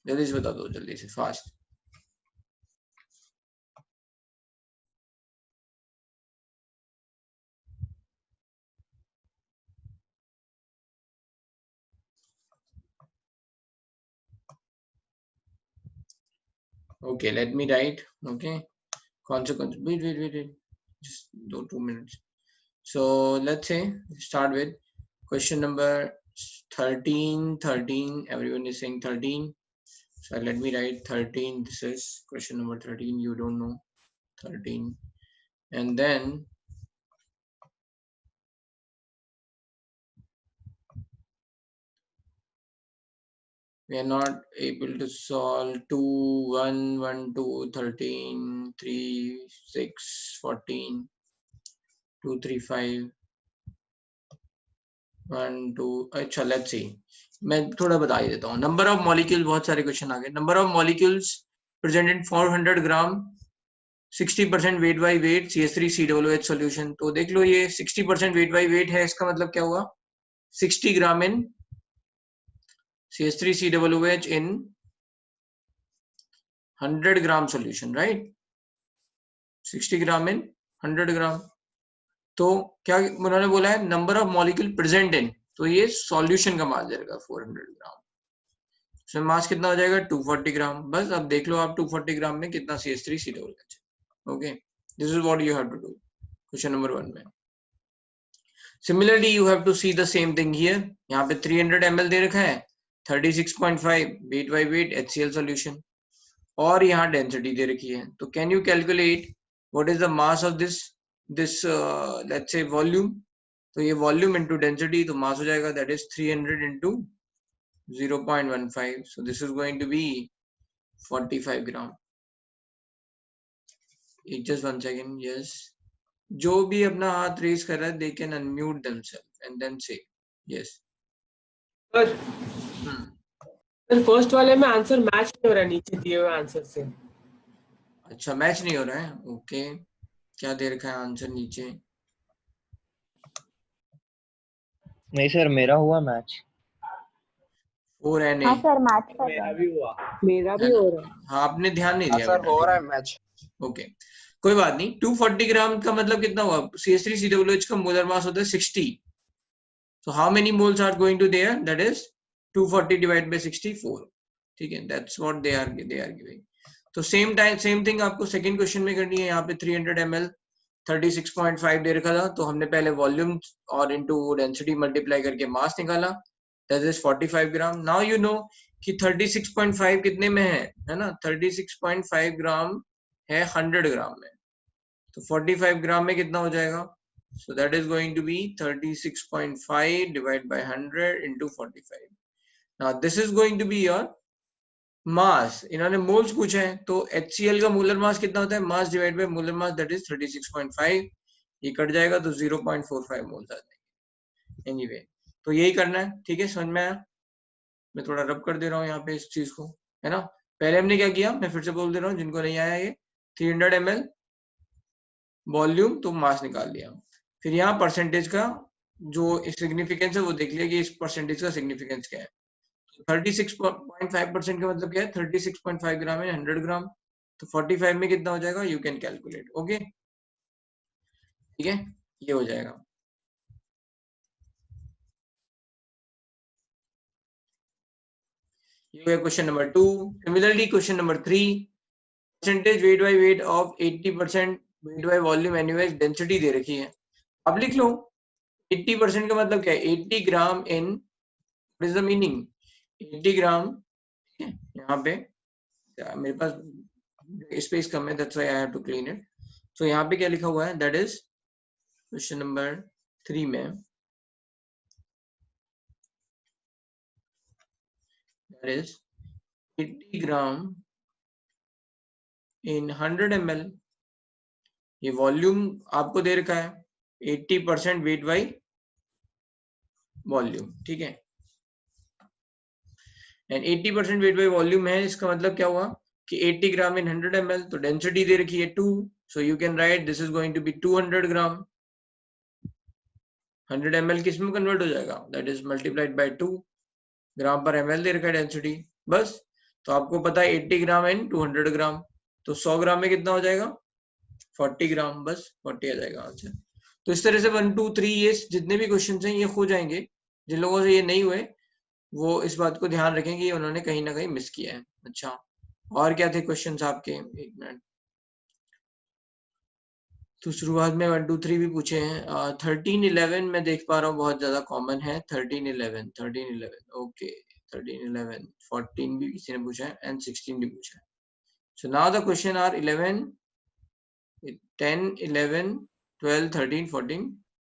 जल्दी से बता दो, जल्दी से fast. Okay, let me write. Okay, consequence. Wait. Just 2 minutes. So let's say start with question number 13. Everyone is saying 13. So let me write 13. This is question number 13. You don't know 13, and then we are not able to solve 2, 1, 1, 2, 13, 3, 6, 14, 2, 3, 5, 1, 2. अच्छा, let's see, मैं थोड़ा बता ही देता हूँ। Number of molecule, बहुत सारे question आ गए। Number of molecules presented 400 gram, 60% wait by wait CH3COOH solution. तो देख लो, ये 60% वेट बाई वेट है, इसका मतलब क्या हुआ, 60 ग्राम इन CH3COOH in 100 gram solution, right? 60 ग्राम इन 100 ग्राम। तो क्या उन्होंने बोला है, number of molecule present in, तो ये सॉल्यूशन का मास जाएगा 400 ग्राम। इसमें मास कितना हो जाएगा, 240 ग्राम। बस अब देख लो आप 240 ग्राम में कितना CH3COOH। Okay, this is what you have to do question number 1 में। Similarly you have to see the same thing here. यहाँ पे 300 ml दे रखा है, 36.5 weight by weight HCl solution, और यहाँ डेंसिटी दे रखी है। तो can you calculate what is the mass of this let's say volume. तो ये वॉल्यूम इनटू डेंसिटी, तो मास हो जाएगा that is 300 into 0.15. so this is going to be 45 gram. just 1 second. Yes, जो भी अपना हाथ रेज कर रहा है, they can unmute themselves and then say yes. Sir first वाले में आंसर मैच नहीं हो रहा है नीचे दिए हुए आंसर से। अच्छा, मैच नहीं हो रहा है। ओके, क्या दे रखा है आंसर नीचे? नहीं सर, मेरा हुआ मैच। 4 हाँ सर, मैच कर मेरा रहा भी हुआ, मेरा भी हो रहा है। हाँ, आपने ध्यान नहीं दिया सर, बेटा। हो रहा है मैच। ओके, कोई बात नहीं। 240 ग्राम का मतलब कितना हुआ, CH3COOH का मोलर मास होता है 60। so how many moles are going to there, that is 240 divided by 64. ठीक है, that's what they are giving. तो सेम थिंग आपको सेकंड क्वेश्चन में करनी है। यहाँ पे 300 ml 36.5 दे रखा था, तो हमने पहले वॉल्यूम और इनटू डेंसिटी मल्टीप्लाई करके मास निकाला, that is 45 gram. Now you know कि 36.5 कितने में है ना, 36.5 ग्राम है 100 ग्राम में, तो 45 ग्राम में कितना हो जाएगा, so that is going to be 36.5 divided by 100 into 45. now this is going to be your मास। इन्होंने मोल्स पूछे हैं, तो HCl का मोलर मास कितना होता है, मास divide by molar mass, that is 36.5। ये कट जाएगा तो 0.45 मोल्स आ जाएंगे। एनीवे, तो यही करना है, ठीक है, समझ में आया? मैं थोड़ा रब कर दे रहा हूँ यहाँ पे इस चीज को, है ना। पहले हमने क्या किया, मैं फिर से बोल दे रहा हूँ जिनको नहीं आया, ये 300 ml वॉल्यूम तो मास निकाल लिया, फिर यहाँ परसेंटेज का जो सिग्निफिकेंस है वो देख लिया कि इस परसेंटेज का सिग्निफिकेंस क्या है। 36.5% का मतलब क्या है, 36.5 ग्राम है 100 ग्राम, तो 45 में कितना हो जाएगा, यू कैन कैलकुलेट। ओके, ठीक है, ये हो जाएगा। ये हो गया question number 2। Similarly question number 3, percentage weight by weight of 80% weight by volume anyways density दे रखी है। अब लिख लो 80% का मतलब क्या है, 80 gram in, what is the meaning, 80 gram, यहाँ पे मेरे पास स्पेस कम है, that's why I have to clean it. So यहाँ पे क्या लिखा हुआ है, दैट इज क्वेश्चन नंबर 3 में, that is 80 gram in 100 ml। ये वॉल्यूम आपको दे रखा है, 80% वेट बाई वॉल्यूम, ठीक है, एंड 80% वेट बाई वॉल्यूम है, इसका मतलब क्या हुआ कि 80 ग्राम इन 100 ml, तो डेंसिटी दे रखी है 2, so you can write this is going to be 200 gram. 100 ml किस में कन्वर्ट हो जाएगा, that is multiplied by 2, gram पर ml दे रखा है डेंसिटी, बस। तो आपको पता है 80 ग्राम एंड 200 ग्राम, तो 100 ग्राम में कितना हो जाएगा 40 ग्राम, बस 40 आ जाएगा आंसर। तो इस तरह से 1 2 3 ये जितने भी क्वेश्चन हैं ये हो जाएंगे। जिन लोगों से ये नहीं हुए वो इस बात को ध्यान रखें कि उन्होंने कहीं ना कहीं मिस किया है। अच्छा, और क्या थे क्वेश्चंस आपके? एक मिनट। तो शुरुआत में 1 2 3 भी पूछे हैं। 13 11 मैं देख पा रहा हूँ बहुत ज्यादा कॉमन है। 13 11 ओके। 13 11 14 भी किसी ने पूछा है एंड 16 भी पूछा है। So now the question are 11 10 11 12 13 14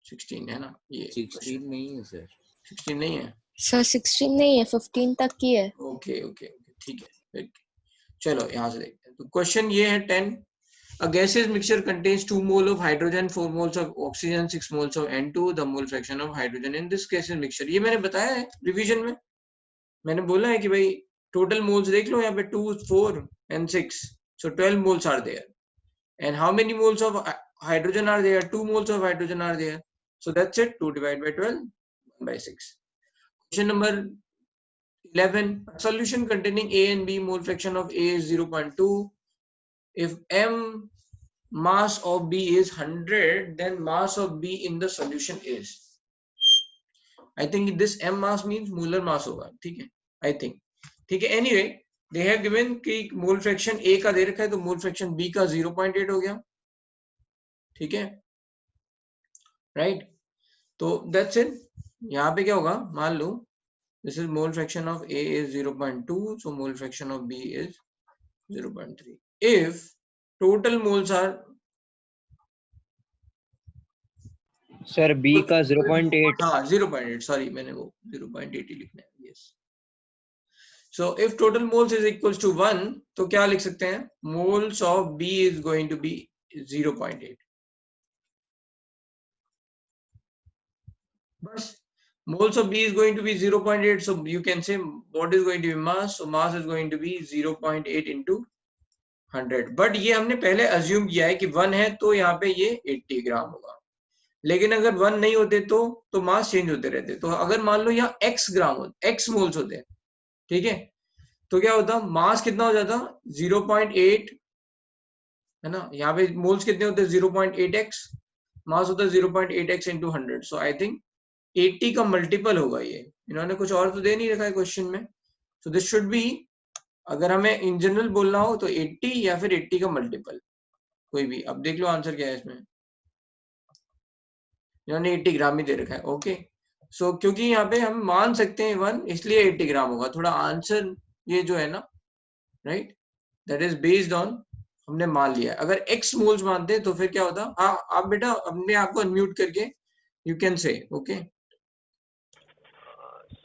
16 है ना? ये 16 नहीं है सर। 16 नहीं है सर 16 नहीं है, 15 तक की है। ओके ओके ठीक है। चलो यहाँ से देखते हैं। तो क्वेश्चन ये है 10। A gaseous mixture contains 2 mole of hydrogen, 4 moles of oxygen, 6 moles of N2. The mole fraction of hydrogen in this gaseous mixture. ये मैंने बताया है रिवीजन में। मैंने बोला है कि भाई टोटल मोल्स देख लो यहाँ पे 2 4 and 6. So 12 moles are there. And how many moles of hydrogen are there? 2 moles of hydrogen are there. So that's it. 2 divided by 12 by 6. Question number 11. A solution containing A and B, mole fraction of A is 0.2. If M mass of B is 100, then mass of B in the solution is, I think this M mass means molar mass होगा, ठीक है? I think, ठीक है? Anyway, they have given कि mole fraction A का दे रखा है तो mole fraction B का 0.8 हो गया, ठीक है? Right? तो that's it. यहाँ पे क्या होगा? मान लो this is mole fraction of A is 0.2, so mole fraction of B is 0.3. If total moles are sir B का 0.8 हाँ 0.8 सॉरी मैंने वो 0.8 ही लिखना है yes so if total moles is equals to 1 तो क्या लिख सकते हैं moles of B is going to be 0.8 बस moles of B is going to be 0.8 so you can say what is going to be mass so mass is going to be 0.8 into 100 but ये हमने पहले assume किया है कि 1 है तो यहाँ पे ये 80 ग्राम होगा लेकिन अगर 1 नहीं होते तो मास चेंज होते रहते तो अगर मान लो यहाँ x ग्राम हो x मोल्स होते हैं ठीक है तो क्या होता मास कितना हो जाता 0.8 है ना यहाँ पे मोल्स कितने होते हैं 0.8x मास होता है 0.8x into 100 so I think 80 का मल्टीपल होगा ये इन्होंने कुछ और तो दे नहीं रखा है क्वेश्चन में सो दिस शुड बी अगर हमें इन जनरल बोलना हो तो 80 या फिर 80 का मल्टीपल कोई भी अब देख लो आंसर क्या है इसमें इन्होंने 80 ग्राम ही दे रखा है ओके सो क्योंकि यहाँ पे हम मान सकते हैं 1 इसलिए 80 ग्राम होगा थोड़ा आंसर ये जो है ना right that is based on हमने मान लिया अगर x मोल्स मानते तो फिर क्या होता हाँ आप बेटा अपने आप को अनम्यूट करके you can say okay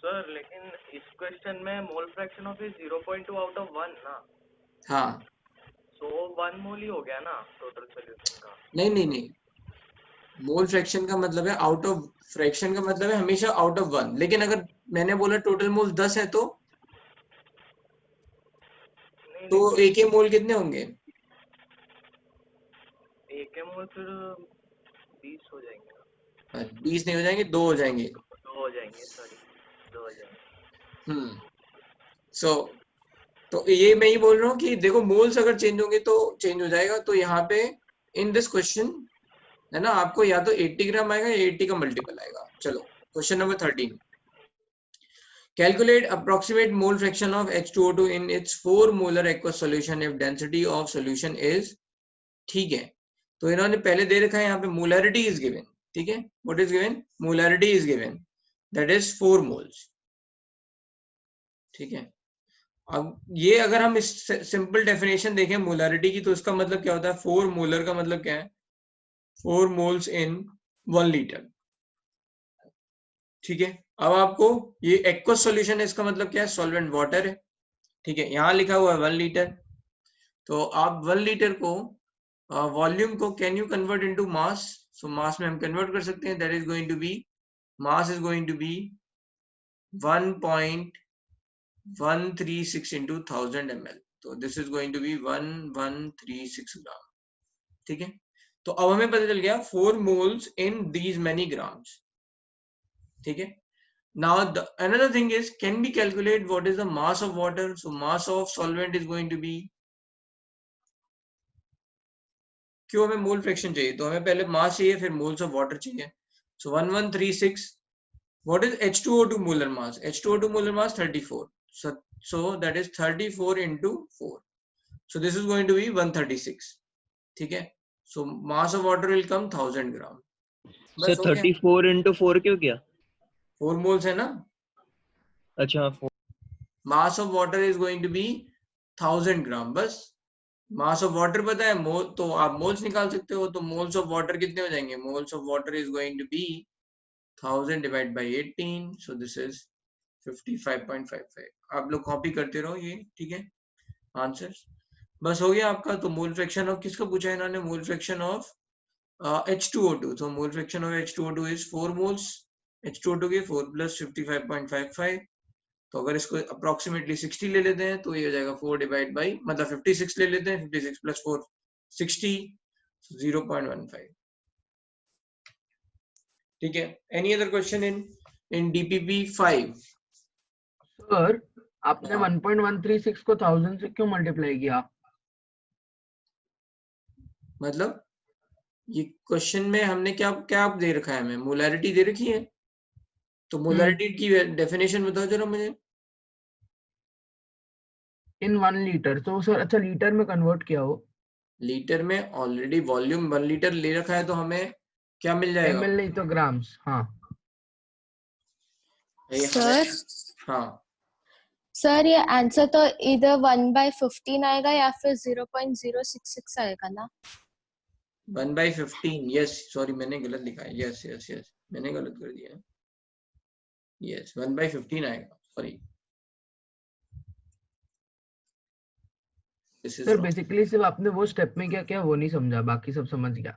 sir लेकिन इस क्वेश्चन में मोल fraction of is 0.2 out of 1 ना हाँ सो 1 मोल ही हो गया ना टोटल सॉल्यूशन का नहीं मोल फ्रैक्शन का मतलब है आउट ऑफ फ्रैक्शन का मतलब है हमेशा आउट ऑफ 1 लेकिन अगर मैंने बोला टोटल मोल 10 है तो एक के मोल कितने होंगे एक के मोल फिर 20 हो जाएंगे 20 नहीं हो जाएंगे 2 हो जाएंगे 2 हो जाएंगे सॉरी 2 हो जाएंगे सो तो ये मैं ही बोल रहा हूँ कि देखो मोल्स अगर चेंज होंगे तो चेंज हो जाएगा तो यहाँ पे इन दिस क्वेश्चन है ना आपको या तो 80 ग्राम आएगा या 80 का मल्टीपल आएगा चलो question number 13 calculate approximate mole fraction of H2O2 in its 4 molar aqueous solution if density of solution is ठीक है तो इन्होंने पहले दे रखा है यहाँ पे molarity is given ठीक है what is given molarity is given that is 4 moles ठीक है अब ये अगर हम इस सिंपल डेफिनेशन देखें मोलारिटी की तो इसका मतलब क्या होता है 4 मोलर का मतलब क्या है 4 मोल्स इन 1 लीटर ठीक है अब आपको ये एक्वस सॉल्यूशन है इसका मतलब क्या है सॉल्वेंट वाटर है ठीक है यहाँ लिखा हुआ है 1 लीटर तो आप 1 लीटर को वॉल्यूम को can you convert into mass so mass में हम कन्वर्ट कर सकते हैं that is going to be mass is going to be 1.136 into 1000 ml तो this is going to be 1136 gram ठीक है तो अब हमें पता चल गया 4 moles in these many grams ठीक है Now another thing is, can we calculate what is the mass of water? So mass of solvent is going to be, क्यों हमें मोल फ्रैक्शन चाहिए, तो हमें पहले मास चाहिए फिर मोल्स ऑफ वाटर चाहिए. So 1136. What is H2O2 molar mass? H2O2 molar mass 34. So that is 34 into 4. So this is going to be 136. ठीक है. So mass of water will come 1000 gram. Sir बस हो गया. 34 into 4 क्यों किया? 4 moles है ना. अच्छा Mass of water is going to be 1000 gram. बस मास ऑफ वाटर पता है, मोल तो आप मोल्स निकाल सकते हो. तो मोल्स ऑफ वाटर कितने हो जाएंगे? Moles of water is going to be 1000 divide by 18. So this is 55.55. आप लोग कॉपी करते रहो ये, ठीक है. आंसर बस हो गया आपका. तो मोल फ्रैक्शन ऑफ किसका पूछा है इन्होंने? मोल फ्रैक्शन ऑफ H2O2. तो मोल fraction of H2O2 is 4 moles. H2O2 के 4 प्लस 55.55. तो अगर इसको अप्रोक्सीमेटली 60 ले लेते हैं तो ये हो जाएगा 4 डिवाइड बाई, मतलब 56 ले लेते हैं, 56 प्लस 4 60, 0.15. ठीक है. Any other question in DPP 5? Sir आपने हाँ. 1.136 को 1000 से क्यों मल्टीप्लाई किया? मतलब ये क्वेश्चन में हमने क्या क्या दे रखा है? हमें मोलैरिटी दे रखी है. तो मोलैरिटी की डेफिनेशन बताओ जरा मुझे. इन 1 लीटर. तो सर अच्छा लीटर में कन्वर्ट किया हो. लीटर में ऑलरेडी वॉल्यूम 1 लीटर ले रखा है, तो हमें क्या मिल जाएगा? ml नहीं तो ग्राम्स. हाँ सर हाँ. सर ये आंसर तो इधर 1/15 आएगा या फिर 0.066 आएगा ना? 1/15. यस, सॉरी मैंने गलत लिखा है. यस यस यस, मैंने गलत कर दिया. यस 1/15 आएगा. सॉरी. सर बेसिकली सिर्फ आपने वो स्टेप में क्या क्या वो नहीं समझा, बाकी सब समझ गया.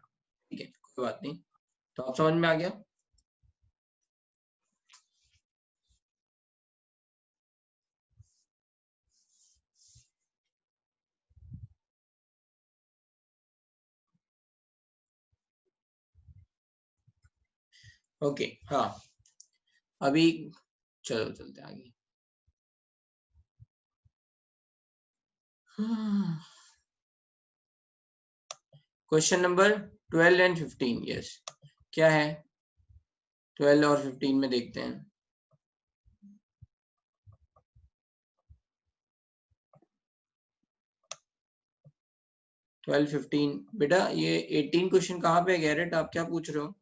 ठीक है, कोई बात नहीं. तो आप समझ में आ गया. ओके. हाँ, अभी चलो चलते आगे. Question number 12 and 15. यस, क्या है 12 और 15 में? देखते हैं. ट्वेल्व 15 बेटा, ये 18 क्वेश्चन कहाँ पे है गैरेट? आप क्या पूछ रहे हो?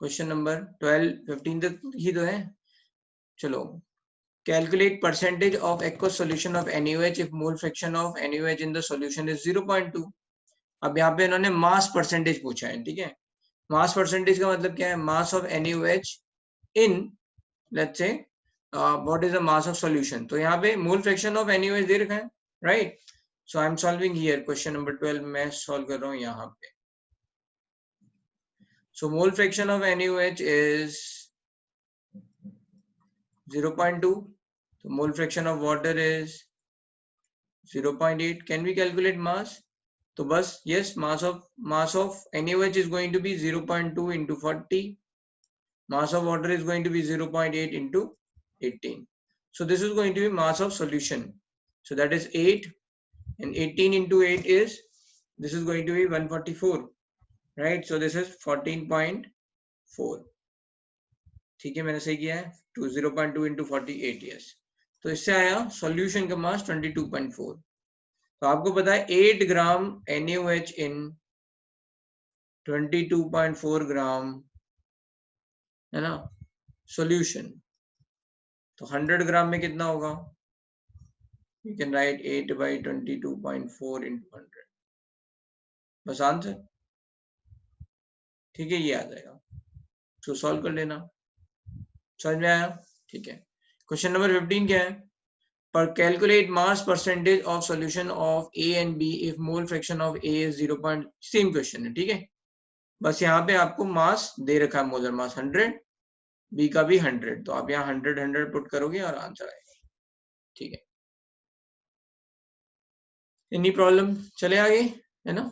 क्वेश्चन नंबर 12 15 तक ही तो है. चलो. Calculate percentage of aqueous solution of NaOH if mole fraction of NaOH in the solution is 0.2. अब यहाँ पे इन्होंने मास परसेंटेज पूछा है. ठीक है. मास परसेंटेज का मतलब क्या है? Mass of NaOH in, let's say, what is the mass of solution. तो यहाँ पे मोल फ्रैक्शन ऑफ NaOH दे रखा है, right. So I am solving here question number 12. मैं सॉल्व कर रहा हूँ यहाँ पे. So mole fraction of NaOH is 0.2. So mole fraction of water is 0.8. Can we calculate mass? तो बस yes, mass of NaOH is going to be 0.2 into 40. Mass of water is going to be 0.8 into 18. So this is going to be mass of solution. So that is 8, and 18 into 8 is, this is going to be 144, right? So this is 14.4. ठीक है, मैंने सही किया है. 0.2 into 48. yes. तो इससे आया solution का मास 22.4. तो आपको पता है 8 ग्राम NaOH इन 22.4 ग्राम, है ना, सॉल्यूशन. तो 100 ग्राम में कितना होगा? You can right 8/22.4 into 100. बस आंसर. ठीक है, ये आ जाएगा. तो सॉल्व कर लेना. समझ में आया? ठीक है. क्वेश्चन नंबर 15 क्या है? पर calculate mass percentage of solution of A and B if mole fraction of A is 0. Same question है. ठीक है. बस यहाँ पे आपको मास दे रखा है, मोलर मास 100, B का भी 100. तो आप यहाँ 100 पुट करोगे और आंसर आएगा. ठीक है. Any problem? चले आगे, है ना.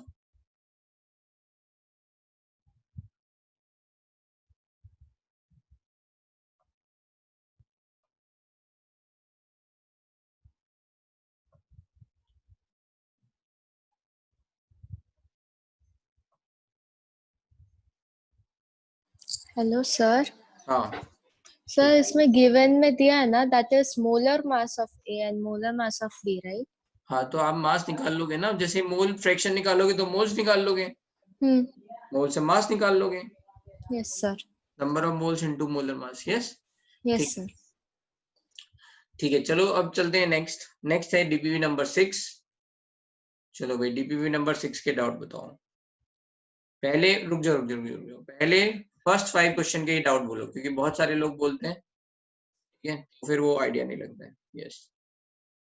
Hello sir. हाँ सर इसमें गिवन में दिया है ना, that is molar mass of A and molar mass of B, right? हाँ, तो आप मास निकाल लोगे ना, जैसे मोल फ्रैक्शन निकालोगे तो मोल्स निकाल लोगे, मोल से मास निकाल लोगे, yes sir. Number of moles into molar mass. Yes, yes ठीक सर। ठीक है। चलो अब चलते हैं नेक्स्ट है डीपीवी नंबर 6। चलो भाई, डीपीवी नंबर 6 के डाउट बताओ। पहले रुक जाओ, पहले फर्स्ट 5 क्वेश्चन के ही डाउट बोलो, क्योंकि बहुत सारे लोग बोलते हैं, ठीक है, तो फिर वो आइडिया नहीं लगता है। Yes,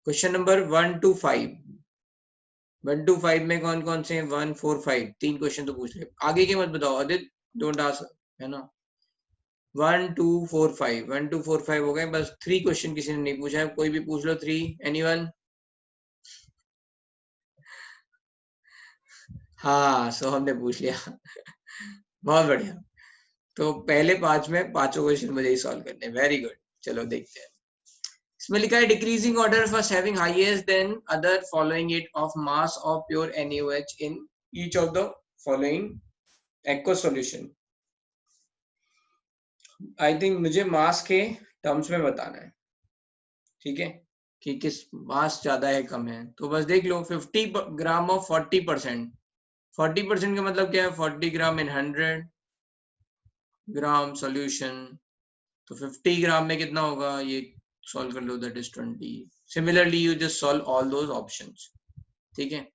question number 1 to 5। 1 to 5 में कौन कौन से हैं? 1, 4, 5, 3 क्वेश्चन तो पूछ ले, आगे के मत बताओ आदित्य, डोंट आस्क, है ना। 1, 2, 4, 5, 1, 2, 4, 5 हो गए, बस 3 क्वेश्चन किसी ने नहीं पूछा है, कोई भी पूछ लो 3, एनीवन? हाँ, सो हमने पूछ लिया। बहुत बढ़िया। तो पहले 5 में पांचों क्वेश्चन मुझे ही सॉल्व करने, वेरी गुड। चलो देखते हैं। इसमें लिखा है decreasing order first having highest then other following it of mass of pure NaOH in each of the following aqueous solution. I think मुझे मास के टर्म्स में बताना है, ठीक है, कि किस मास ज्यादा है कम है। तो बस देख लो, 50 ग्राम ऑफ 40%। 40% का मतलब क्या है? 40 ग्राम इन 100 ग्राम सॉल्यूशन। तो 50 ग्राम में कितना होगा, ये सॉल्व कर लो, that is 20। Similarly you just solve all those options, ठीक है।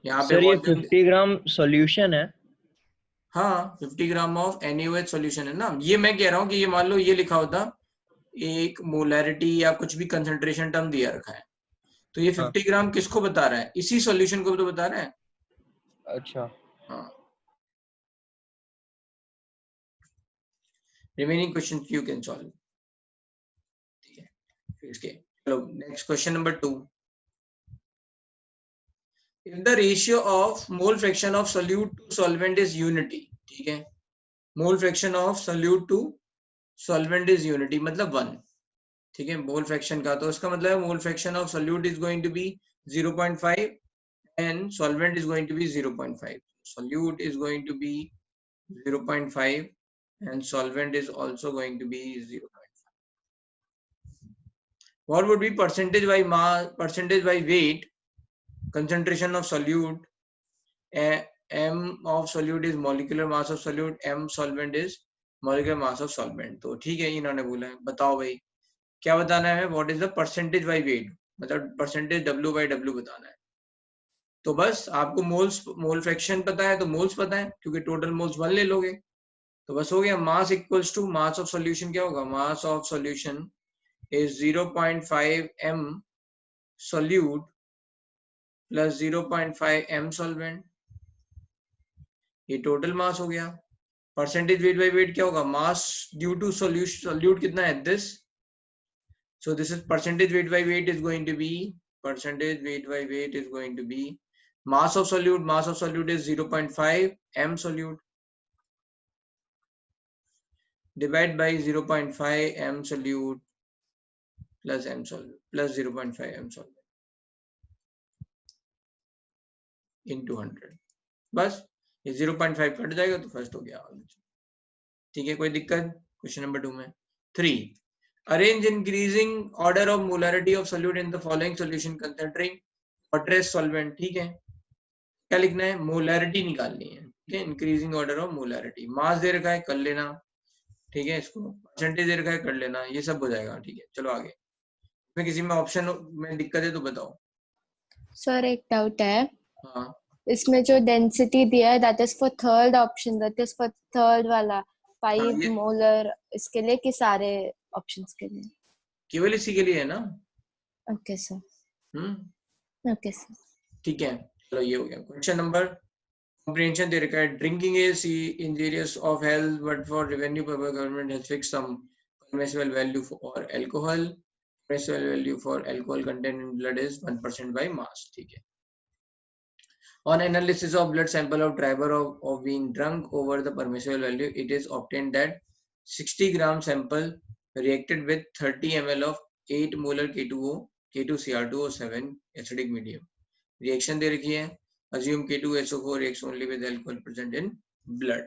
यहाँ पे सर ये वॉल्यूम, 50 ग्राम सॉल्यूशन है। हाँ 50 ग्राम ऑफ NaOH सॉल्यूशन है ना। ये मैं कह रहा हूँ कि ये मान लो ये लिखा होता एक मोलैरिटी या कुछ भी कंसंट्रेशन टर्म दिया रखा है, तो ये 50 ग्राम किसको बता रहा है? इसी सॉल्यूशन को तो बता रहा है। अच्छा, हाँ, remaining question you can solve, ठीक है। फिर इसके चलो next question number 2। if the ratio of mole fraction of solute to solvent is unity, ठीक है, mole fraction of solute to solvent is unity मतलब 1, ठीक है, मोल फ्रैक्शन का। तो इसका मतलब है mole fraction of solute is going to be 0.5 and solvent is going to be 0.5। Solute is going to be 0.5 and solvent is also going to be 0.5. What would be percentage by mass, percentage by weight, concentration of solute? M of solute is molecular mass of solute, M solvent is molecular mass of solvent। तो ठीक है, इन्होंने बोला है, बताओ भाई क्या बताना है? What is the percentage by weight, मतलब परसेंटेज W by W बताना है। तो बस आपको मोल फ्रैक्शन पता है तो मोल्स पता है, क्योंकि टोटल मोल्स 1 ले लोगे, तो बस हो गया। Mass equals to mass of solution क्या होगा? Mass of solution is 0.5 M solute plus 0.5 M solvent, ये टोटल मास हो गया। परसेंटेज वेट बाय वेट क्या होगा? Mass due to solution, solute कितना है? This, so this is percentage weight by weight is going to be, percentage weight by weight is going to be mass of solute is 0.5 M solute divide by 0.5 M solute plus M solute plus 0.5 M solute into 100। बस ये 0.5 cut जाएगा तो first हो गया, ठीक है, कोई दिक्कत? क्वेश्चन नंबर 2 में 3, arrange increasing order of molarity of solute in the following solution concentrating water-based solvent, ठीक है। क्या लिखना है? मोलैरिटी निकालनी है, ठीक है, इंक्रीजिंग ऑर्डर ऑफ मोलैरिटी। मास दे रखा है, कर लेना, ठीक है, इसको परसेंटेज दे रखा है, कर लेना, ये सब हो जाएगा, ठीक है। चलो आगे, इसमें किसी में ऑप्शन में दिक्कत है तो बताओ। सर एक डाउट है, हाँ, इसमें जो डेंसिटी दिया है that is for third option, that is for third वाला 5 ये मोलर, इसके लिए कि सारे ऑप्शंस के लिए? केवल इसी के लिए है ना। Okay sir. Hmm, okay sir. ठीक है, चलो ये हो गया। क्वेश्चन नंबर comprehension दे रखा है, drinking is injurious of health but for revenue purpose government has fixed some permissible value for alcohol, permissible value for alcohol content in blood is 1% by mass, ठीक है। On analysis of blood sample of driver of being drunk over the permissible value, it is obtained that 60 gram sample reacted with 30 ml of 8 molar K2O, K2Cr2O7 acidic medium। Reaction दे रखी है, assume K2SO4 reacts only with alcohol present in blood।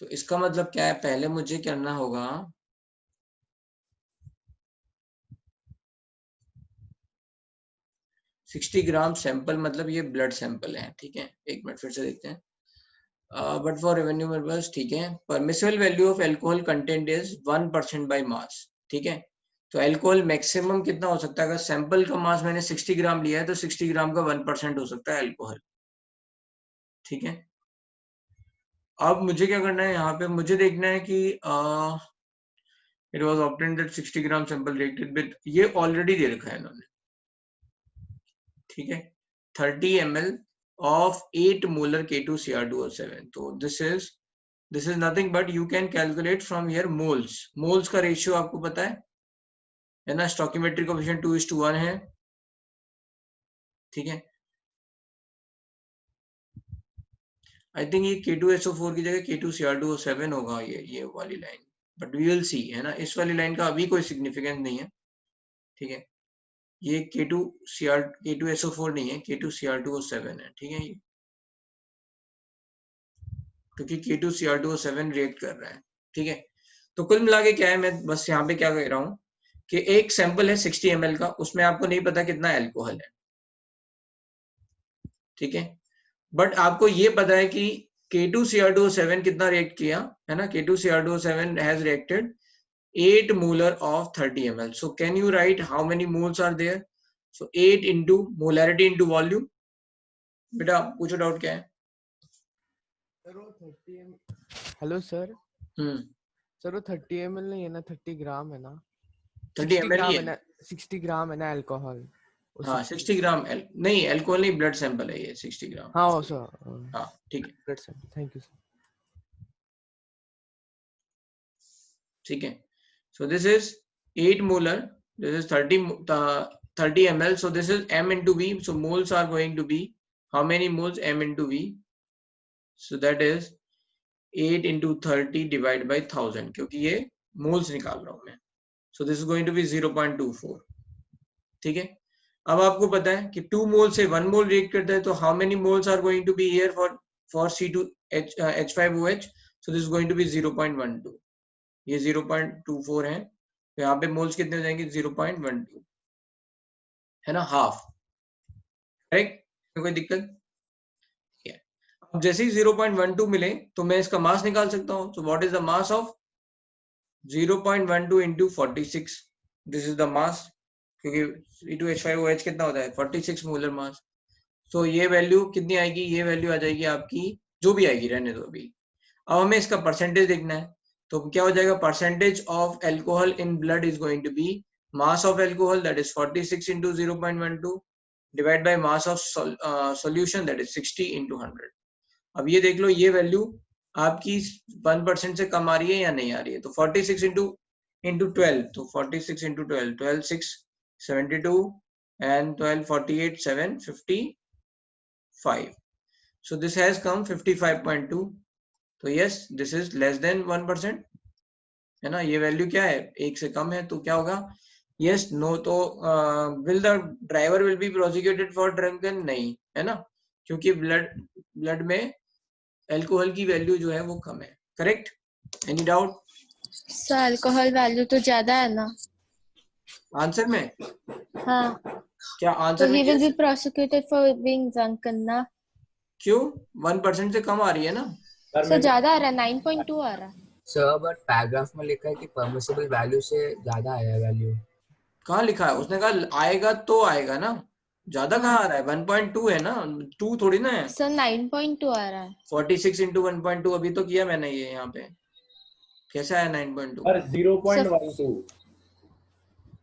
तो इसका मतलब क्या है, पहले मुझे करना होगा 60 ग्राम सैंपल, मतलब ये ब्लड सैंपल है, ठीक है। एक मिनट फिर से देखते हैं। बट फॉर रेवेन्यू पर्पस, ठीक है, permissible value of alcohol content is 1% by mass, ठीक है। तो एल्कोहल मैक्सिमम कितना हो सकता है, अगर सैंपल का मास मैंने 60 ग्राम लिया है तो 60 ग्राम का 1% हो सकता है एल्कोहल, ठीक है। अब मुझे क्या करना है, यहाँ पे मुझे देखना है कि it was obtained that 60 gram sample reacted with, ये ऑलरेडी दे रखा है इन्होंने, ठीक है, 30 ml of 8 molar K2Cr2O7. तो this is nothing but you can calculate from here moles. moles का रेशियो आपको पता है ना, स्टोकियोमेट्रिक कोएफिशिएंट 2:1 है, ठीक है। आई थिंक ये K2SO4 की जगह K2Cr2O7 होगा, ये वाली line, but we will see, है ना। इस वाली लाइन का अभी कोई सिग्निफिकेंस नहीं है, ठीक है। ये K2SO4 नहीं है, K2Cr2O7 है, ठीक है, क्योंकि K2Cr2O7 रिएक्ट कर रहा है, ठीक है। तो कुल मिला के क्या है, मैं बस यहाँ पे क्या कह रहा हूँ कि एक सैंपल है 60 ml का, उसमें आपको नहीं पता कितना एल्कोहल है, ठीक है। बट आपको ये पता है कि K2Cr2O7 कितना रिएक्ट किया, है ना। K2Cr2O7 has reacted 8 molar of 30 ml. So can you write how many moles are there? So 8 into molarity into volume. बेटा पूछो डाउट क्या है। सर वो 30 ml, हेलो सर, सर वो 30 ml नहीं है ना, 30 ग्राम है ना, 30 ml ही है ना, है, 60 ग्राम है ना अल्कोहल। हाँ 60 ग्राम नहीं, अल्कोहल नहीं, ब्लड सैंपल है ये 60 ग्राम, हाँ वो सर, हाँ ठीक है, blood sample, thank you sir. ठीक है। So this is 8 molar, this is 30 ml, so this is m into v, so moles are going to be how many moles, m into v, so that is 8 into 30 divided by 1000, क्योंकि ये moles निकाल रहा हूं मैं, so this is going to be 0.24, ठीक है। अब आपको पता है कि 2 मोल से 1 मोल रिएक्ट करता है, तो how many moles are going to be here for C2H5OH, so this is going to be 0.12, ये 0.24 है, तो यहाँ पे मोल्स कितने हो जाएंगे, 0.12, है ना, हाफ, करेक्ट, कोई दिक्कत। अब जैसे ही 0.12 मिले तो मैं इसका मास निकाल सकता हूँ, so what is the mass of 0.12 into 46, this is the mass, क्योंकि C2H5OH कितना होता है 46 मोलर मास, तो ये वैल्यू कितनी आएगी, ये वैल्यू आ जाएगी आपकी, जो भी आएगी रहने दो अभी। अब हमें इसका परसेंटेज देखना है, तो क्या हो जाएगा, percentage of alcohol in blood is going to be mass of alcohol that is 46 into 0.12 divide by mass of solution that is 60 into 100। अब ये देख लो, ये वैल्यू आपकी 1% से कम आ रही है या नहीं आ रही है, तो 46 into 12, तो 46 into 12, 12 6 72 and 12 48 7 55, so this has come 55.2, तो yes this is less than 1%, है ना। ये वैल्यू क्या है, 1 से कम है, तो क्या होगा, यस नो, तो will the driver will be prosecuted for drunken, नहीं, है ना, क्योंकि ब्लड में अल्कोहल की वैल्यू जो है वो कम है, correct. Any doubt sir alcohol value तो ज्यादा है ना आंसर में, हाँ, क्या तो आंसर ही में will yes? Be prosecuted for being drunken ना, क्यों 1% से कम आ रही है ना, सर ज्यादा आ रहा है, 9.2 आ रहा है सर, बट पैराग्राफ में लिखा है कि परमिसिबल वैल्यू से ज्यादा आया वैल्यू। कहाँ लिखा है, उसने कहा आएगा तो आएगा ना, ज्यादा कहाँ आ रहा है, 1.2 है ना, 2 थोड़ी ना है, सर 9.2 आ रहा है 46 into 1.2 अभी तो किया मैंने, ये यहाँ पे कैसे आया 9.2, और 0.12,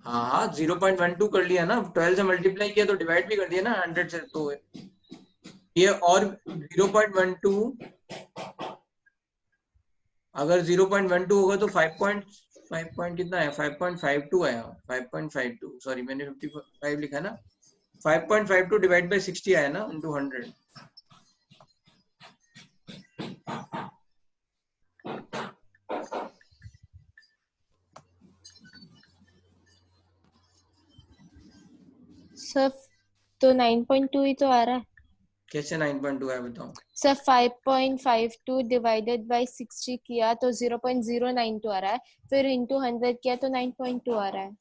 हाँ 0.12 कर लिया ना, 12 से मल्टीप्लाई किया तो डिवाइड भी कर दिया ना 100 से, तो ये और 0.12, अगर 0.12 होगा तो 5 कितना है, 5.52 आया, 5.52, सॉरी मैंने 55 लिखा ना, 5.52 डिवाइड बाय 60 आया ना into 100, सर तो 9.2 ही तो आ रहा है, कैसे 9.2 है बताओ, सर 5.52 डिवाइडेड बाय 60 किया तो 0.092 आ रहा है, फिर इंटू 100 किया तो 9.2 आ रहा है।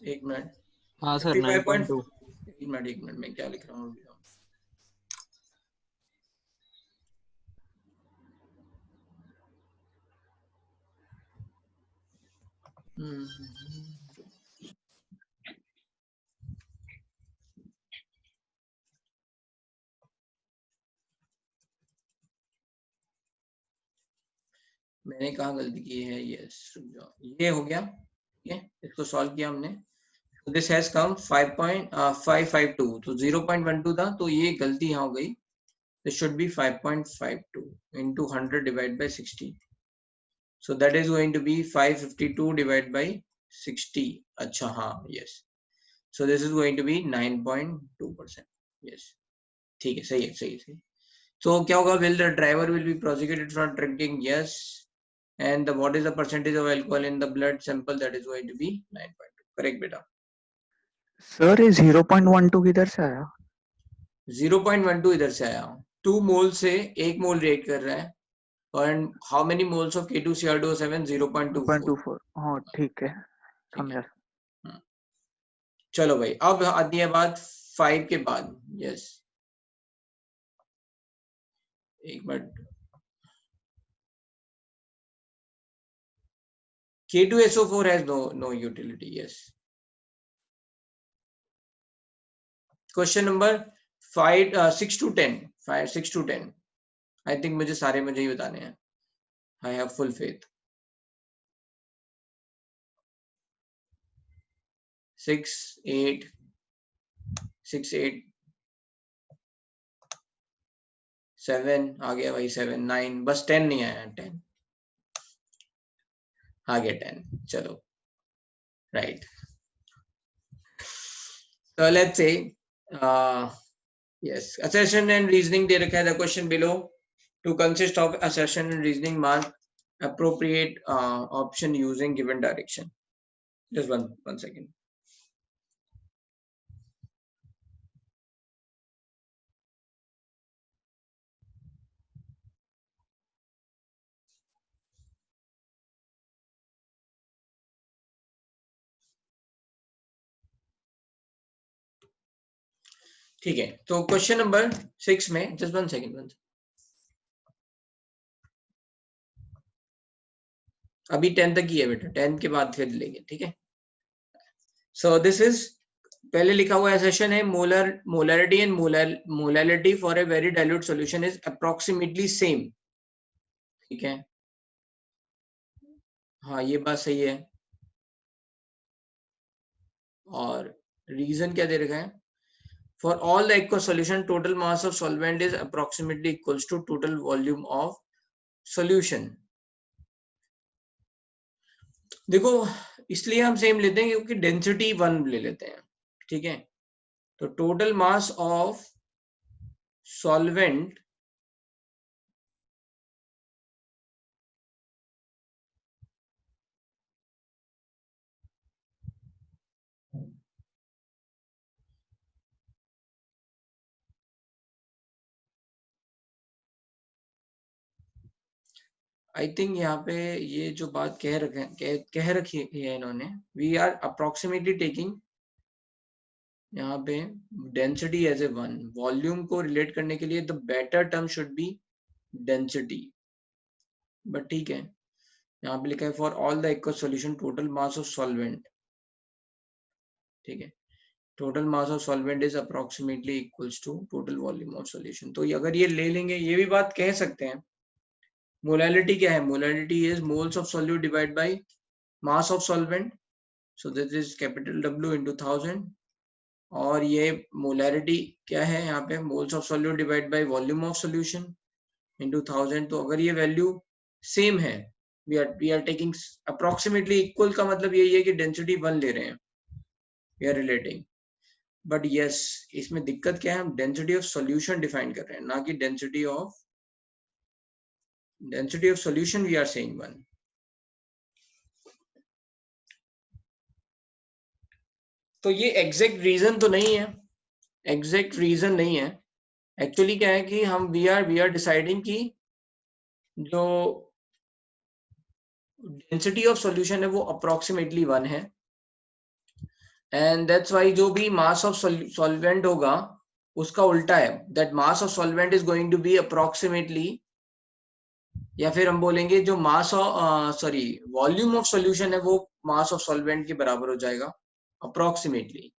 एक मिनट। हाँ सर 9.2। एक मिनट मैं क्या लिख रहा हूँ। मैंने कहाँ गलती की है? यस, ये हो गया। ठीक है, इसको सॉल्व किया हमने। दिस हैज कम 5.552, तो 0.12 था, तो ये गलती यहाँ हो गई। This should be 5.52 into 100 divided by 60. So that is going to be 552 divided by 60. अच्छा हाँ, yes. So this is going to be 9.2%. Yes. ठीक है, सही है, सही है। So क्या होगा? Will the driver will be prosecuted for drinking? Yes. And what is the percentage of alcohol in the blood sample? That is going to be 9.2. Correct बेटा। Sir ये 0.12 किधर से आया? 0.12 इधर से आया। 2 मोल से 1 मोल रिएक्ट कर रहा है। And how many moles of K2CR2O7? 0.24. हाँ ठीक है, ठीक समझा। है। चलो भाई, अब आती है बात 5 के बाद। यस, एक minute. K2SO4 has no utility. Yes. Question number 6 to 10. 6 to 10. I think मुझे ही बताने हैं। I have full faith. 6, 8, 6, 8, 7 आ गया भाई। 7, 9, बस 10 नहीं आया। 10 आ गया। 10 चलो, right. So let's say yes, assertion and reasoning दे रखा है। The question below to consist of assertion and reasoning, mark appropriate option using given direction. Just one second. ठीक है, तो क्वेश्चन नंबर 6 में जस्ट 1 सेकेंड। अभी 10 तक ही है बेटा, 10 के बाद फिर लेंगे। ठीक है, सो दिस इज पहले लिखा हुआ assertion है molarity and molality for a very dilute solution is approximately same. ठीक है, हाँ ये बात सही है। और रीजन क्या दे रखा है? For all the aqueous solution, total mass of solvent is approximately equals to total volume of solution. देखो, इसलिए हम सेम लेते हैं क्योंकि डेंसिटी 1 ले लेते हैं। ठीक है, तो total mass of solvent I think यहाँ पे ये जो बात कह रखी है इन्होंने, वी आर अप्रोक्सीमेटली टेकिंग यहाँ पे डेंसिटी एज ए 1। वॉल्यूम को रिलेट करने के लिए the better term should be density, but ठीक है, यहाँ पे लिखा है for all the aqueous solution total mass of solvent. ठीक है, total mass of solvent is approximately equals to total volume of solution. तो अगर ये ले लेंगे, ये भी बात कह सकते हैं। मोलैलिटी क्या है? Molality is moles of solute divide by mass of solvent, so this is capital W into 1000। और ये मोलैरिटी क्या है? यहाँ पे moles of solute divide by volume of solution into 1000। तो अगर ये वैल्यू सेम है, we are taking approximately equal का मतलब यही है कि डेंसिटी 1 ले रहे हैं, we are relating. But yes, इसमें दिक्कत क्या है? हम डेंसिटी ऑफ सॉल्यूशन डिफाइन कर रहे हैं, ना कि density of solution we are saying 1। तो ये एग्जैक्ट रीजन तो नहीं है, एग्जैक्ट रीजन नहीं है। एक्चुअली क्या है कि हम वी आर डिसाइडिंग कि जो डेंसिटी ऑफ सॉल्यूशन है वो अप्रोक्सीमेटली 1 है, एंड दैट्स वाई जो भी मास ऑफ सॉल्वेंट होगा उसका उल्टा है, that mass of solvent is going to be approximately, या फिर हम बोलेंगे जो mass of volume of solution है वो मास ऑफ सॉल्वेंट के बराबर हो जाएगा अप्रोक्सीमेटली।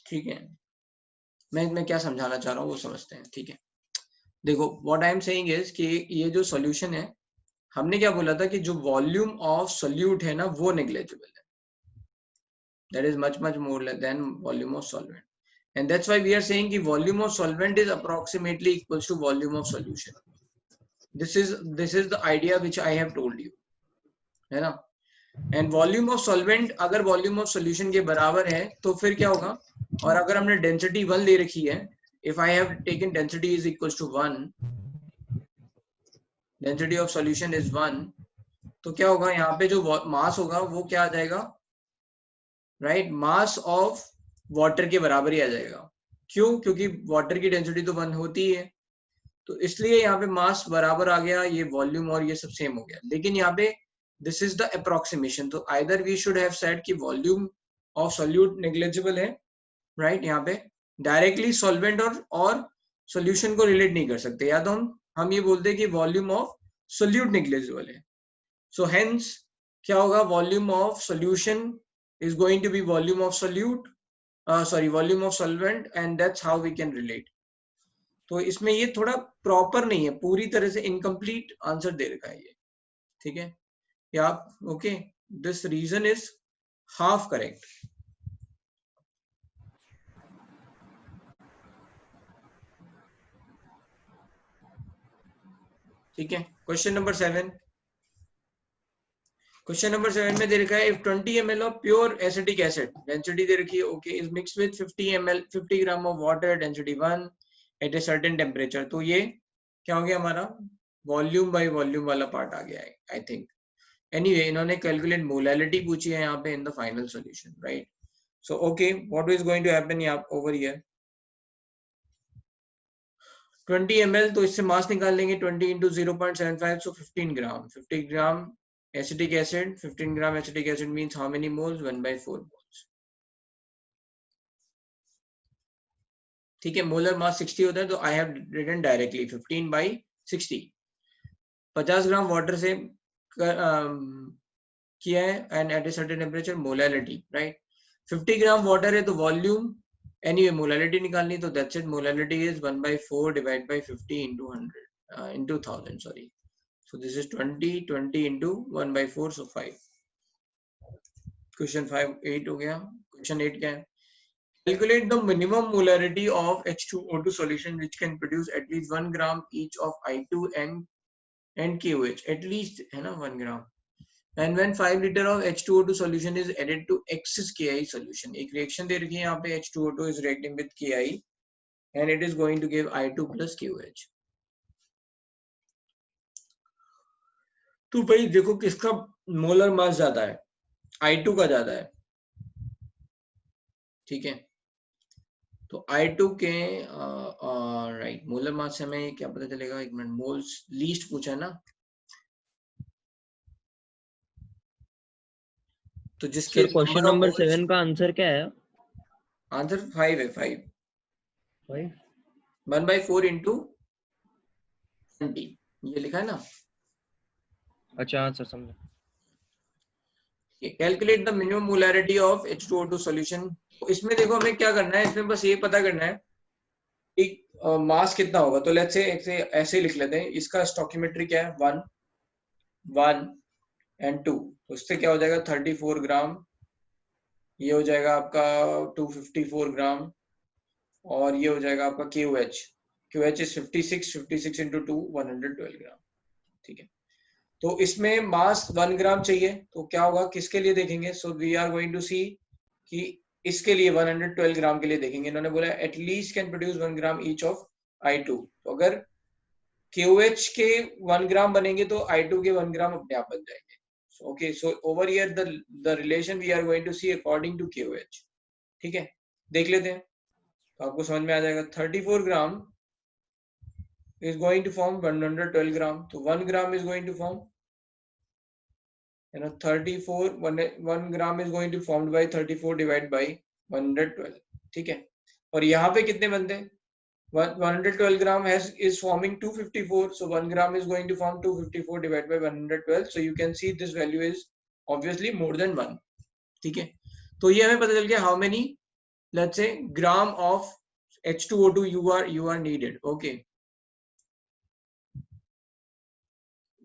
ठीक है, मैं क्या समझाना चाह रहा हूँ वो समझते हैं। ठीक है, देखो what I am saying is कि ये जो सॉल्यूशन है, हमने क्या बोला था कि जो वॉल्यूम ऑफ सोल्यूट है ना वो नेग्लिजिबल है, that is much more than volume of solvent, and that's why we are saying कि volume of solvent is approximately equals to volume of solution. This is the idea which I have told you, है ना। And volume of solvent अगर volume of solution के बराबर है तो फिर क्या होगा, और अगर हमने डेंसिटी 1 ले रखी है, if I have taken density is equals to 1, density of solution is 1, तो क्या होगा यहाँ पे जो मास होगा वो क्या आ जाएगा, राइट, मास ऑफ वाटर के बराबर ही आ जाएगा। क्यों? क्योंकि वाटर की डेंसिटी तो 1 होती है, तो इसलिए यहाँ पे मास बराबर आ गया, ये वॉल्यूम और ये सब सेम हो गया। लेकिन यहाँ पे दिस इज द अप्रोक्सीमेशन, तो either we should have said कि वॉल्यूम ऑफ सॉल्यूट नेग्लिजिबल है, राइट। यहाँ पे डायरेक्टली सॉल्वेंट और सॉल्यूशन को रिलेट नहीं कर सकते, या तो हम ये बोलते हैं कि वॉल्यूम ऑफ सोल्यूट नेग्लिजिबल है। सो हेंस क्या होगा, volume of solution is going to be volume of solute, volume of solvent, and that's how we can relate. तो इसमें ये थोड़ा प्रॉपर नहीं है, पूरी तरह से इनकम्प्लीट आंसर दे रखा है ये, ठीक है, या okay, this reason is half correct. ठीक है, क्वेश्चन नंबर 7, क्वेश्चन नंबर 7 में दे रखा है, if 20 ml of pure acetic acid, density दे रखी है, okay, is mix with 50 gram of water, density 1 at a certain temperature. तो ये क्या हो गया, हमारा वॉल्यूम बाय वॉल्यूम वाला पार्ट आ गया है, आई थिंक। एनीवे, इन्होंने कैलकुलेट मोलैलिटी पूछी है यहाँ पे in the final solution, right. So okay, what is going to happen over here, 20 ml, तो इससे मास निकाल लेंगे, 20 into 0.75, so 15 gram, 50 gram acetic acid, 15 gram acetic acid means how many moles, 1/4 moles। ठीक है, मोलर मास 60 होता है, तो I have written directly 15/60। 50 gram water से किया है, and at a certain temperature, molality, right. 50 gram water है तो वॉल्यूम, एनीवे मोलैलिटी निकालनी, तो that's it, molality is 1/4 divide by 50 into 100 into 1000, sorry। So this is 20 into 1/4, so 5। Question 5 8 हो गया। Question 8 क्या है, calculate the minimum molarity of H2O2 solution which can produce at least 1 gram each of I2 and KOH, at least है ना 1 gram, and when 5 liter of H2O2 solution is added to excess KI solution। एक reaction दे रखी है यहाँ पे, H2O2 is reacting with KI and it is going to give I2 plus KOH। तो भाई देखो किसका मोलर मास ज्यादा है, I2 का ज्यादा है, ठीक है। तो I2 के राइट, मोलर मास से हमें क्या पता चलेगा, एक मिनट, मोल्स लीस्ट पूछा है ना, तो जिसके क्वेश्चन नंबर 7 का आंसर क्या है, आंसर 5 है, 5 1/4 into 20 ये लिखा है ना। अच्छा आंसर समझा। Calculate the minimum molarity of H2O2 solution. तो इसमें देखो हमें क्या करना है, इसमें बस ये पता करना है कि मास कितना होगा। तो लेट्स से ऐसे लिख लेते हैं, इसका स्टोकियोमेट्री क्या है, 1 1 and 2, तो उससे क्या हो जाएगा 34 ग्राम, ये हो जाएगा आपका 254 ग्राम, और ये हो जाएगा आपका QH इज 56 into 2 112 ग्राम, ठीक है। तो इसमें मास 1 ग्राम चाहिए, तो क्या होगा, किसके लिए देखेंगे, so we are going to see कि इसके लिए 112 ग्राम के लिए देखेंगे। इन्होंने बोला at least can produce 1 gram each of I2, तो अगर KOH के 1 ग्राम बनेंगे तो I2 के 1 ग्राम अपने आप बन जाएंगे। Okay, so over here the relation we are going to see according to KOH. ठीक है, देख लेते हैं तो आपको समझ में आ जाएगा. 34 gram is going to form 112 gram. तो 1 gram is going to form, 34 1 gram is going to formed by 34 divided by 112. ठीक है, और यहाँ पे कितने बनते हैं? 112 gram is forming 254, so 1 gram is going to form 254 divided by 112. So you can see this value is obviously more than 1. ठीक है, तो ये हमें पता चल गया how many, let's say, gram of H2O2 you are needed. Okay,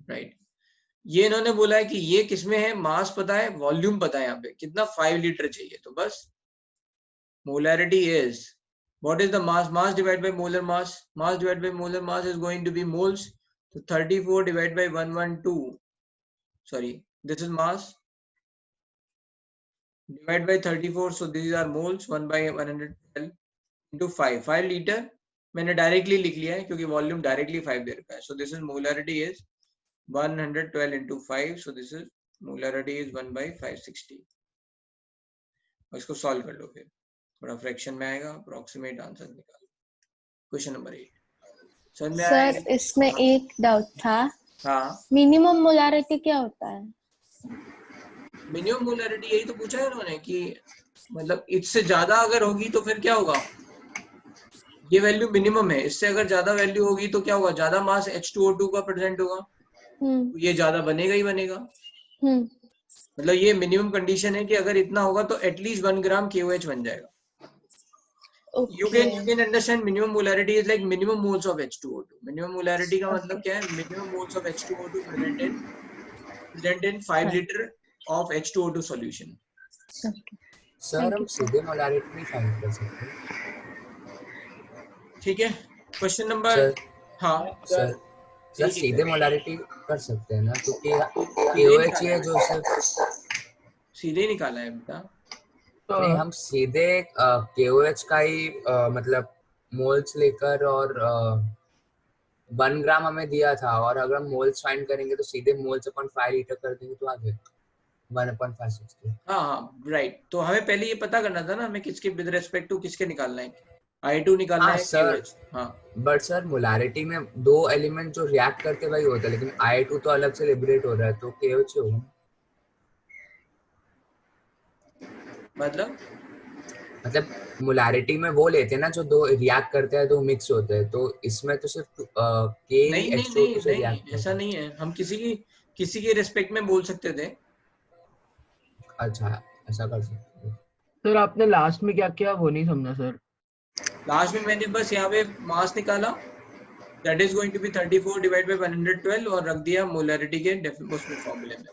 right. ये इन्होंने बोला है कि ये किसमें है, मास पता है, वॉल्यूम पता है, यहाँ पे कितना 5 लीटर चाहिए. तो बस molarity is, what is the mass divided by molar mass, mass divided by molar mass is going to be moles. So 34 divided by 112, sorry, this is mass, divided by 34, so these are moles. 1 by 112 into 5 litre मैंने directly लिख लिया है क्योंकि volume directly 5 दे रखा है. So this is molarity is 112 into 5, so this is molarity is 1 by 560. इसको solve कर लो, फिर थोड़ा फ्रैक्शन में आएगा, अप्रोक्सीमेट आंसर निकालो. क्वेश्चन नंबर 8 समझ में आया? सर इसमें एक डाउट था. हाँ, मिनिमम मोलारिटी क्या होता है? मिनिमम मोलारिटी यही तो पूछा है उन्होंने कि मतलब इससे ज्यादा अगर होगी तो फिर क्या होगा. ये वैल्यू मिनिमम है, इससे अगर ज्यादा वैल्यू होगी तो क्या होगा, ज्यादा मास H2O2 का प्रेजेंट होगा, ये ज्यादा बनेगा ही बनेगा. मतलब ये मिनिमम कंडीशन है कि अगर इतना होगा तो एटलीस्ट 1 ग्राम KOH बन जाएगा. You can understand minimum molarity is like minimum moles of H2O2. Minimum molarity का मतलब क्या है? Minimum moles of H2O2 present in 5 liter of H2O2 solution. Sir हम सीधे मोलारिटी नहीं फाइंड कर सकते? ठीक है, क्वेश्चन नंबर, हाँ सर सीधे मोलारिटी कर सकते हैं ना, क्योंकि KOH है जो सिर्फ सीधे ही निकाला है बेटा. नहीं, हम सीधे KOH का ही मतलब मोल्स लेकर, और 1 ग्राम हमें दिया था, और अगर हम मोल्स फाइंड करेंगे तो सीधे मोल्स अपन 5 लीटर कर देंगे तो आ जाएगा 1/560. हाँ राइट. तो हमें पहले ये पता करना था ना हमें किसके विद रेस्पेक्ट टू किसके निकालना है, I2 निकालना है सर. हाँ, बट सर मोलारिटी में 2 एलिमेंट जो रिएक्ट करते वही होता है, लेकिन I2 तो अलग से लिबरेट हो रहा है, तो KOH होगा. मतलब मोलारिटी में वो लेते हैं ना जो 2 रिएक्ट करते हैं, 2 मिक्स होते हैं, तो इसमें तो सिर्फ K H2O2 से रिएक्ट. ऐसा नहीं है, हम किसी के रेस्पेक्ट में बोल सकते थे. अच्छा, ऐसा कर सकते हैं. सर आपने लास्ट में क्या किया वो नहीं समझा सर. लास्ट में मैंने बस यहाँ पे मास निकाला, that is going to be 34 divide by 112 और रख दिया मोलैरिटी के उसमें फॉर्मूले में.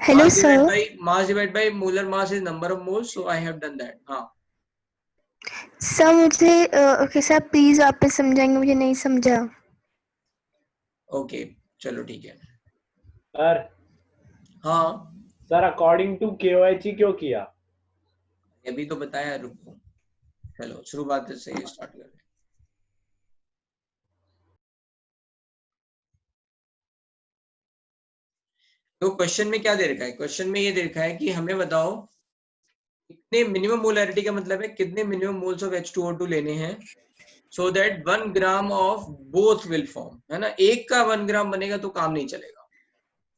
Hello sir. Mass divide by molar mass is number of moles, so I have done that. हाँ सर मुझे ओके सर प्लीज वापस समझाएंगे, मुझे नहीं समझा. ओके चलो ठीक है. सर हाँ सर अकॉर्डिंग टू KOH ही क्यों किया? अभी तो बताया, रुको. चलो शुरुआत से स्टार्ट कर रहे हैं. तो क्वेश्चन में क्या दे रखा है? क्वेश्चन में ये दे रखा है कि हमें बताओ कितने मिनिमम मोलैरिटी का मतलब है कितने मिनिमम मोल्स ऑफ H2O2 लेने हैं so that 1 gram of both will form, है ना. एक का 1 ग्राम बनेगा तो काम नहीं चलेगा.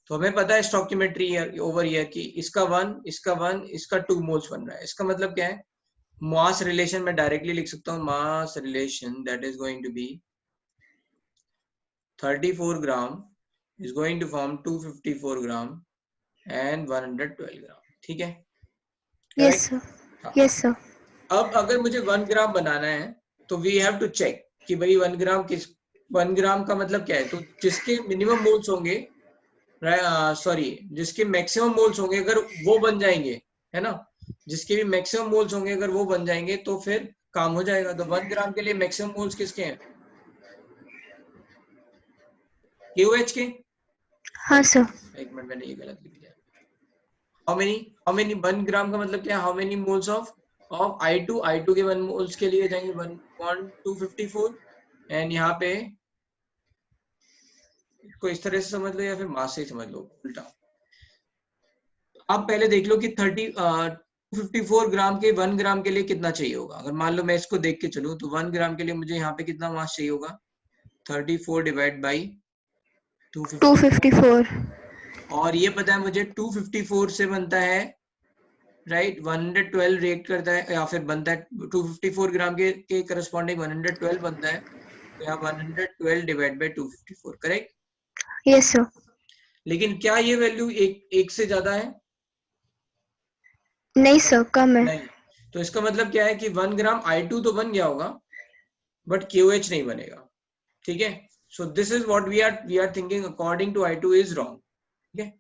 तो हमें पता है स्टोकियोमेट्री ओवर हियर कि इसका 1, इसका 1, इसका 2 मोल्स बन रहा है. इसका मतलब क्या है? मास रिलेशन में डायरेक्टली लिख सकता हूँ. Mass relation that is going to be 34 gram is going to form 254 gram and 112 gram. ठीक है? Yes sir. Yes sir. अब अगर मुझे 1 ग्राम बनाना है तो वी हैव टू चेक कि भाई 1 ग्राम का मतलब क्या है. तो जिसके मिनिमम मोल्स होंगे, जिसके मैक्सिमम मोल्स होंगे अगर वो बन जाएंगे, है ना, जिसके भी मैक्सिमम मोल्स होंगे अगर वो बन जाएंगे तो फिर काम हो जाएगा. तो 1 ग्राम के लिए मैक्सिमम मोल्स किसके हैं? KOH के. हाँ सर. एक मिनट, मैंने ये गलत लिख दिया. हाउ मेनी 1 ग्राम का मतलब क्या है? How many moles of I2 के 1 मोल्स के लिए जाएंगे 1.254 एंड यहाँ पे इसको इस तरह से समझ लो या फिर मास से समझ लो उल्टा. आप पहले देख लो कि 254 ग्राम के 1 ग्राम के लिए कितना चाहिए होगा। अगर मान लो मैं इसको देख के चलूं तो 1 ग्राम के लिए मुझे यहाँ पे कितना मास चाहिए होगा, 34 डिवाइड बाई 254। और ये पता है मुझे 254 से बनता है राइट 112 रिएक्ट करता है या फिर बनता है 254 ग्राम के करस्पॉन्डिंग 112 बनता है, तो यहाँ 112 divide by 254 correct. Yes sir. लेकिन क्या ये वैल्यू एक से ज्यादा है? नहीं सर, कम है। नहीं, तो इसका मतलब क्या है कि 1 ग्राम I2 तो बन गया होगा बट KOH नहीं बनेगा, ठीक है। So this is what we are thinking according to I2 is wrong, ठीक है।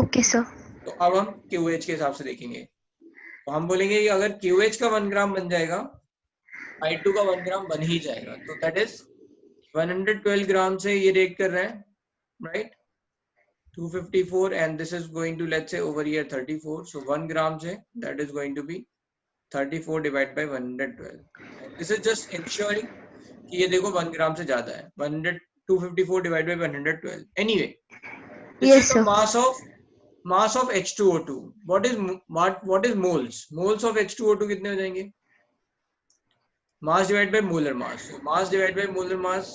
Okay sir. तो अब हम KOH के हिसाब से देखेंगे, तो हम बोलेंगे कि अगर KOH का 1 ग्राम बन जाएगा, I2 का 1 ग्राम बन ही जाएगा, तो दैट इज 112 ग्राम से ये रिएक्ट कर रहा है right 254 and this is going to let's say over here 34, so 1 gram से that is going to be 34 divided by 112 and this is just ensuring कि ये देखो 1 ग्राम से ज्यादा है 254 divided by 112 anyway this yes, is the mass of H2O2. what is moles of H2O2 कितने हो जाएंगे? mass divided by molar mass, so mass divided by molar mass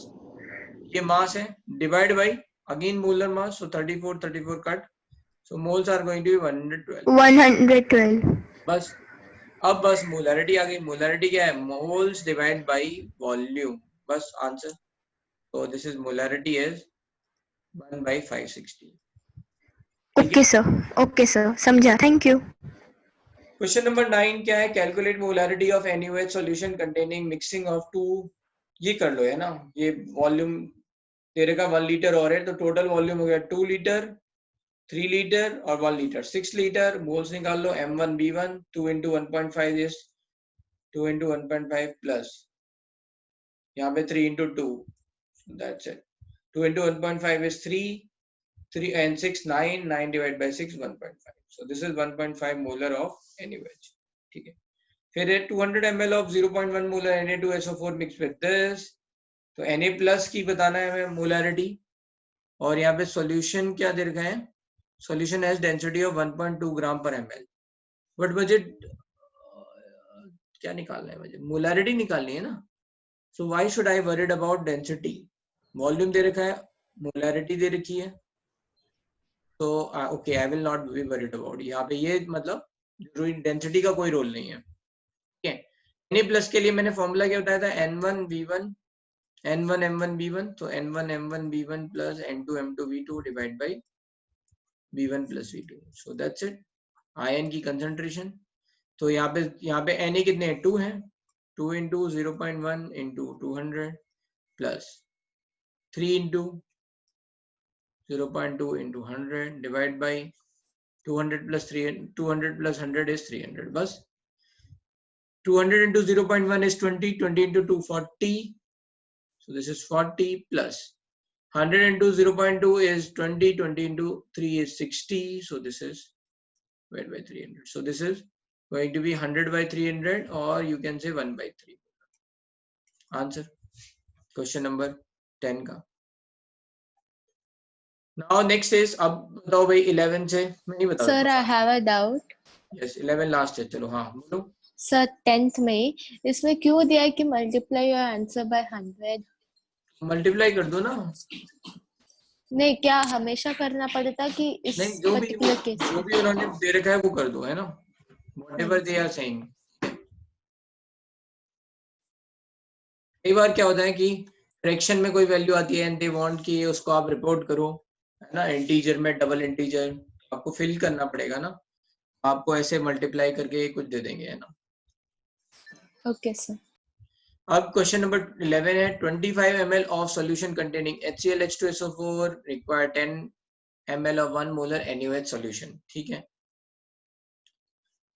ये mass है divide by again molar mass, so 34 cut, so moles are going to be 112 बस। अब बस molarity आ गई। Molarity क्या है? मोल्स डिवाइड बाय वॉल्यूम, बस answer. तो this is molarity is 1/560। Okay sir समझा, थैंक यू। क्वेश्चन नंबर 9 क्या है? Calculate molarity of NaOH solution containing mixing of 2, ये कर लो है ना, ये वॉल्यूम तेरे का 1 लीटर और है तो टोटल वॉल्यूम हो गया 2 लीटर 3 लीटर और 1 लीटर 6 लीटर। मोल्स निकाल लो M1B1 2 into 1.5 is 2 into 1.5 plus यहाँ पे 3 into 2, so that's it, 2 into 1.5 is 3 and 6 9 divided by 6 1.5, so this is 1.5 molar of NaOH, ठीक है। फिर 200 ml of 0.1 molar Na2SO4 mixed with this, तो Na plus की बताना है हमें मोलरिटी, और यहाँ पे सॉल्यूशन क्या दे रखा है? सॉल्यूशन हैज डेंसिटी ऑफ 1.2 ग्राम पर ml, बट मुझे क्या निकालना है? मुझे मोलरिटी निकालनी है ना, so why should I worried about density? Volume दे रखा है, मोलरिटी दे रखी है, तो okay I will not be worried about. यहाँ पे ये मतलब डेंसिटी का कोई रोल नहीं है, ठीक है। Na प्लस के लिए मैंने फॉर्मूला क्या बताया था? N1V1 N1M1B1, तो N1M1B1 plus N2M2V2 divide by V1 plus V2, so that's it। Ion की कंसंट्रेशन, तो यहाँ पे Na कितने हैं? 2 हैं, 2 into 0.1 into 200 plus 3 into 0.2 into 100 divided by 200 plus 100 is 300, बस। 200 into 0.1 is 20 into 2 40, so this is 40 plus 100 into 0.2 is 20 into 3 is 60, so this is divided by 300, so this is going to be 100 by 300 or you can say 1/3 answer question number 10 का। now next is, अब बताओ भाई 11 से मैं नहीं बता sir I have a doubt. yes 11 last है, चलो हाँ बोलो। सर 10th में इसमें क्यों दिया है कि multiply your answer by 100? Multiply कर दो ना। नहीं, क्या हमेशा करना पड़ता कि इस नहीं, जो भी उन्होंने दे रखा है वो कर दो, है ना, whatever they are saying। कई बार क्या होता है कि फ्रैक्शन में कोई वैल्यू आती है एंड दे वांट कि उसको आप रिपोर्ट करो, है ना, इंटीजर में डबल इंटीजर, आपको फिल करना पड़ेगा ना, आपको ऐसे मल्टीप्लाई करके कुछ दे देंगे, है ना। Okay sir. अब क्वेश्चन नंबर 11 है 25 ml of solution containing HCl H2SO4 require 10 ml of 1 molar NaOH solution, ठीक है,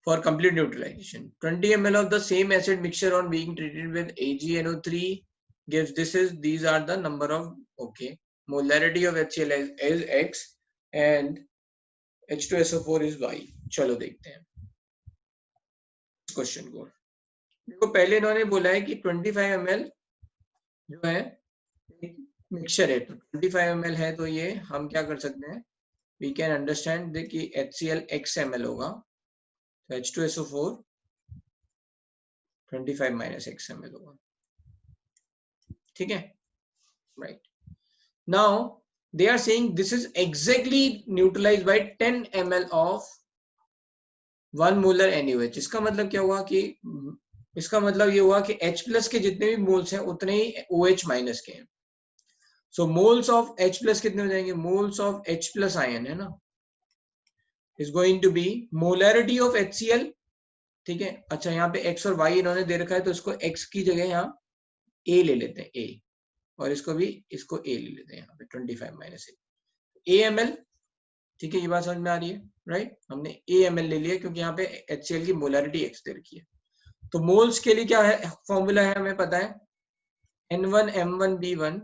for complete neutralization। 20 ml of the same acid mixture on being treated with AgNO3 gives these are the number of, okay, molarity of HCl is X and H2SO4 is Y। चलो देखते हैं इस question को। देखो पहले इन्होंने बोला है कि 25 ml जो है मिक्सचर है, तो 25 ml है, तो ये हम क्या कर सकते हैं वी कैन अंडरस्टैंड कि HCl x ml होगा, तो H2SO4 25 माइनस x ml होगा, ठीक है, right. Now they are saying this is exactly neutralized by 10 ml of 1 molar NaOH. इसका मतलब क्या हुआ कि इसका मतलब ये हुआ कि H प्लस के जितने भी मोल्स हैं उतने ही OH माइनस के हैं. So moles of H plus कितने हो जाएंगे? Moles of H plus ion है ना, is going to be molarity of HCl, ठीक है. अच्छा यहाँ पे X और Y इन्होंने दे रखा है, तो इसको X की जगह यहाँ A ले लेते हैं, A, और इसको भी इसको A ले लेते हैं यहाँ पे 25 माइनस AML, ठीक है. ये बात समझ में आ रही है, राइट. हमने AML ले लिया क्योंकि यहाँ पे HCl की मोलैरिटी X दे रखी है. तो मोल्स के लिए क्या है फॉर्मूला है, हमें पता है N1M1B1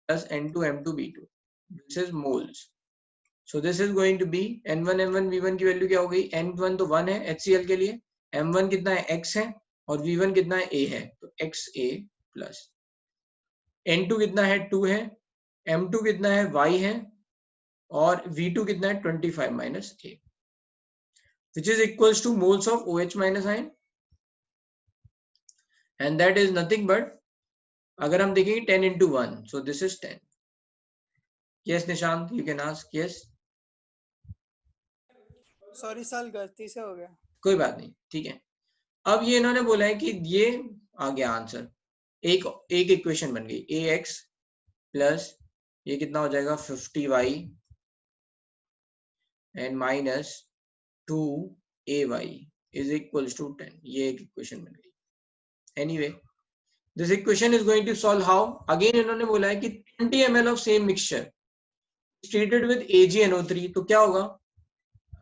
plus N2M2B2. This is moles. So this is going to be N1M1B1 की वैल्यू क्या हो गई? N1 तो 1 है HCl के लिए, M1 कितना है? X है, और V1 कितना है? A है, तो XA प्लस N2 कितना है? 2 है, M2 कितना है? Y है, और V2 कितना है? 25 minus A, which is equals to moles of OH minus ion, and that is nothing but, अगर हम देखेंगे 10 into 1, so this is 10. Yes Nishant, you can ask. Yes. Sorry sir, गलती से हो गया. कोई बात नहीं, ठीक है. अब ये इन्होंने बोला है कि ये आ गया आंसर, एक इक्वेशन बन गई, AX प्लस ये कितना हो जाएगा 50Y and minus 2AY is equals to 10. ये एक इक्वेशन बन गई. Anyway, this equation is going to solve how. Again इन्होंने बोला है कि 20 ml of same mixture treated with AgNO3, तो क्या होगा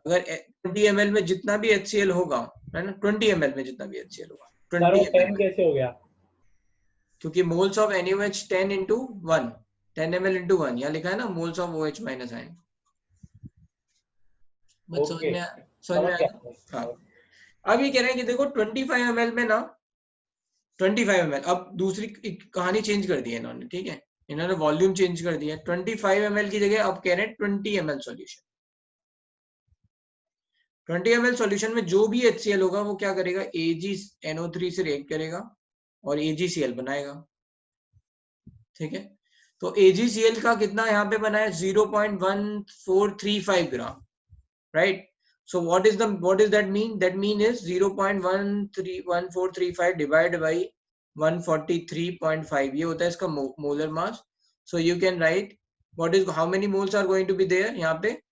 अगर 20 ml में जितना भी HCl होगा, है ना, 20 ml में जितना भी HCl होगा, 20 10 कैसे हो गया? क्योंकि moles of NaOH 10 into 1, 10 ml into 1, यहाँ लिखा है ना moles of OH minus ion. समझ में आया? हाँ. अब ये कह रहे हैं कि देखो 25 ml में ना 25 ml, अब दूसरी कहानी चेंज कर दी है इन्होंने, ठीक है, इन्होंने वॉल्यूम चेंज कर दिया. 25 ml की जगह अब कह रहे हैं 20 ml सॉल्यूशन. 20 ml सॉल्यूशन में जो भी HCl होगा वो क्या करेगा? AgNO3 से रिएक्ट करेगा और AgCl बनाएगा, ठीक है. तो AgCl का कितना यहाँ पे बना है? 0.1435 ग्राम, right. So what is that mean? That mean is 0.1435 divided by 143.5. ये होता है इसका molar mass. So you can write what is, how many moles are going to be there? यहाँ पे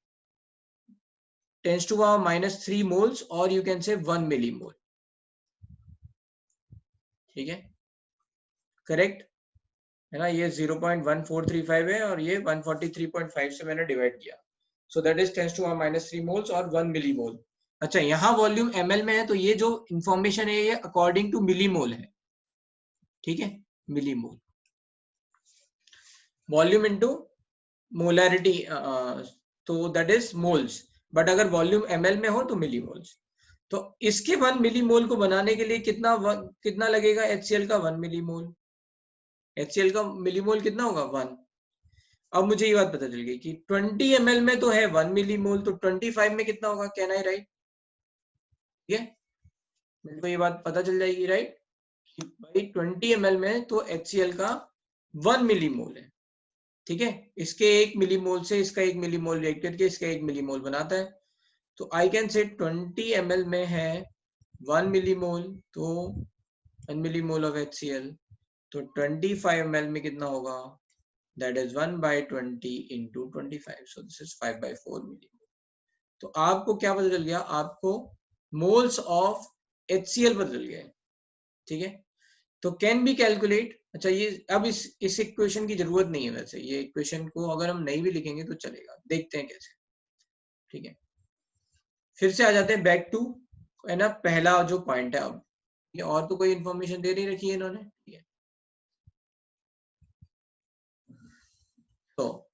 10 to the power minus 3 moles, or you can say 1 millimole. ठीक है, correct है ना. ये 0.1435 है और ये 143.5 से मैंने डिवाइड किया. So that is 10 to the power minus 3 moles और 1 millimole. अच्छा, यहाँ वॉल्यूम ml में है, तो ये जो इंफॉर्मेशन है ये अकॉर्डिंग टू मिलीमोल है, ठीक है, मिलीमोल. वॉल्यूम इनटू मोलैरिटी, तो दैट इज मोल्स, बट अगर वॉल्यूम ml में हो तो मिलीमोल्स. तो इसके 1 मिलीमोल को बनाने के लिए कितना लगेगा? HCl का 1 मिलीमोल. HCl का मिलीमोल कितना होगा? 1. अब मुझे ये बात पता चल गई कि 20 ml में तो है 1 मिलीमोल, तो 25 में कितना होगा? Can I right? ठीक है, मेरे को ये बात पता चल जाएगी, राइट, कि भाई 20 ml में तो HCl का 1 मिलीमोल है, ठीक है. इसके 1 मिलीमोल से इसका 1 मिलीमोल रिएक्ट करके इसका 1 मिलीमोल बनाता है. तो आई कैन से 20 ml में है 1 मिलीमोल, तो 1 मिलीमोल ऑफ HCl, तो 25 ml में कितना होगा? That is 1 by 20 into 25. So this is 5 by 4 millimole. तो आपको क्या पता चल गया? आपको moles of HCl पता चल गया, ठीक है. तो can be calculate. अच्छा, ये अब इस इक्वेशन की जरूरत नहीं है वैसे. ये इक्वेशन को अगर हम नहीं भी लिखेंगे तो चलेगा, देखते हैं कैसे, ठीक है. फिर से आ जाते हैं बैक टू, है ना, पहला जो पॉइंट है. अब ये और तो कोई इंफॉर्मेशन दे नहीं रखी है इन्होंने, ठीक है. तो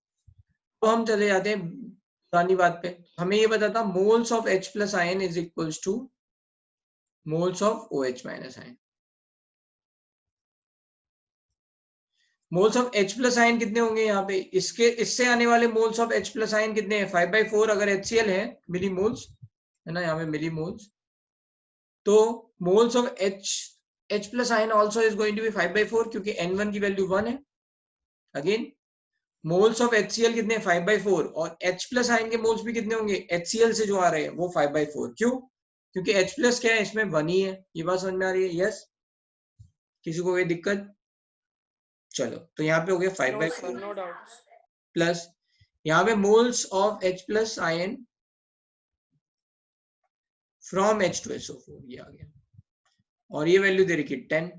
हम चले जाते हैं पुरानी बात पे. हमें ये बताता moles of H plus ion is equals two moles of OH minus ion. Moles of H plus ion कितने होंगे यहाँ पे, इससे आने वाले moles of H plus ion कितने हैं 5/4 अगर HCl है मिली मोल्स है ना, यहाँ पे मिली मोल्स, तो moles of H plus ion also is going to be 5/4 क्योंकि N1 की वैल्यू 1 है। अगेन मोल्स ऑफ HCl कितने 5/4 और H प्लस आयन के मोल्स भी कितने होंगे HCl से जो आ रहे हैं वो 5/4। क्यों? क्योंकि H प्लस क्या है इसमें 1 ही है। ये बात समझ में आ रही है? यस, किसी को कोई दिक्कत? चलो तो यहाँ पे हो गया 5/4 no doubt. प्लस यहाँ पे moles of H plus ion from H2SO4 ये आ गया और ये वैल्यू दे रखी 10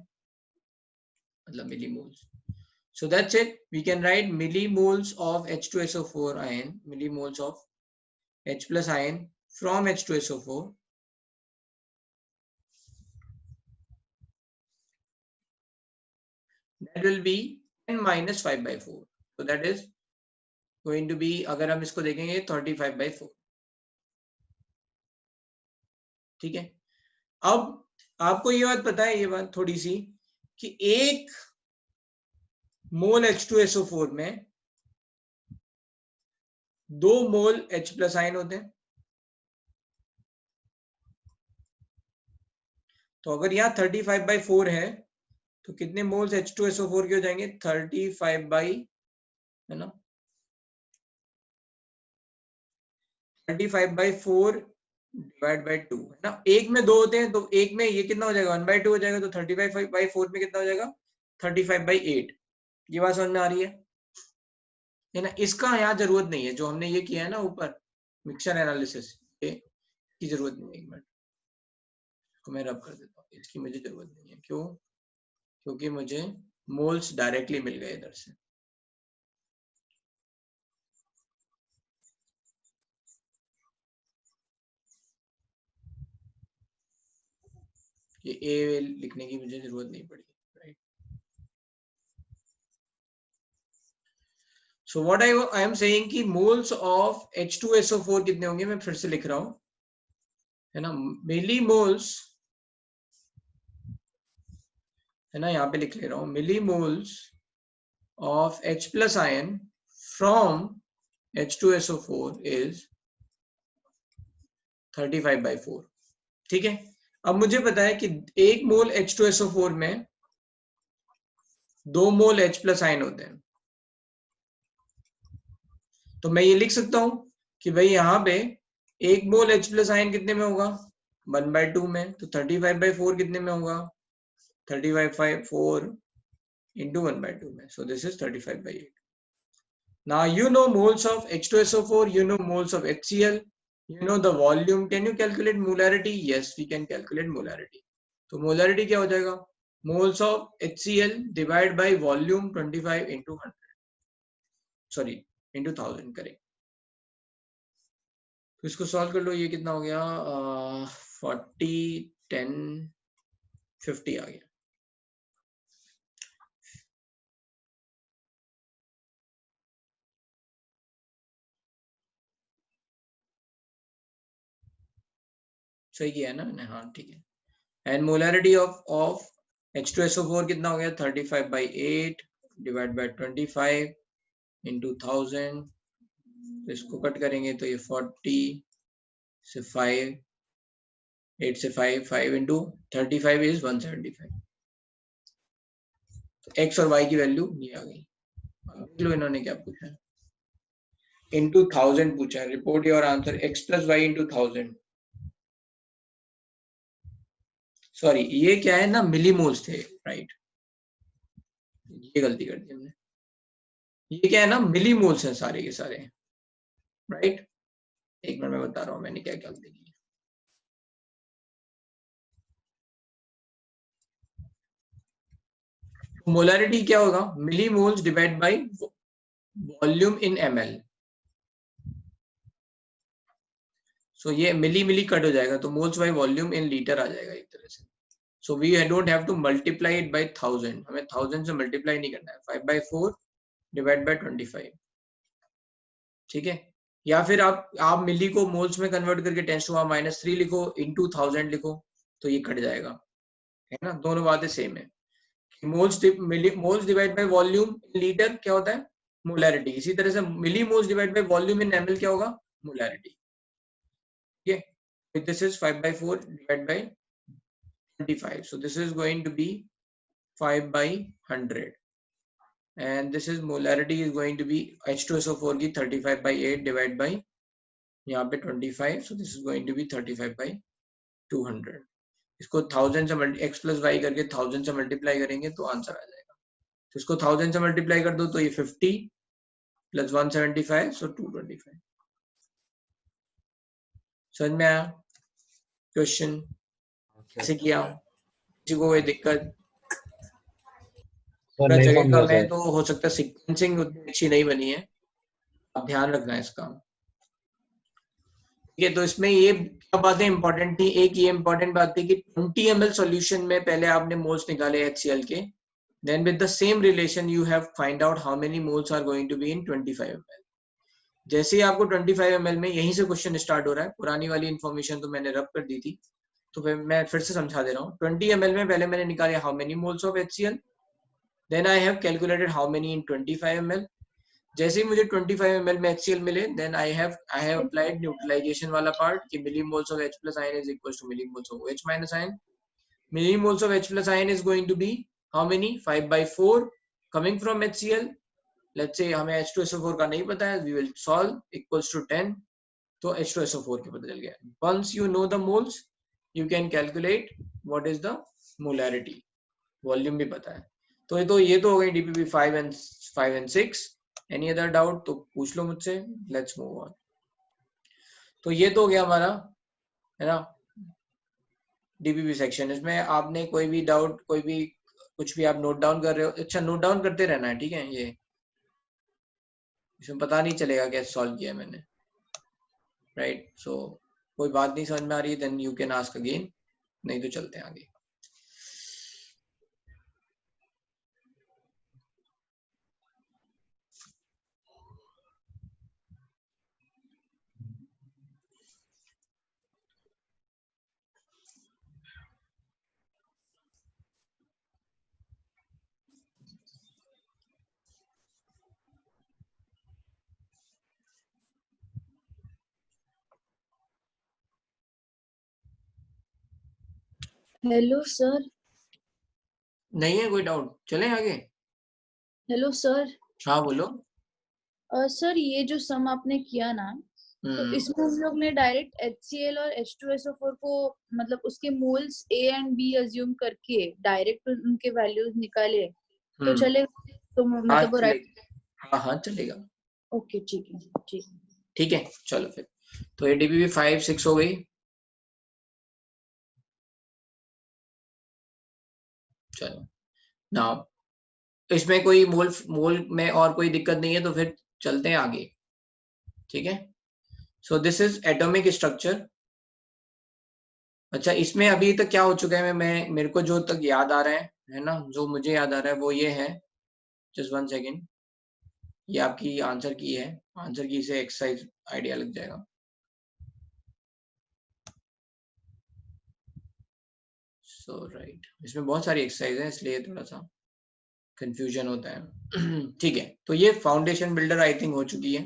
मतलब मिली moles. So that's it. We can write millimoles of H2SO4 ion, millimoles of H plus ion from H2SO4 that will be 10 minus 5/4. So that is going to be, अगर हम इसको देखेंगे 35/4। ठीक है, अब आपको ये बात पता है, ये बात थोड़ी सी कि एक मोल H2SO4 में 2 मोल H प्लस आयन होते हैं। तो अगर यहाँ 35/4 है तो कितने मोल्स H2SO4 के हो जाएंगे 35 है ना 35/4 डिवाइड बाई 2 है ना। एक में 2 होते हैं तो एक में ये कितना हो जाएगा 1/2 हो जाएगा, तो 35/4 में कितना हो जाएगा 35/8। ये बात समझ में आ रही है ना। इसका यहाँ जरूरत नहीं है, जो हमने ये किया है ना ऊपर मिक्सचर एनालिसिस, ये की जरूरत नहीं है। एक मिनट को मैं रब कर देता हूँ, इसकी मुझे जरूरत नहीं है। क्यों? क्योंकि मुझे मोल्स डायरेक्टली मिल गए इधर से। ये ए लिखने की मुझे जरूरत नहीं पड़ी, right. So what I am saying कि मोल्स ऑफ H2SO4 कितने होंगे, मैं फिर से लिख रहा हूं है ना, मिलीमोल्स है ना, यहाँ पे लिख ले रहा हूं millimoles of H plus ion from H2SO4 is 35/4। ठीक है, अब मुझे पता है कि 1 मोल H2SO4 में 2 मोल H प्लस आयन होते हैं। तो मैं ये लिख सकता हूं कि भाई यहाँ पे 1 मोल H प्लस आयन कितने में होगा 1/2 में, तो 35/4 कितने में होगा 35/4 into 1/2 में, so this is 35/8. Now you know moles of H2SO4, you know moles of HCl, you know the volume. Can you calculate molarity? Yes, we can calculate molarity. तो molarity क्या हो जाएगा, moles of HCl divide by volume 25 into 100, sorry into 1000 करें। तो इसको solve कर लो, ये कितना हो गया 40 10 50 आ गया। सही किया है ना मैंने? हाँ ठीक है। एंड मोलरिटी ऑफ H2SO4 कितना हो गया 35/8 डिवाइड बाय 25 into 1000। इसको कट करेंगे तो ये 40 से 5 8 से 5 into 35 is 175। तो x और y की वैल्यू ये आ गई। देख लो इन्होंने क्या पूछा है, into 1000 पूछा है। Report your answer x plus y into 1000। Sorry ये क्या है ना, मिलीमोल्स थे, राइट, ये गलती कर दी हमने। ये क्या है ना, मिलीमोल्स हैं सारे के सारे, राइट। एक मिनट में बता रहा हूं मैंने क्या गलती की। मोलरिटी क्या होगा, millimoles divide by volume in ml। So ये मिली कट हो जाएगा तो moles by volume in litre आ जाएगा एक तरह से। So we don't have to multiply it by 1000, हमें 1000 से मल्टीप्लाई नहीं करना है। 5/4 डिवाइड बाय 25, ठीक है। या फिर आप मिली को मोल्स में कन्वर्ट करके 10⁻³ लिखो, into 1000 लिखो, तो ये कट जाएगा, है ना। दोनों बातें सेम है। Moles divide by volume in litre क्या होता है? मोलैरिटी। इसी तरह से milli moles divide by volume in ml क्या होगा? मोलैरिटी। ठीक है, this is 5/4 divide by 25, so this is going to be 5/100 and this is molarity is going to be H2SO4 की 35/8 डिवाइड बाय यहाँ पे 25, so this is going to be 35/200। इसको 1000 से x plus y करके 1000 से multiply करेंगे तो answer आ जाएगा। तो इसको 1000 से मल्टीप्लाई कर दो तो ये 50 प्लस 175, so 225। समझ में आया क्वेश्चन कैसे किया? किसी को कोई दिक्कत? पूरा जगह कम है तो हो सकता है सीक्वेंसिंग उतनी अच्छी नहीं बनी है, आप ध्यान रखना है इसका। ठीक है, तो इसमें ये क्या बातें इंपॉर्टेंट थी? एक ये इंपॉर्टेंट बात थी कि 20 ml सॉल्यूशन में पहले आपने मोल्स निकाले HCl के, then with the same relation you have find out how many moles are going to be in 25 ml। जैसे ही आपको 25 ml में यहीं से क्वेश्चन स्टार्ट हो रहा है, पुरानी वाली इन्फॉर्मेशन तो मैंने रब कर दी थी, तो मैं फिर से समझा दे रहा हूँ। 20 ml में पहले मैंने निकाले how many moles of HCl, then I have calculated how many in 25 ml। जैसे ही मुझे 25 ml में HCl मिले, then I have applied neutralisation वाला पार्ट कि millimoles of H plus ion is equal to millimoles of OH minus ion. Millimoles of H plus ion is going to be how many? 5/4 coming from HCl। Let's say हमें H2SO4 का नहीं पता है, we will solve equals to 10, तो H2SO4 के पता चल गया। Once you know the moles you can calculate what is the molarity, volume भी पता है। तो ये तो हो गई DPP 5 and 6। Any other doubt तो पूछ लो मुझसे, लेट्स मूव ऑन। तो ये तो हो गया हमारा, है ना, DPP सेक्शन। इसमें आपने कोई भी डाउट, कोई भी कुछ भी आप नोट डाउन कर रहे हो, अच्छा नोट डाउन करते रहना है, ठीक है? ये इसमें पता नहीं चलेगा कैसे सॉल्व किया मैंने, राइट? सो कोई बात नहीं समझ में आ रही है, then you can ask again, नहीं तो चलते हैं आगे। Hello sir. नहीं है कोई डाउट? चलें आगे? Hello sir. हाँ बोलो। सर ये जो सम आपने किया ना, तो इसमें हम लोग ने डायरेक्ट HCl और H2SO4 को मतलब उसके moles A and B assume करके डायरेक्ट उनके वैल्यूज निकाले तो चलेगा? तो मतलब वो राइट? हाँ चलेगा। ओके ठीक है, ठीक है चलो फिर। तो ये DPP 5 6 हो गई। चलो नाउ इसमें कोई मोल में और कोई दिक्कत नहीं है तो फिर चलते हैं आगे, ठीक है? So this is atomic structure. अच्छा इसमें अभी तक क्या हो चुका है, मैं मेरे को जो तक याद आ रहा है ना, जो मुझे याद आ रहा है वो ये है, जस्ट 1 सेकेंड, ये आपकी आंसर की है, आंसर की से एक्सरसाइज आइडिया लग जाएगा। सो राइट, इसमें बहुत सारी एक्सरसाइज है इसलिए थोड़ा सा कंफ्यूजन होता है। ठीक है, तो ये फाउंडेशन बिल्डर आई थिंक हो चुकी है,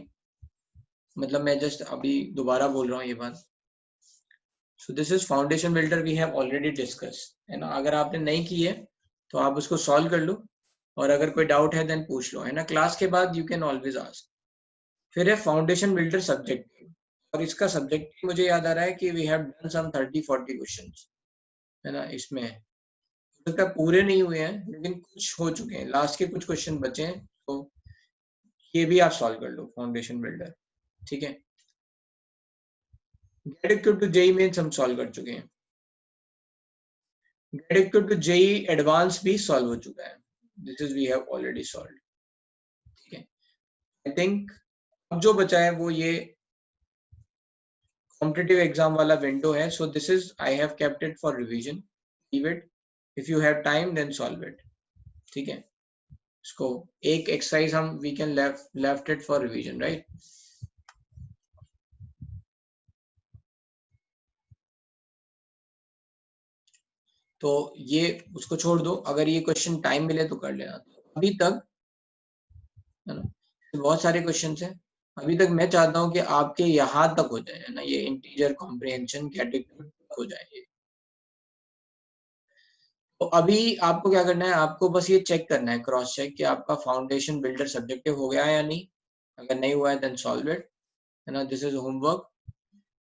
मतलब मैं जस्ट अभी दोबारा बोल रहा हूँ ये बात। So this is foundation builder we have already discuss, है ना? अगर आपने नहीं की है तो आप उसको सॉल्व कर लो, और अगर कोई डाउट है देन पूछ लो, है ना? क्लास के बाद यू कैन ऑलवेज आस्क। फिर है फाउंडेशन बिल्डर सब्जेक्टिव, और इसका सब्जेक्टिव मुझे याद आ रहा है कि we have done some 30-40 questions, है ना? इसमें तो पूरे नहीं हुए हैं लेकिन कुछ हो चुके हैं, लास्ट के कुछ क्वेश्चन बचे हैं, तो ये भी आप सॉल्व कर लो फाउंडेशन बिल्डर, ठीक है? Get equal to JEE Mains हम सॉल्व कर चुके हैं, get equal to JEE advance भी सॉल्व हो चुका है, this is we have already solved, ठीक है? आई थिंक अब जो बचा है वो ये कॉम्पिटिटिव एग्जाम वाला विंडो है। So this is I have kept it for revision, leave it, if you have time then solve it, ठीक है? इसको एक एक्सरसाइज हम we can left it for revision, right? तो ये उसको छोड़ दो, अगर ये क्वेश्चन टाइम मिले तो कर लेना। अभी तक है ना बहुत सारे क्वेश्चन हैं, अभी तक मैं चाहता हूँ कि आपके यहाँ तक हो जाए, है ना, ये इंटीजर कॉम्प्रिहेंशन कैटेगरी हो जाए। तो अभी आपको क्या करना है, आपको बस ये चेक करना है, क्रॉस चेक कि आपका फाउंडेशन बिल्डर सब्जेक्टिव हो गया है या नहीं। अगर नहीं हुआ है देन सॉल्व इट, है ना, this is homework.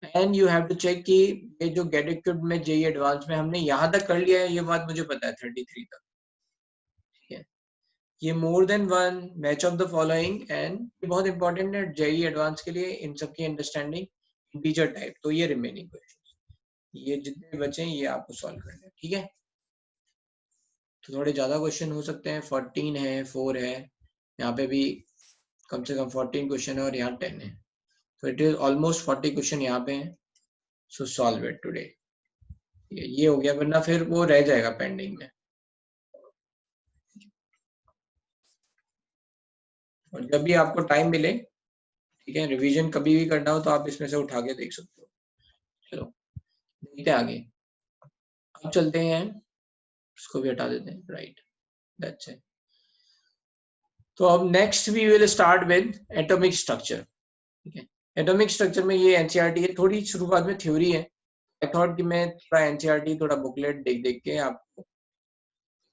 And you have to check कि ये जो गेट इक्विप्ड में जेईई एडवांस में हमने यहाँ तक कर लिया है, ये बात मुझे पता है 33 तक, ठीक है। ये more than one match of the following, and ये बहुत इंपॉर्टेंट है जेईई एडवांस के लिए, इन सब की अंडरस्टैंडिंग इंटीजर टाइप। तो ये रिमेनिंग क्वेश्चन, ये जितने बचे हैं ये आपको सॉल्व करना है, ठीक है। तो थोड़े ज्यादा क्वेश्चन हो सकते हैं, 14 है, 4 है, यहाँ पे भी कम से कम 14 क्वेश्चन है और यहाँ 10 है, तो इट इज ऑलमोस्ट 40 क्वेश्चन यहाँ पे हैं। सो सॉल्व इट टुडे, ये हो गया, वरना फिर वो रह जाएगा पेंडिंग में। और जब भी आपको टाइम मिले, ठीक है, रिवीजन कभी भी करना हो तो आप इसमें से उठा के देख सकते हो। चलो देखते हैं आगे, अब चलते हैं, इसको भी हटा देते हैं, राइट, दैट्स इट। तो अब next we will start with atomic structure, ठीक है। एटॉमिक स्ट्रक्चर में ये एनसीईआरटी है, थोड़ी शुरुआत में थ्योरी है। आई थॉट कि मैं थोड़ा एनसीईआरटी थोड़ा बुकलेट देख देख के आपको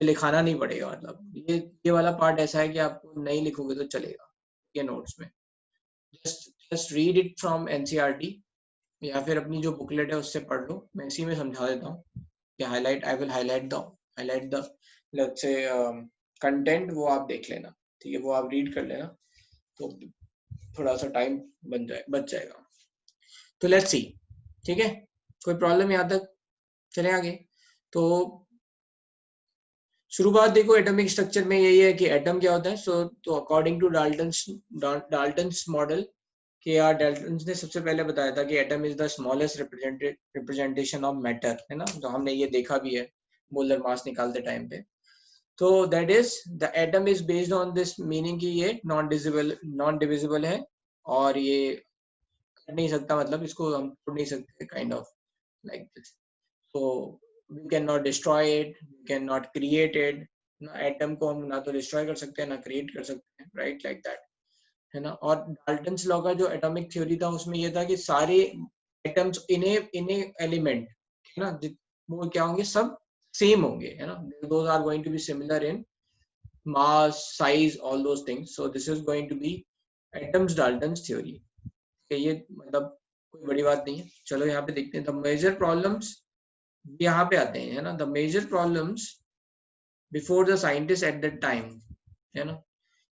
लिखाना नहीं पड़ेगा, मतलब ये वाला पार्ट ऐसा है कि आपको नहीं लिखोगे तो चलेगा ये नोट्स में, just read it from NCERT या फिर अपनी जो बुकलेट है उससे पढ़ लो। मैं इसी में समझा देता हूँ कि I will highlight the let's say content, वो आप देख लेना, ठीक है, वो आप रीड कर लेना, तो थोड़ा सा टाइम बच जाएगा। तो लेट्स सी, ठीक है, कोई प्रॉब्लम यहाँ तक, चले आगे। तो शुरुआत देखो एटॉमिक स्ट्रक्चर में यही है कि एटम क्या होता है। तो अकॉर्डिंग टू डाल्टन्स मॉडल, कि यार डाल्टन्स ने सबसे पहले बताया था कि atom is the smallest representation of matter, है ना, तो हमने ये देखा भी है मोलर मास निकालते टाइम पे। तो that is the atom is based on this meaning कि ये नॉन डिविजिबल है और ये कर नहीं सकता, मतलब इसको हम तोड़ नहीं सकते, काइंड ऑफ लाइक दिस। तो we cannot destroy it, we cannot create it ना, एटम को हम ना तो डिस्ट्रॉय कर सकते हैं ना क्रिएट कर सकते हैं, राइट, लाइक दैट, है ना। और डाल्टन्स लॉ का जो एटॉमिक थ्योरी था उसमें ये था कि सारे एटम्स इन्हें एलिमेंट, है ना, वो क्या होंगे, सब सेम होंगे, है ना, those are going to be similar in mass, size, all those things. So this is going to be atoms Dalton's theory, ये मतलब कोई बड़ी बात नहीं है। चलो यहाँ पे देखते हैं द मेजर प्रॉब्लम्स, यहाँ पे आते हैं, है ना, the major problems before the scientist at that time, है ना,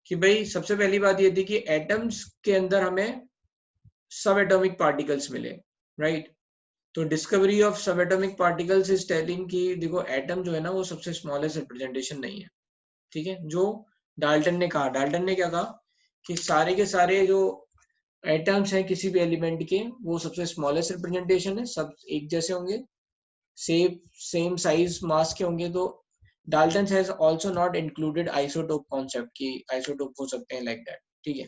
कि भाई सबसे पहली बात ये थी कि एटम्स के अंदर हमें सब एटॉमिक पार्टिकल्स मिले, राइट। तो डिस्कवरी ऑफ सब एटॉमिक पार्टिकल्स इज टेलिंग कि देखो एटम जो है ना वो सबसे स्मॉलेस्ट रिप्रेजेंटेशन नहीं है, ठीक है, जो डाल्टन ने कहा। डाल्टन ने क्या कहा कि सारे के सारे जो एटम्स हैं किसी भी एलिमेंट के, वो सबसे स्मॉलेस्ट रिप्रेजेंटेशन है, सब एक जैसे होंगे, सेम साइज मास के होंगे। तो Dalton has also not included isotope concept कि आइसोटोप हो सकते हैं, लाइक दैट, ठीक है,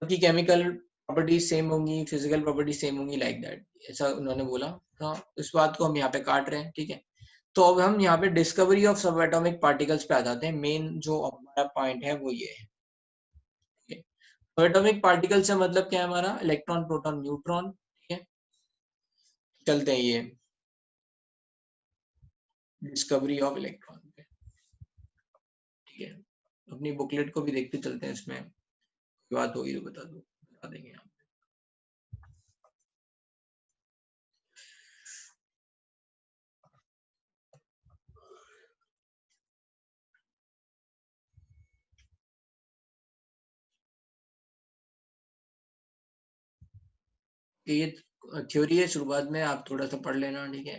क्योंकि केमिकल प्रॉपर्टीज सेम होंगी, फिजिकल प्रॉपर्टीज सेम होंगी, लाइक दैट, ऐसा उन्होंने बोला। तो इस बात को हम यहाँ पे काट रहे हैं, ठीक है। तो अब हम यहाँ पे डिस्कवरी ऑफ सब एटॉमिक पार्टिकल्स पे आ जाते हैं। मेन जो हमारा पॉइंट है वो ये है, एटॉमिक पार्टिकल से मतलब क्या है हमारा, इलेक्ट्रॉन, प्रोटॉन, न्यूट्रॉन, ठीक है। चलते हैं ये डिस्कवरी ऑफ इलेक्ट्रॉन पे, ठीक है, अपनी बुकलेट को भी देखते चलते हैं, इसमें बात होगी तो बता देंगे यहाँ पे। ये थ्योरी है, शुरुआत में आप थोड़ा सा पढ़ लेना, ठीक है।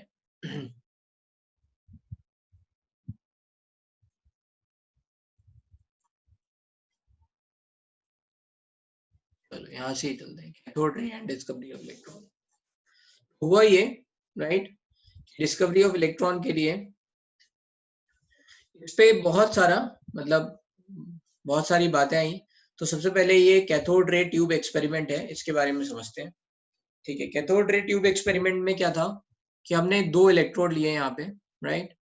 चलो यहाँ से ही चलते हैं, cathode ray and discovery of electron. हुआ ये, राइट, डिस्कवरी ऑफ इलेक्ट्रॉन के लिए इस पे बहुत सारा, मतलब बहुत सारी बातें आई। तो सबसे पहले ये कैथोड रे ट्यूब एक्सपेरिमेंट है, इसके बारे में समझते हैं, ठीक है। कैथोड रे ट्यूब एक्सपेरिमेंट में क्या था कि हमने 2 इलेक्ट्रोड लिए यहाँ पे, राइट।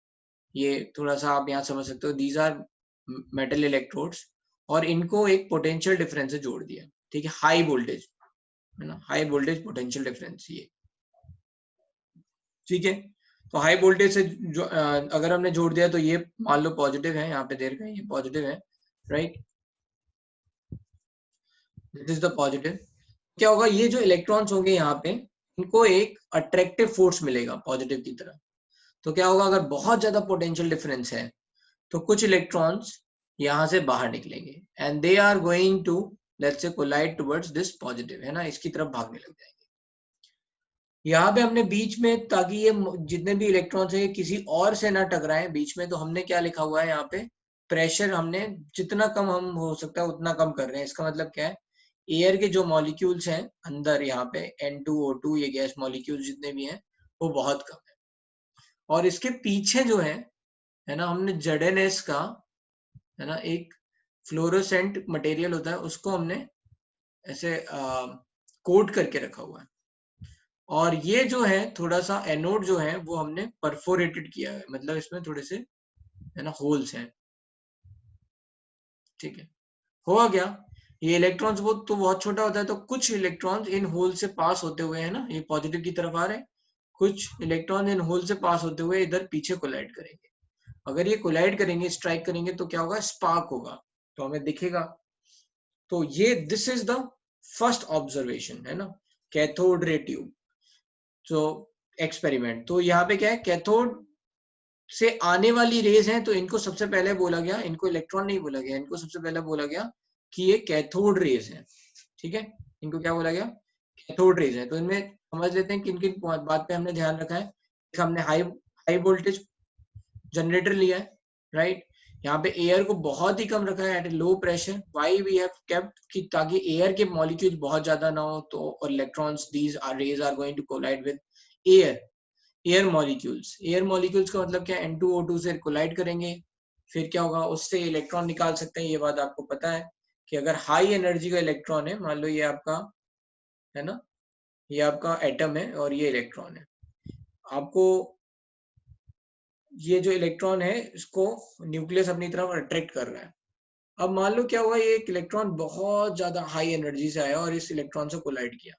ये थोड़ा सा आप यहाँ समझ सकते हो, दीज आर मेटल इलेक्ट्रोड्स, और इनको एक पोटेंशियल डिफरेंस से जोड़ दिया, ठीक है, हाई वोल्टेज, है ना, हाई वोल्टेज पोटेंशियल डिफरेंस ये, ठीक है। तो हाई वोल्टेज से जो अगर हमने जोड़ दिया तो ये मान लो पॉजिटिव है, यहाँ पे दे रखा है, ये पॉजिटिव है, right, this is the positive. क्या होगा, ये जो इलेक्ट्रॉन्स होंगे यहाँ पे, इनको एक अट्रैक्टिव फोर्स मिलेगा पॉजिटिव की तरफ। तो क्या होगा, अगर बहुत ज्यादा पोटेंशियल डिफरेंस है तो कुछ इलेक्ट्रॉन्स यहाँ से बाहर निकलेंगे and they are going to let's say collide towards this positive, है ना, इसकी तरफ भागने लग जाएंगे। यहाँ पे हमने बीच में, ताकि ये जितने भी इलेक्ट्रॉन्स है किसी और से ना टकराएं बीच में, तो हमने क्या लिखा हुआ है यहाँ पे, प्रेशर हमने जितना कम हम हो सकता है उतना कम कर रहे हैं। इसका मतलब क्या है, एयर के जो मॉलिक्यूल्स हैं अंदर यहाँ पे N2O2 ये गैस मॉलिक्यूल्स जितने भी हैं वो बहुत कम है, और इसके पीछे जो है ना, हमने ZnS का, है ना, एक फ्लोरोसेंट मटेरियल होता है, उसको हमने ऐसे कोट करके रखा हुआ है, और ये जो है थोड़ा सा एनोड जो है वो हमने परफोरेटेड किया है, मतलब इसमें थोड़े से, है ना, होल्स हैं, ठीक है। हुआ क्या, ये इलेक्ट्रॉन्स वो तो बहुत छोटा होता है, तो कुछ इलेक्ट्रॉन्स इन होल से पास होते हुए, है ना, ये पॉजिटिव की तरफ आ रहे हैं, कुछ इलेक्ट्रॉन इन होल से पास होते हुए इधर पीछे कोलाइड करेंगे। अगर ये कोलाइड करेंगे, स्ट्राइक करेंगे, तो क्या होगा, स्पार्क होगा, तो हमें दिखेगा। तो ये this is the first observation, है ना, कैथोड रे ट्यूब तो एक्सपेरिमेंट। तो यहाँ पे क्या है, कैथोड से आने वाली रेज हैं, तो इनको सबसे पहले बोला गया, इनको इलेक्ट्रॉन नहीं बोला गया, इनको सबसे पहले बोला गया कि ये कैथोड रेज हैं, ठीक है, इनको क्या बोला गया, कैथोड रेज हैं। तो इनमें समझ लेते हैं किन किन बात पे हमने ध्यान रखा है। हमने हाई वोल्टेज जनरेटर लिया है, राइट, यहाँ पे एयर को बहुत ही कम रखा है at a low pressure, why we have kept, कि ताकि एयर के मॉलिक्यूल बहुत ज्यादा ना हो, तो और electrons these are rays are going to collide with air molecules का मतलब क्या, N2O2 से कोलाइड करेंगे, फिर क्या होगा, उससे इलेक्ट्रॉन निकाल सकते हैं। ये बात आपको पता है कि अगर हाई एनर्जी का इलेक्ट्रॉन है, मान लो ये आपका, है ना, ये आपका एटम है और ये इलेक्ट्रॉन है, आपको ये जो इलेक्ट्रॉन है इसको न्यूक्लियस अपनी तरफ अट्रैक्ट कर रहा है। अब मान लो क्या हुआ, ये एक इलेक्ट्रॉन बहुत ज्यादा हाई एनर्जी से आया और इस इलेक्ट्रॉन से कोलाइड किया,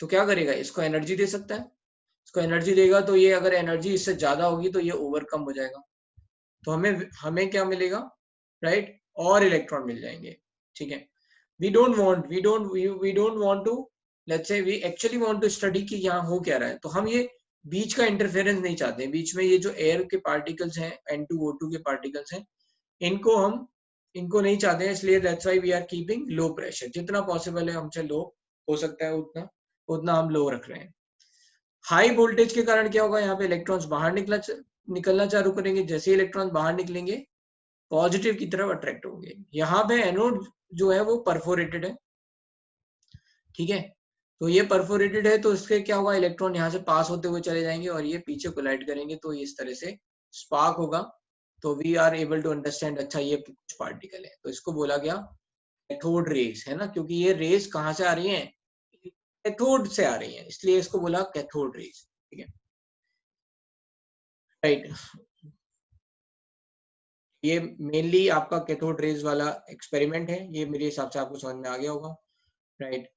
तो क्या करेगा, इसको एनर्जी दे सकता है, इसको एनर्जी देगा, तो ये अगर एनर्जी इससे ज्यादा होगी तो ये ओवरकम हो जाएगा, तो हमें क्या मिलेगा, राइट, और इलेक्ट्रॉन मिल जाएंगे, ठीक है। we don't want to let's say we actually want to study कि यहाँ हो क्या रहा है, तो हम ये बीच का इंटरफेरेंस नहीं चाहते हैं, बीच में ये जो एयर के पार्टिकल्स हैं, N2O2 के पार्टिकल्स हैं, इनको नहीं चाहते हैं, इसलिए that's why we are keeping low pressure, जितना पॉसिबल है हमसे लो हो सकता है उतना हम लो रख रहे हैं। हाई वोल्टेज के कारण क्या होगा, यहाँ पे इलेक्ट्रॉन्स बाहर निकलना चालू करेंगे, जैसे इलेक्ट्रॉन बाहर निकलेंगे पॉजिटिव की तरफ अट्रैक्ट होंगे। यहाँ पे एनोड जो है वो परफोरेटेड है, ठीक है, तो ये परफोरेटेड है, तो इसके क्या होगा, इलेक्ट्रॉन यहाँ से पास होते हुए चले जाएंगे और ये पीछे कोलाइड करेंगे, तो इस तरह से स्पार्क होगा। तो we are able to understand, अच्छा ये कुछ पार्टिकल है, तो इसको बोला गया कैथोड रेज, है ना, क्योंकि ये रेज कहाँ से आ रही है, कैथोड से आ रही है, इसलिए इसको बोला कैथोड रेज, ठीक है, राइट। ये मेनली आपका कैथोड रेज वाला एक्सपेरिमेंट है, ये मेरे हिसाब से आपको समझ में आ गया होगा, राइट।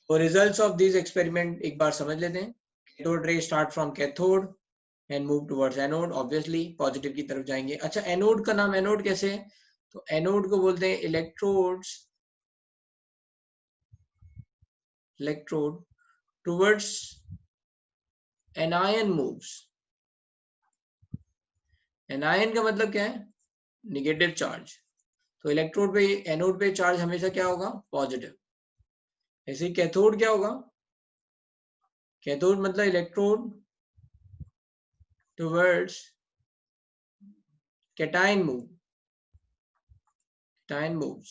तो रिजल्ट्स ऑफ दिस एक्सपेरिमेंट एक बार समझ लेते हैं। Cathode ray start from cathode and move towards anode, obviously positive की तरफ जाएंगे। अच्छा, एनोड का नाम एनोड कैसे है, तो एनोड को बोलते हैं electrode towards anion moves. Anion का मतलब क्या है, नेगेटिव चार्ज, तो इलेक्ट्रोड पे, एनोड पे चार्ज हमेशा क्या होगा, पॉजिटिव। ऐसे कैथोड क्या होगा, कैथोड मतलब electrode towards cation moves,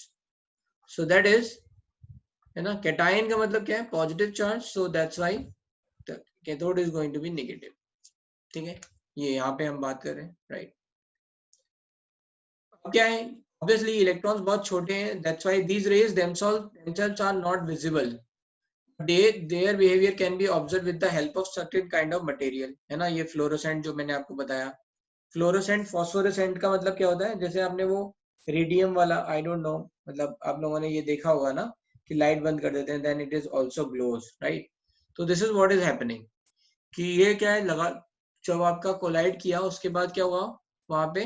so that is, है ना, cation का मतलब क्या है, positive charge, so that's why the cathode is going to be negative, ठीक है, ये यहाँ पे हम बात कर रहे हैं, राइट। अब क्या है, ऑब्वियसली इलेक्ट्रॉन्स बहुत छोटे हैं, that's why these rays themselves are not visible, their behavior can be observed with the help of certain kind of material, है ना. ये फ्लोरोसेंट जो मैंने आपको बताया, फ्लोरोसेंट फॉस्फोरेसेंट का मतलब क्या होता है, जैसे आपने वो रेडियम वाला, आई डोंट नो, मतलब आप लोगों ने ये देखा होगा ना कि लाइट बंद कर देते हैं, then it is also glows, right. तो this is what is happening कि ये क्या है, लगा जब आपका कोलाइड किया उसके बाद क्या हुआ, वहां पे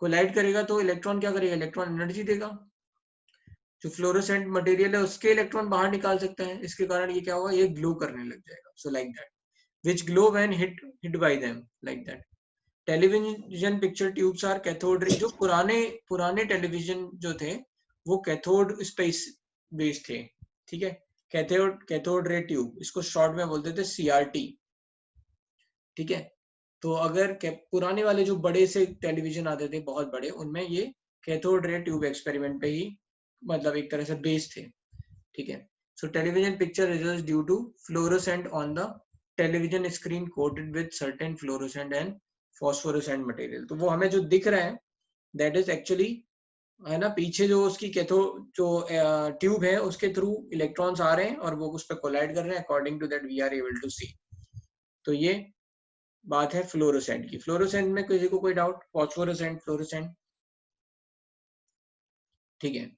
कोलाइड करेगा तो इलेक्ट्रॉन क्या करेगा, इलेक्ट्रॉन एनर्जी देगा. जो फ्लोरोसेंट मटेरियल है उसके इलेक्ट्रॉन बाहर निकाल सकता है, इसके कारण ये क्या होगा, ये ग्लो करने लग जाएगा. So like that, which glow when hit by them, like that. Television picture tubes are cathode ray. जो पुराने टेलीविजन जो थे वो कैथोड स्पेस बेस्ड थे, ठीक है. कैथोड रे ट्यूब, इसको शॉर्ट में बोलते थे CRT, ठीक है. तो अगर पुराने वाले जो बड़े से टेलीविजन आते थे बहुत बड़े, उनमें ये कैथोड रे ट्यूब एक्सपेरिमेंट पे ही मतलब एक तरह से बेस्ड थे, ठीक है. So television picture results due to fluorescent on the television screen coated with certain fluorescent and phosphorescent material. तो वो हमें जो दिख रहा है दैट इज एक्चुअली, है ना, पीछे जो उसकी जो ट्यूब है उसके थ्रू इलेक्ट्रॉन्स आ रहे हैं और वो उस पर कोलाइड कर रहे हैं. According to that we are able to see. तो ये बात है फ्लोरोसेंट की. फ्लोरोसेंट में किसी को कोई डाउट? फॉस्फोरेसेंट, फ्लोरोसेंट, ठीक है.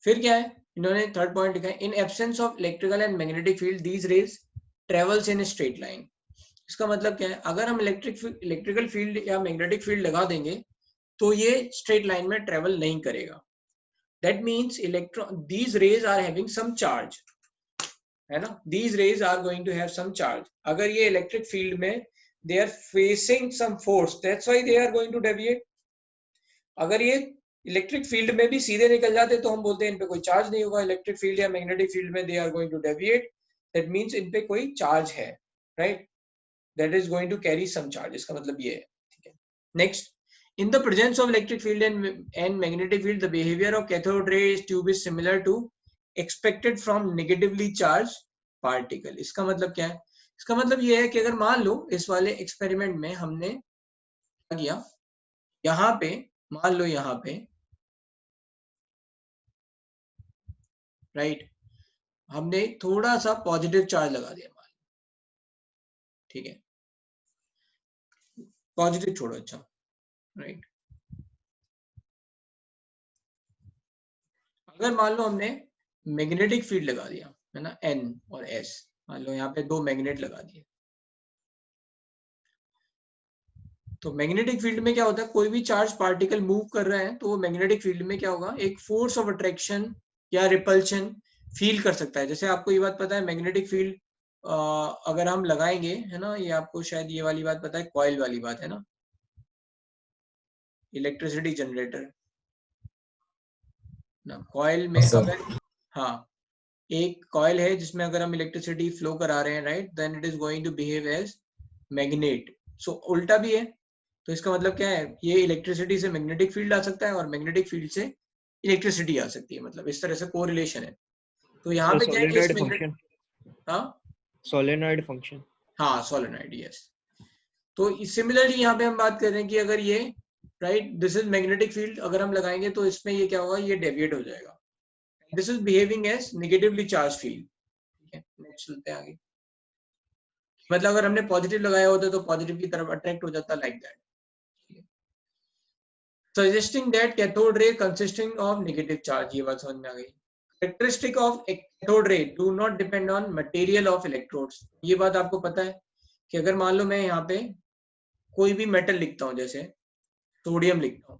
फिर क्या है, इन्होंने थर्ड पॉइंट लिखा है, in absence of electrical and magnetic field these raise travels in straight line. इसका मतलब क्या है, अगर हम इलेक्ट्रिकल फील्ड या मैग्नेटिक फील्ड लगा देंगे तो ये स्ट्रेट लाइन में ट्रेवल नहीं करेगा. That means electron, these rays are having some charge, है ना. These rays are going to have some charge. अगर ये इलेक्ट्रिक फील्ड में they are facing some force, that's why they are going to deviate. अगर ये electric field में भी सीधे निकल जाते तो हम बोलते हैं इन पे कोई चार्ज नहीं होगा. इलेक्ट्रिक फील्ड या मैग्नेटिक फील्ड में they are going to deviate, that means इन पे कोई चार्ज है, right, that is going to carry some charge. इसका मतलब ये है, ठीक है. Next, in the presence of electric field and magnetic field, the behavior of cathode ray tube is similar to expected from negatively charged particle. इसका मतलब क्या है, इसका मतलब ये है कि अगर मान लो इस वाले एक्सपेरिमेंट में हमने क्या किया, यहाँ पे मान लो, यहाँ पे राइट, हमने थोड़ा सा पॉजिटिव चार्ज लगा दिया, मान, ठीक है, पॉजिटिव छोड़ो, अच्छा, राइट. अगर मान लो हमने मैग्नेटिक फील्ड लगा दिया, है ना, N और S, मान लो यहाँ पे दो मैग्नेट लगा दिए, तो मैग्नेटिक फील्ड में क्या होता है, कोई भी चार्ज पार्टिकल मूव कर रहा है तो वो मैग्नेटिक फील्ड में क्या होगा, एक फोर्स ऑफ अट्रैक्शन या रिपल्शन फील कर सकता है. जैसे आपको ये बात पता है, मैग्नेटिक फील्ड अगर हम लगाएंगे, है ना, ये आपको शायद ये वाली बात पता है, कॉइल वाली बात, है ना, इलेक्ट्रिसिटी जनरेटर ना. कॉइल में अगर, हाँ, एक कॉइल है जिसमें अगर हम इलेक्ट्रिसिटी फ्लो करा रहे हैं, right, then it is going to behave as magnet. So उल्टा भी है, तो इसका मतलब क्या है, ये इलेक्ट्रिसिटी से मैग्नेटिक फील्ड आ सकता है और मैग्नेटिक फील्ड से इलेक्ट्रिसिटी आ सकती है, मतलब इस तरह से कोरिलेशन है. तो यहाँ पे क्या है कि फंक्शन, हाँ, सोलेनॉइड फंक्शन, हाँ, सोलेनॉइड, यस. तो सिमिलरली यहाँ पे हम बात कर रहे हैं कि अगर ये, right, this is magnetic field, अगर हम लगाएंगे तो इसमें ये क्या होगा, ये डेविएट हो जाएगा. This is behaving as negatively charge field, ठीक है. नेक्स्ट चलते हैं आगे. मतलब अगर हमने पॉजिटिव लगाया होता तो पॉजिटिव की तरफ अट्रैक्ट हो जाता, like that. Suggesting that cathode ray consisting of negative charge, ये बात समझ में आ गई. Characteristic of cathode ray do not depend on material of electrodes. ये बात आपको पता है कि अगर मान लो मैं यहाँ पे कोई भी मेटल लिखता हूँ, जैसे सोडियम लिखता हूँ,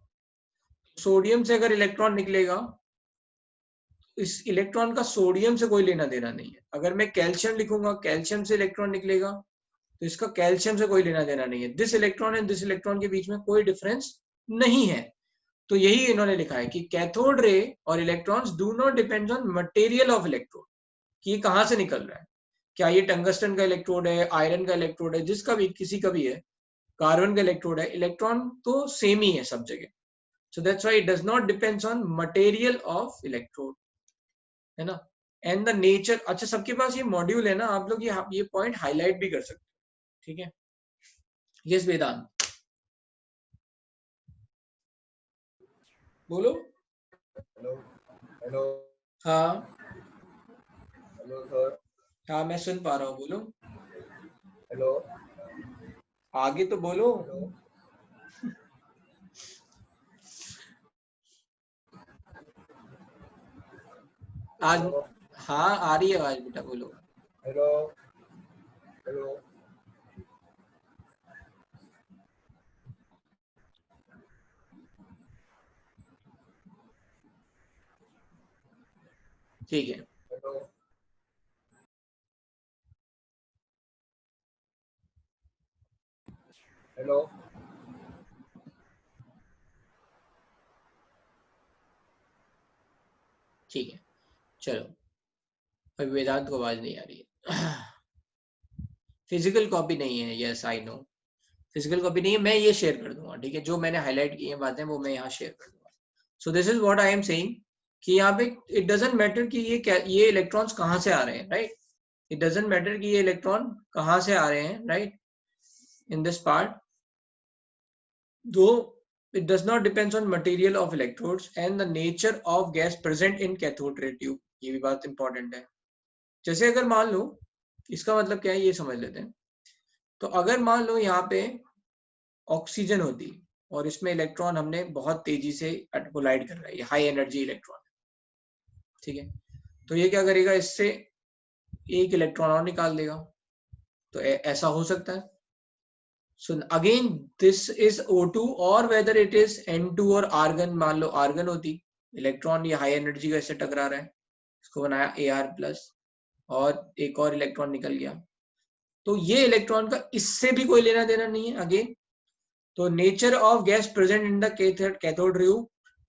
सोडियम से अगर इलेक्ट्रॉन निकलेगा, इस इलेक्ट्रॉन का सोडियम से कोई लेना देना नहीं है. अगर मैं कैल्शियम लिखूंगा, कैल्शियम से इलेक्ट्रॉन निकलेगा, तो इसका कैल्शियम से कोई लेना देना नहीं है. This electron and this electron के बीच में कोई डिफरेंस नहीं है. तो यही इन्होंने लिखा है कि कैथोड रे और electrons do not depend on material of electrode, कि ये कहाँ से निकल रहा है, क्या ये टंगस्टन का इलेक्ट्रोड है, आयरन का इलेक्ट्रोड है, जिसका भी, किसी का भी है, कार्बन का इलेक्ट्रोड है, इलेक्ट्रॉन तो सेम ही है सब जगह. So that's why it does not depends on material of electrode, है ना. एंड द नेचर, अच्छा, सबके पास ये मॉड्यूल है ना, आप लोग ये पॉइंट हाईलाइट भी कर सकते हो, ठीक है. यस वेदांत, बोलो. हेलो हेलो, हाँ, हेलो सर. हाँ मैं सुन पा रहा हूँ, बोलो। हेलो, आगे तो बोलो। आज हाँ आ रही है आवाज बेटा, बोलो। हेलो, हेलो, ठीक है। हेलो, हेलो, ठीक है चलो, अभी वेदांत को आवाज नहीं आ रही है। फिजिकल कॉपी नहीं है, yes I know, physical copy नहीं है। मैं ये शेयर कर दूंगा, ठीक है, जो मैंने हाईलाइट की है बातें वो मैं यहाँ शेयर कर दूंगा। सो this is what I am saying कि यहाँ पे इट डजंट मैटर कि ये इलेक्ट्रॉन्स कहाँ से आ रहे हैं, राइट। इट डजंट मैटर कि ये इलेक्ट्रॉन कहाँ से आ रहे हैं, right, in this part, though it does not depends on material of electrodes and the nature of gas present in cathode ray tube। ये भी बात इंपॉर्टेंट है। जैसे अगर मान लो, इसका मतलब क्या है ये समझ लेते हैं। तो अगर मान लो यहाँ पे ऑक्सीजन होती और इसमें इलेक्ट्रॉन हमने बहुत तेजी से कोलाइड कर रहा है, ये हाई एनर्जी इलेक्ट्रॉन, ठीक है, तो ये क्या करेगा, इससे एक इलेक्ट्रॉन और निकाल देगा। तो ऐसा हो सकता है। So again this is O2 और whether it is N2 और आर्गन, मान लो आर्गन होती, इलेक्ट्रॉन ये हाई एनर्जी का इससे टकरा रहा है, इसको बनाया Ar+ और एक और इलेक्ट्रॉन निकल गया, तो ये इलेक्ट्रॉन का इससे भी कोई लेना देना नहीं है अगेन। तो nature of gas present in the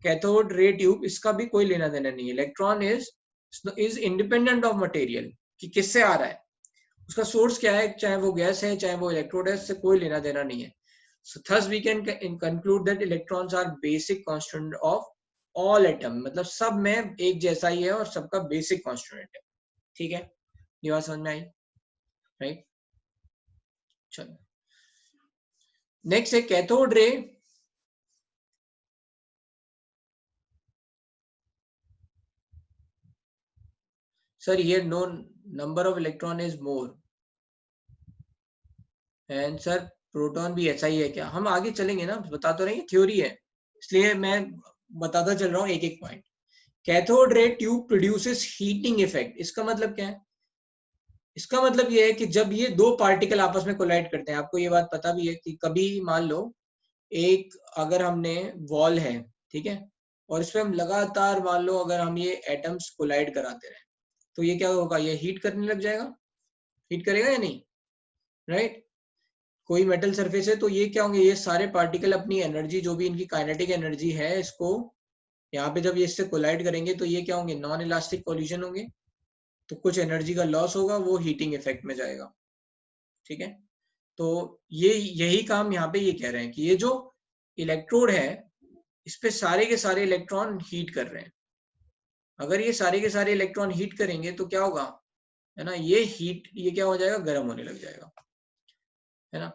cathode ray tube, इसका भी कोई लेना देना नहीं है। Electron is independent of material, कि किससे आ रहा है, उसका सोर्स क्या है, चाहे वो गैस है चाहे वो इलेक्ट्रोड है, इससे कोई लेना देना नहीं है। So thus we can conclude that electrons are basic constant of all atom, मतलब सब में एक जैसा ही है और सबका बेसिक कांस्टेंट है, ठीक है, ये बात समझ में आई, राइट। चलो नेक्स्ट है cathode ray. Sir here no number of electron is more and sir proton भी ऐसा ही है क्या, हम आगे चलेंगे ना, बता तो रही थ्योरी है इसलिए मैं बताता चल रहा हूँ एक एक point. Cathode ray tube produces heating effect, इसका मतलब क्या है, इसका मतलब ये है कि जब ये दो पार्टिकल आपस में कोलाइड करते हैं, आपको ये बात पता भी है कि कभी मान लो एक अगर हमने वॉल है, ठीक है, और इसमें हम लगातार मान लो अगर हम ये एटम्स कोलाइड कराते रहे तो ये क्या होगा, ये हीट करने लग जाएगा, हीट करेगा या नहीं, राइट। कोई मेटल सरफेस है तो ये क्या होंगे, ये सारे पार्टिकल अपनी एनर्जी जो भी इनकी काइनेटिक एनर्जी है, इसको यहाँ पे जब ये इससे कोलाइड करेंगे तो ये क्या होंगे, नॉन इलास्टिक कोलिजन होंगे, तो कुछ एनर्जी का लॉस होगा, वो हीटिंग इफेक्ट में जाएगा, ठीक है। तो ये यही काम यहाँ पे ये कह रहे हैं कि ये जो इलेक्ट्रोड है इस पे सारे के सारे इलेक्ट्रॉन हीट कर रहे हैं। अगर ये सारे के सारे इलेक्ट्रॉन हीट करेंगे तो क्या होगा, है ना, ये हीट ये क्या हो जाएगा, गर्म होने लग जाएगा, है ना।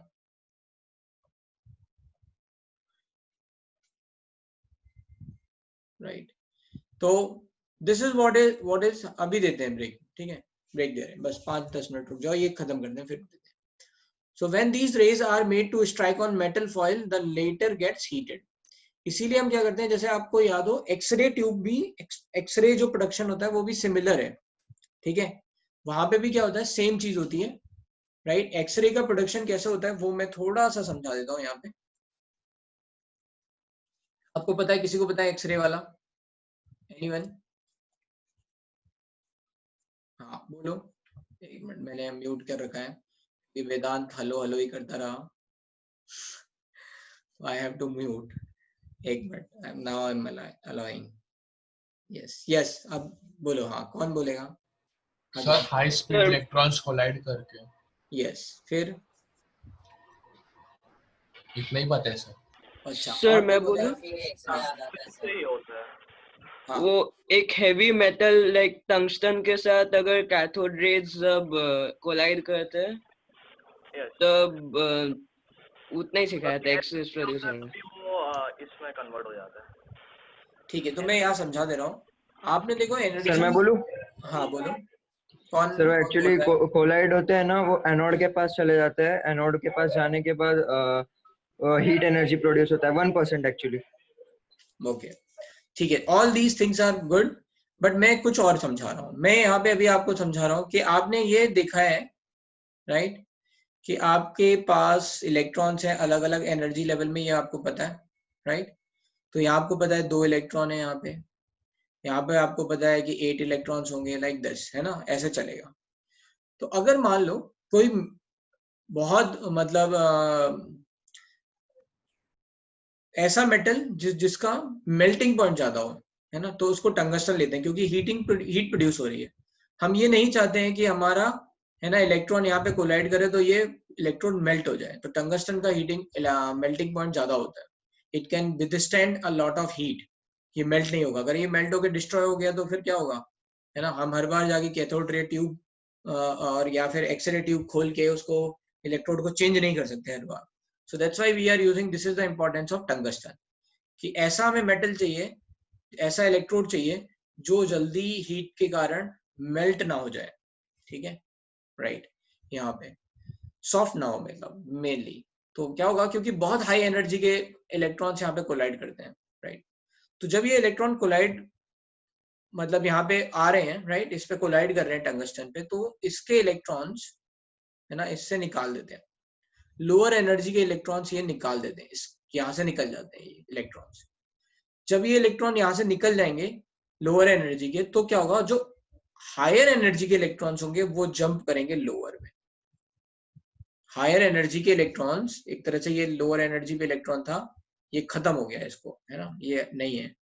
राइट, तो दिस इज व्हाट इज अभी देते हैं ब्रेक, ठीक है, ब्रेक दे रहे हैं, बस 5-10 मिनट रुक जाओ, ये खत्म कर दें फिर देते हैं। So when these rays are made to strike on metal foil the latter gets heated. इसीलिए हम क्या करते हैं, जैसे आपको याद हो एक्सरे ट्यूब भी, एक्सरे जो प्रोडक्शन होता है वो भी सिमिलर है, ठीक है, वहां पे भी क्या होता है, सेम चीज होती है, राइट। एक्सरे का प्रोडक्शन कैसे होता है वो मैं थोड़ा सा समझा देता हूँ यहाँ पे। आपको पता है, किसी को पता है एक्सरे वाला, एनीवन? हाँ बोलो, एक मिनट मैंने म्यूट कर रखा है, ये वेदांत हेलो हेलो ही करता रहा, आई हैव टू म्यूट, एक minute, now I am allowing, yes yes, अब बोलो, हाँ कौन बोलेगा? Sir high speed electrons collide करके, यस, फिर इतना ही पता है सर। अच्छा सर मैं बोलूं, वो एक हेवी मेटल लाइक टंगस्टन के साथ अगर कैथोड रेज जब कोलाइड करते हैं तब उतना ही सिखाया था एक्सेस प्रोड्यूस होना, इसमें कन्वर्ट हो जाता है। ठीक है, तो मैं यहाँ समझा दे रहा हूँ, आपने देखो एनर्जी। सर मैं बोलूं? हाँ बोलो। कौन सर एक्चुअली कोलाइड होते हैं ना, वो एनोड के पास चले जाते हैं, एनोड के पास जाने के बाद हीट एनर्जी प्रोड्यूस होता है 1% एक्चुअली। ओके ठीक है, all these things are good, but मैं कुछ और समझा रहा हूँ। मैं यहाँ पे अभी आपको समझा रहा हूँ कि आपने ये देखा है राइट कि आपके पास इलेक्ट्रॉन्स हैं अलग अलग एनर्जी लेवल में, ये आपको पता है राइट। तो यहाँ आपको पता है 2 इलेक्ट्रॉन है, यहाँ पे आपको पता है कि 8 इलेक्ट्रॉन्स होंगे, लाइक दिस, है ना, ऐसे चलेगा। तो अगर मान लो कोई बहुत मतलब ऐसा मेटल जिसका मेल्टिंग पॉइंट ज्यादा हो, है ना, तो उसको टंगस्टन लेते हैं, क्योंकि हीट प्रोड्यूस हो रही है। हम ये नहीं चाहते हैं कि हमारा, है ना, इलेक्ट्रॉन यहाँ पे कोलाइड करे तो ये इलेक्ट्रॉन मेल्ट हो जाए। तो टंगस्टन का मेल्टिंग पॉइंट ज्यादा होता है, it can withstand a lot of heat, ये मेल्ट नहीं होगा। अगर ये मेल्ट होकर डिस्ट्रॉय हो गया तो फिर क्या होगा, है ना, हम हर बार जाके कैथोड रे ट्यूब और या फिर एक्सरे ट्यूब खोल के उसको इलेक्ट्रोड को चेंज नहीं कर सकते हर बार। So that's why we are using, this is the importance of tungsten, कि ऐसा हमें मेटल चाहिए, ऐसा इलेक्ट्रोड चाहिए जो जल्दी हीट के कारण मेल्ट ना हो जाए, ठीक है राइट। यहाँ पे सॉफ्ट ना हो मतलब मेनली। तो क्या होगा, क्योंकि बहुत हाई एनर्जी के इलेक्ट्रॉन्स यहाँ पे कोलाइड करते हैं राइट। तो जब ये इलेक्ट्रॉन कोलाइड मतलब यहाँ पे आ रहे हैं राइट, इस पे कोलाइड कर रहे हैं टंगस्टन पे, तो इसके इलेक्ट्रॉन्स, है ना, इससे निकाल देते हैं लोअर एनर्जी के इलेक्ट्रॉन्स, ये निकाल देते हैं, इस यहाँ से निकल जाते हैं ये इलेक्ट्रॉन्स। जब ये इलेक्ट्रॉन यहाँ से निकल जाएंगे लोअर एनर्जी के, तो क्या होगा, जो हायर एनर्जी के इलेक्ट्रॉन्स होंगे वो जंप करेंगे लोअर में। हायर एनर्जी के इलेक्ट्रॉन्स, एक तरह से ये लोअर एनर्जी पे इलेक्ट्रॉन था, ये खत्म हो गया है इसको, है ना, ये नहीं है।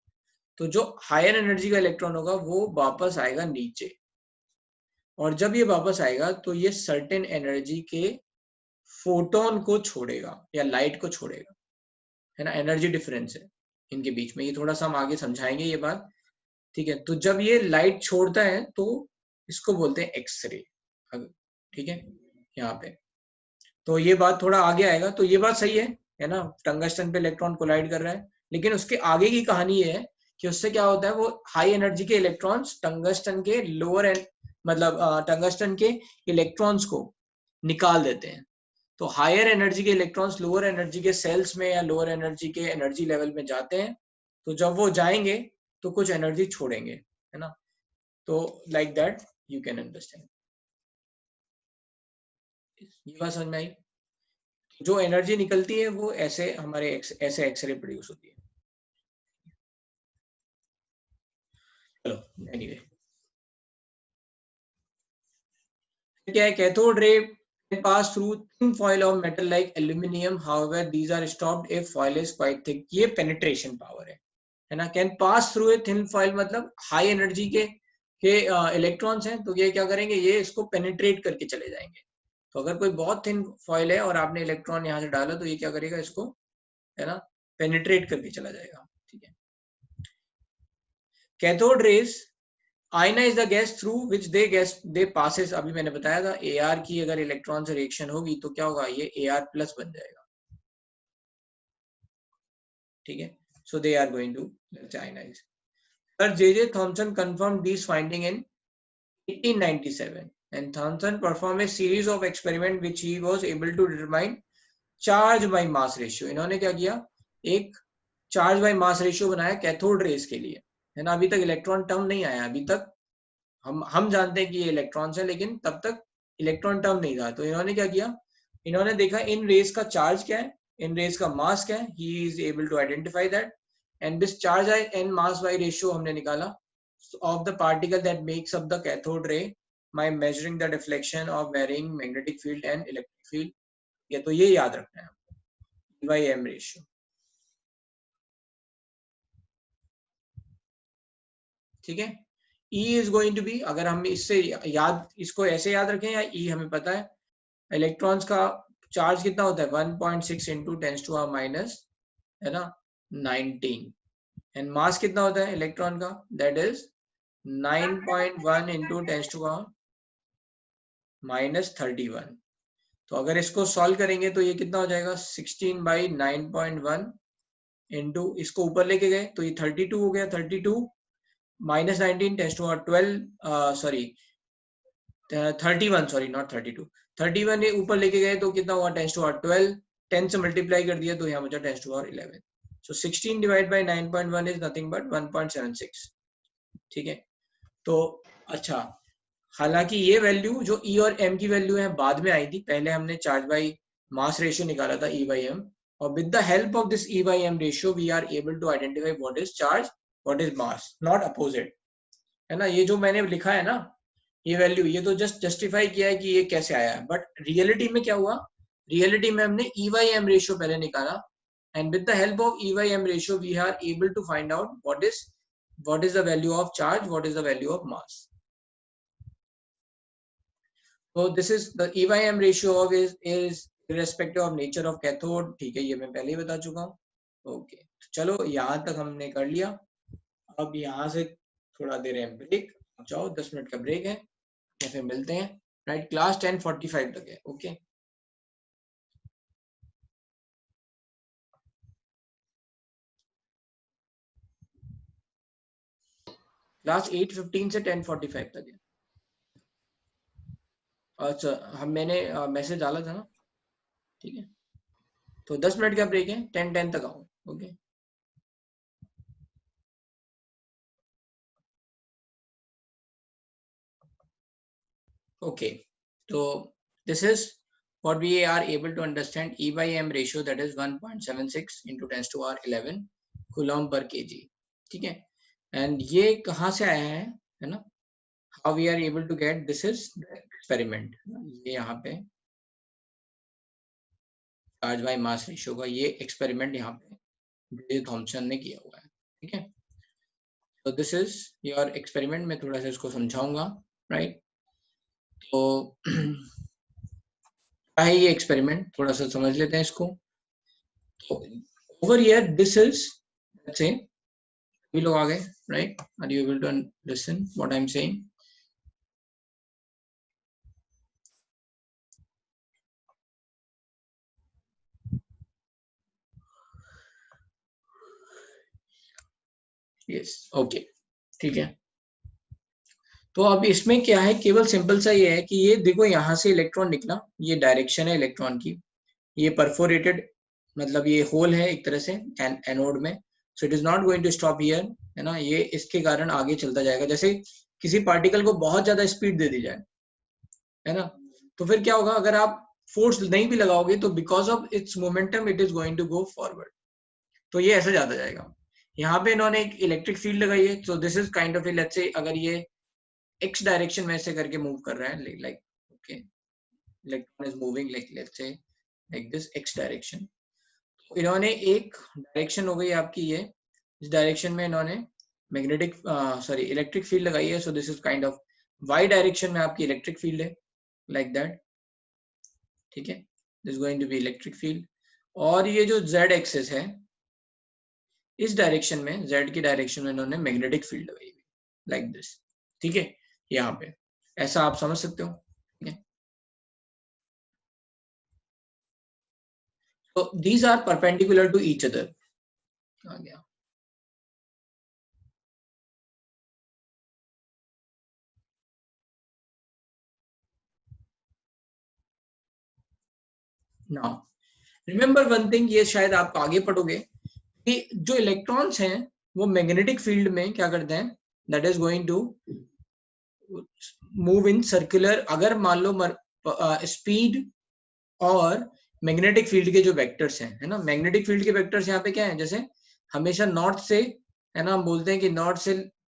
तो जो हायर एनर्जी का इलेक्ट्रॉन होगा वो वापस आएगा नीचे, और जब ये वापस आएगा तो ये सर्टेन एनर्जी के फोटोन को छोड़ेगा या लाइट को छोड़ेगा, है ना, एनर्जी डिफरेंस है इनके बीच में, ये थोड़ा सा हम आगे समझाएंगे ये बात, ठीक है। तो जब ये लाइट छोड़ता है तो इसको बोलते हैं एक्सरे, ठीक है यहाँ पे। तो ये बात थोड़ा आगे आएगा, तो ये बात सही है ना, टंगस्टन पे इलेक्ट्रॉन कोलाइड कर रहा है, लेकिन उसके आगे की कहानी ये है कि उससे क्या होता है, वो हाई एनर्जी के इलेक्ट्रॉन्स टंगस्टन के लोअर एंड मतलब टंगस्टन के इलेक्ट्रॉन्स को निकाल देते हैं। तो हायर एनर्जी के इलेक्ट्रॉन्स लोअर एनर्जी के सेल्स में या लोअर एनर्जी के एनर्जी लेवल में जाते हैं, तो जब वो जाएंगे तो कुछ एनर्जी छोड़ेंगे, है ना। तो like that you can understand. ये बात समझ में आई? जो एनर्जी निकलती है वो ऐसे हमारे ऐसे एक्सरे प्रोड्यूस होती है। चलो एनीवे, क्या है, cathode ray pass through thin foil of metal like aluminum, however these are stopped if foil is quite thick। ये penetration power है ना। can pass through a thin foil मतलब high energy के इलेक्ट्रॉन्स हैं, तो ये क्या करेंगे, ये इसको पेनिट्रेट करके चले जाएंगे। तो अगर कोई बहुत थिन फॉइल है और आपने इलेक्ट्रॉन यहाँ से डाला, तो ये क्या करेगा, इसको, है ना, पेनिट्रेट करके चला जाएगा, ठीक है। Cathode rays ionise the gas through which they passes, अभी मैंने बताया था Ar की अगर इलेक्ट्रॉन से रिएक्शन होगी तो क्या होगा, ये Ar प्लस बन जाएगा, ठीक है। So they are going to ionise. Sir J.J. Thomson confirmed this finding in 1897 and Thomson performed a series of experiments which he was able to determine charge by mass ratio। इन्होंने क्या किया, एक charge by mass ratio बनाया cathode rays के लिए, है ना। अभी तक इलेक्ट्रॉन टर्म नहीं आया, अभी तक हम जानते हैं कि ये इलेक्ट्रॉन्स है, लेकिन तब तक इलेक्ट्रॉन टर्म नहीं था। तो इन्होंने क्या किया, इन्होंने देखा इन रेज का चार्ज क्या है, इन रेज का मास क्या है, he is able to identify that, and this charge and mass by ratio हमने निकाला of the particle that makes up the cathode ray by measuring the deflection of varying magnetic field and electric field. ये तो ये याद रखना है आपको, bye M ratio, ठीक है। E is going to be, अगर हम इससे इसको ऐसे याद रखें, या E हमें पता है इलेक्ट्रॉन्स का चार्ज कितना होता है, 1.6 into 10 to the minus, है ना, 19, एंड मास कितना होता है इलेक्ट्रॉन का, that is 9.1 into 10 to the minus 31। तो अगर इसको सॉल्व करेंगे तो ये कितना हो जाएगा, 16 by 9.1 into, इसको ऊपर लेके गए तो ये 32 हो गया, 32 minus 19 10 to the 12 sorry 31, sorry not 32, 31 ये ऊपर लेके गए तो कितना हुआ 10⁻12, 10 से मल्टीप्लाई कर दिया तो यहाँ बचा 10⁻11. सो 16 divide by 9.1 is nothing but 1.76. ठीक है. तो अच्छा, हालांकि ये वैल्यू जो E और M की वैल्यू है बाद में आई थी, पहले हमने चार्ज बाई मास रेशियो निकाला था E/M, और with the help of this E/M ratio we are able to identify what is charge, what is mass, not opposite. है ना, ये जो मैंने लिखा है ना ये वैल्यू, ये तो जस्ट जस्टिफाई किया है कि ये कैसे आया है, बट रियलिटी में क्या हुआ, रियलिटी में हमने E/M रेशियो पहले निकाला, and with the help of E/M ratio we are able to find out what is the value of charge, what is the value of mass. So this is the E/M ratio of is irrespective of nature of cathode. ठीक है, ये मैं पहले ही बता चुका हूँ. Okay, चलो यहाँ तक हमने कर लिया. अब यहाँ से थोड़ा देर है ब्रेक, जाओ 10 मिनट का ब्रेक है, या फिर मिलते हैं. राइट, क्लास 10:45 तक है. ओके क्लास 8:15 से 10:45 तक है. अच्छा, मैंने मैसेज डाला था ना. ठीक है, तो 10 मिनट का ब्रेक है, 10:10 तक आओ. Okay okay, so this is what we are able to understand E/M ratio, that is 1.76 into 10⁻11 coulomb per kg. ठीक है, and ये कहाँ से आया है ना, how we are able to get, this is the experiment. ये यहाँ पे चार्ज बाय मास रेशियो का ये एक्सपेरिमेंट यहाँ पे थॉमसन ने किया हुआ है. ठीक है, तो दिस इज योर एक्सपेरिमेंट. मैं थोड़ा सा इसको समझाऊंगा. राइट, तो क्या है ये एक्सपेरिमेंट, थोड़ा सा समझ लेते हैं इसको. तो over here this is, let's say सभी लोग आ गए. Right, are you able to listen what I am saying? Yes, okay, ठीक है. तो अब इसमें क्या है, केवल सिंपल सा ये है कि ये देखो यहाँ से इलेक्ट्रॉन निकला, ये डायरेक्शन है इलेक्ट्रॉन की, ये परफोरेटेड मतलब ये होल है एक तरह से एनोड में. So it is not going to stop here, है ना. ये इसके कारण आगे चलता जाएगा. जैसे किसी पार्टिकल को बहुत ज्यादा स्पीड दे दी जाए, है ना, तो फिर क्या होगा, अगर आप फोर्स नहीं भी लगाओगे तो because of its momentum it is going to go forward. तो ये ऐसे जाता जाएगा. यहाँ पे इन्होंने एक इलेक्ट्रिक फील्ड लगाई है. So this is kind of, let's say अगर ये x डायरेक्शन में ऐसे करके मूव कर रहा है, like okay, electron is moving like let's say like this x direction. तो इन्होंने एक डायरेक्शन हो गई आपकी ये, इस डायरेक्शन में इन्होंने मैग्नेटिक सॉरी इलेक्ट्रिक फील्ड लगाई है. So this is kind of y direction में आपकी इलेक्ट्रिक फील्ड है, लाइक दैट. ठीक है, this going to be electric field. और ये जो z एक्सिस है, इस डायरेक्शन में, z की डायरेक्शन में इन्होंने मैग्नेटिक फील्ड लगाई हुई, लाइक दिस. ठीक है, यहाँ पे ऐसा आप समझ सकते हो. ठीक है, तो these are perpendicular to each other. आ गया. नाउ रिमेंबर वन थिंग, ये शायद आप आगे पढ़ोगे कि जो इलेक्ट्रॉन्स हैं वो मैग्नेटिक फील्ड में क्या करते हैं, that is going to move in circular. अगर मान लो स्पीड और मैग्नेटिक फील्ड के जो वेक्टर्स हैं, है ना, मैग्नेटिक फील्ड के वेक्टर्स यहाँ पे क्या है, जैसे हमेशा नॉर्थ से, है ना, हम बोलते हैं कि नॉर्थ से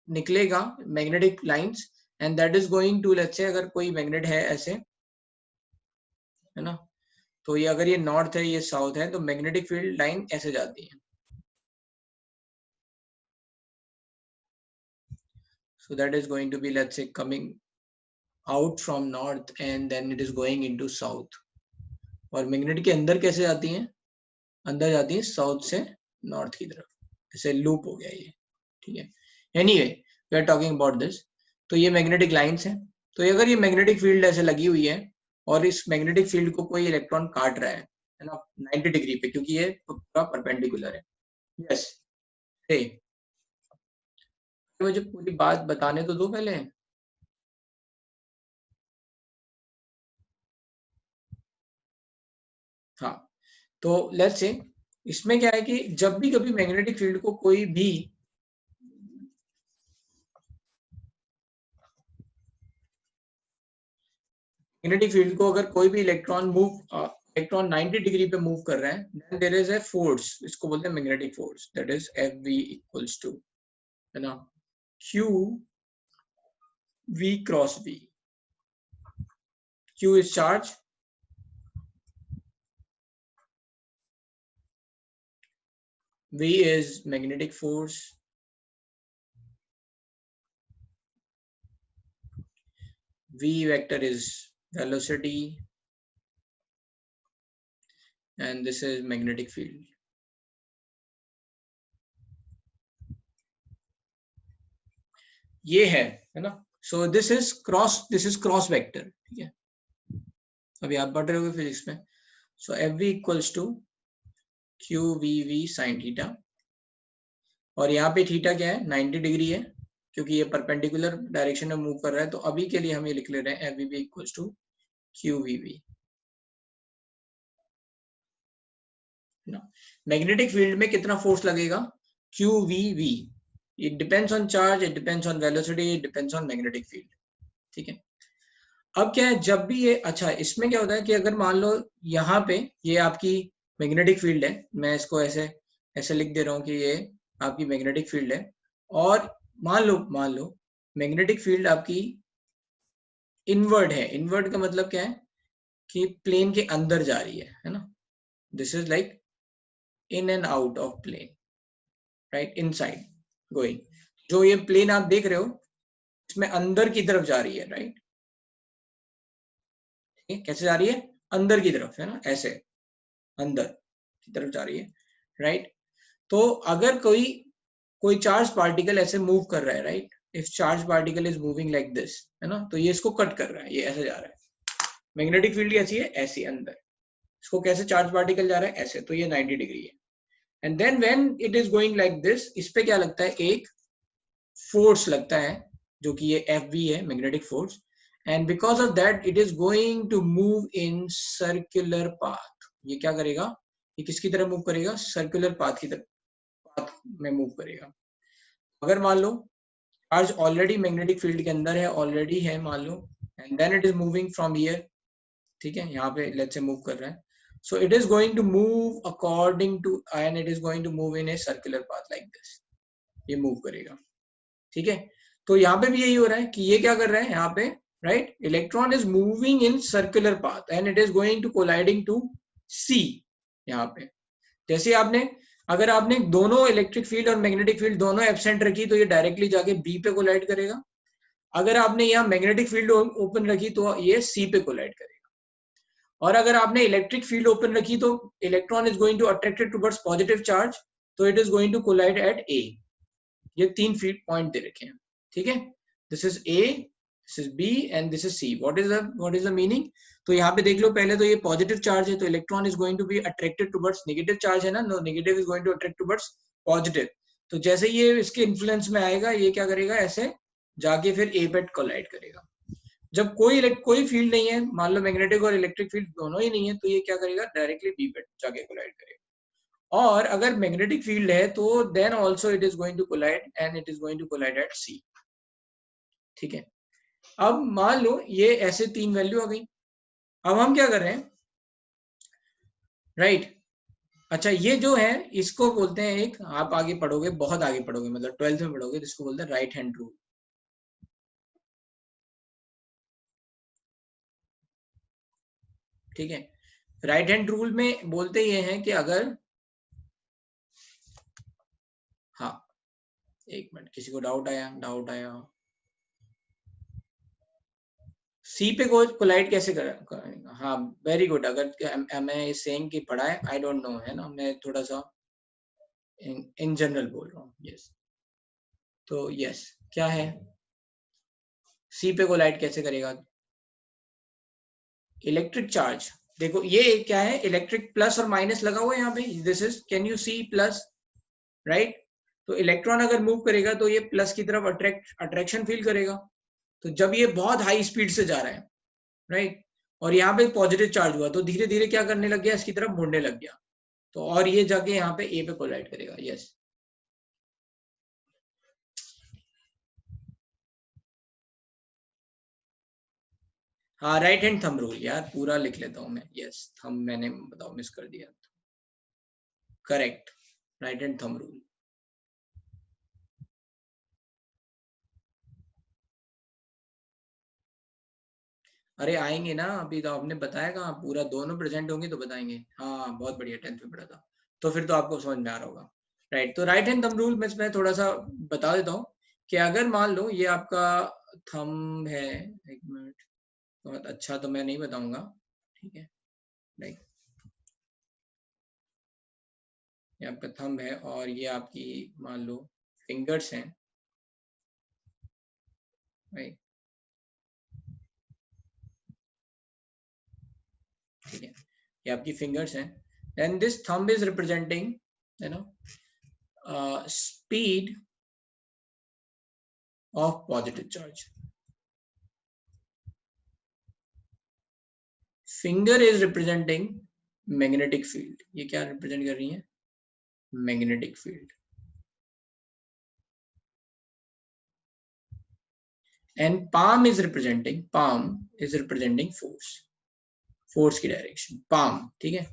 निकलेगा magnetic lines, and that is going to, let's say अगर कोई मैग्नेट है ऐसे, है ना, तो ये अगर ये नॉर्थ है ये साउथ है, तो मैग्नेटिक फील्ड लाइन ऐसे जाती है. So that is going to be, let's say, coming out from north and then it is going into south. और मैग्नेट के अंदर कैसे जाती हैं, अंदर जाती है साउथ से नॉर्थ की तरफ, ऐसे लूप हो गया ये. ठीक है, anyway we are talking about this. तो ये मैग्नेटिक लाइंस हैं. तो अगर ये मैग्नेटिक फील्ड ऐसे लगी हुई है और इस मैग्नेटिक फील्ड को कोई इलेक्ट्रॉन काट रहा है ना 90 डिग्री पे, क्योंकि ये पूरा परपेंडिकुलर है. यस, मुझे पूरी बात बताने तो दो पहले. तो लेट्स से इसमें क्या है कि जब भी कभी मैग्नेटिक फील्ड को कोई भी मैग्नेटिक फील्ड को अगर कोई भी इलेक्ट्रॉन 90 डिग्री पे मूव कर रहा है, then there is a force, इसको बोलते हैं magnetic force, that is Fv equals to, है ना, Q V cross V. Q is charge, V is magnetic force, V vector is velocity, and this is magnetic field. ये है ना. So this is cross vector. ठीक है, अभी आप पढ़ रहे होगे फिजिक्स में. So Fv equals to QVV sin theta, और यहाँ पे थीटा क्या है, 90 डिग्री है, क्योंकि ये परपेंडिकुलर डायरेक्शन में मूव कर रहा है. तो अभी के लिए हम ये लिख ले रहे हैं FVV equals to QVV. Magnetic field में कितना फोर्स लगेगा, QVV. It depends on charge, it depends on velocity, it depends on magnetic field. ठीक है. अब क्या है, जब भी ये, अच्छा इसमें क्या होता है कि अगर मान लो यहाँ पे ये आपकी मैग्नेटिक फील्ड है, मैं इसको ऐसे लिख दे रहा हूँ कि ये आपकी मैग्नेटिक फील्ड है, और मान लो मैग्नेटिक फील्ड आपकी इनवर्ड है. इनवर्ड का मतलब क्या है कि प्लेन के अंदर जा रही है ना. This is like in and out of plane, right, inside going. जो ये प्लेन आप देख रहे हो इसमें अंदर की तरफ जा रही है, राइट. कैसे जा रही है, अंदर की तरफ, है ना, ऐसे अंदर की तरफ जा रही है, राइट. तो अगर कोई चार्ज पार्टिकल ऐसे मूव कर रहा है, right, if charge particle is moving like this, है ना, तो ये इसको कट कर रहा है, ये ऐसे जा रहा है. मैग्नेटिक फील्ड कैसी है, ऐसी अंदर. इसको कैसे चार्ज पार्टिकल जा रहा है, ऐसे, तो ये 90 डिग्री है. And then when it is going like this, इस पे क्या लगता है, एक फोर्स लगता है, जो कि ये Fv है, magnetic force. And because of that it is going to move in circular path. ये क्या करेगा, ये किसकी तरफ मूव करेगा, सर्कुलर पाथ की तरफ, पाथ में मूव करेगा. अगर मान लो चार्ज ऑलरेडी मैग्नेटिक फील्ड के अंदर है, ऑलरेडी है मान लो, and then it is moving from here, ठीक है, यहाँ पे लेट्स से मूव कर रहा है. So it is going to move according to, and it is going to move in a circular path like this. ये मूव करेगा, ठीक है. तो यहाँ पे भी यही हो रहा है कि ये क्या कर रहा है यहाँ पे, right, electron is moving in circular path and it is going to colliding to C. यहाँ पे जैसे अगर आपने दोनों इलेक्ट्रिक फील्ड और मैग्नेटिक फील्ड दोनों एब्सेंट रखी, तो ये डायरेक्टली जाके B पे कोलाइड करेगा. अगर आपने यहाँ मैग्नेटिक फील्ड ओपन रखी तो ये C पे कोलाइड करेगा. और अगर आपने इलेक्ट्रिक फील्ड ओपन रखी तो electron is going to attracted towards positive charge, तो it is going to collide at A. ये 3 फील्ड पॉइंट दे रखे हैं, ठीक है. This is A, this is B and this is C. What is the meaning. तो यहाँ पे देख लो, पहले तो ये पॉजिटिव चार्ज है, तो electron is going to be attracted towards, negative charge है ना, no, negative is going to attract towards positive. तो जैसे ये इसके इन्फ्लुएंस में आएगा, ये क्या करेगा, ऐसे जाके फिर A पे कोलाइड करेगा. जब कोई फील्ड नहीं है, मान लो मैग्नेटिक और इलेक्ट्रिक फील्ड दोनों ही नहीं है, तो ये क्या करेगा, डायरेक्टली B पे जाके कोलाइड करेगा. और अगर मैग्नेटिक फील्ड है तो then also it is going to collide and it is going to collide at C. ठीक है. अब मान लो ये ऐसे 3 वैल्यू आ गई. अब हम क्या कर रहे हैं, राइट. अच्छा, ये जो है इसको बोलते हैं, एक आप आगे पढ़ोगे, बहुत आगे पढ़ोगे, मतलब 12th में पढ़ोगे, इसको बोलते हैं राइट हैंड रूल. ठीक है. राइट हैंड रूल में बोलते ये हैं कि अगर, हाँ एक मिनट, किसी को डाउट आया, C पे कोलाइड कैसे करेगा. हाँ वेरी गुड. अगर मैं सेइंग कि पढ़ा है, आई डोंट नो, है ना, मैं थोड़ा सा इन जनरल बोल रहा हूँ. यस, तो यस क्या है, C पे कोलाइड कैसे करेगा. इलेक्ट्रिक चार्ज, देखो ये क्या है, इलेक्ट्रिक प्लस और माइनस लगा हुआ है यहाँ पे, this is, can you see plus, right. तो इलेक्ट्रॉन अगर मूव करेगा तो ये प्लस की तरफ अट्रैक्शन फील करेगा. तो जब ये बहुत हाई स्पीड से जा रहा है, राइट, और यहाँ पे पॉजिटिव चार्ज हुआ, तो धीरे धीरे क्या करने लग गया, इसकी तरफ मुड़ने लग गया. तो और ये जाके यहाँ पे ए पे कोलाइड करेगा। यस, हाँ, राइट हैंड थंब रूल यार, पूरा लिख लेता हूँ मैं। यस, थंब मैंने बताओ मिस कर दिया। Correct, right hand thumb rule. अरे आएंगे ना, अभी तो आपने बताया कहाँ, पूरा दोनों प्रेजेंट होंगे तो बताएंगे। हाँ बहुत बढ़िया, 10th में पढ़ा था तो फिर तो आपको समझ में आ रहा होगा। राइट, तो राइट हैंड थंब रूल में मैं थोड़ा सा बता देता हूँ कि अगर मान लो ये आपका थंब है, एक मिनट, बहुत अच्छा तो मैं नहीं बताऊंगा, ठीक है। राइट, ये आपका थंब है और ये आपकी मान लो फिंगर्स हैं। राइट, ठीक है, ये आपकी फिंगर्स हैं। Then this thumb is representing speed of positive charge. Finger is representing magnetic field. ये क्या रिप्रेजेंट कर रही है? Magnetic field. And palm is representing force, force की डायरेक्शन, palm, ठीक है।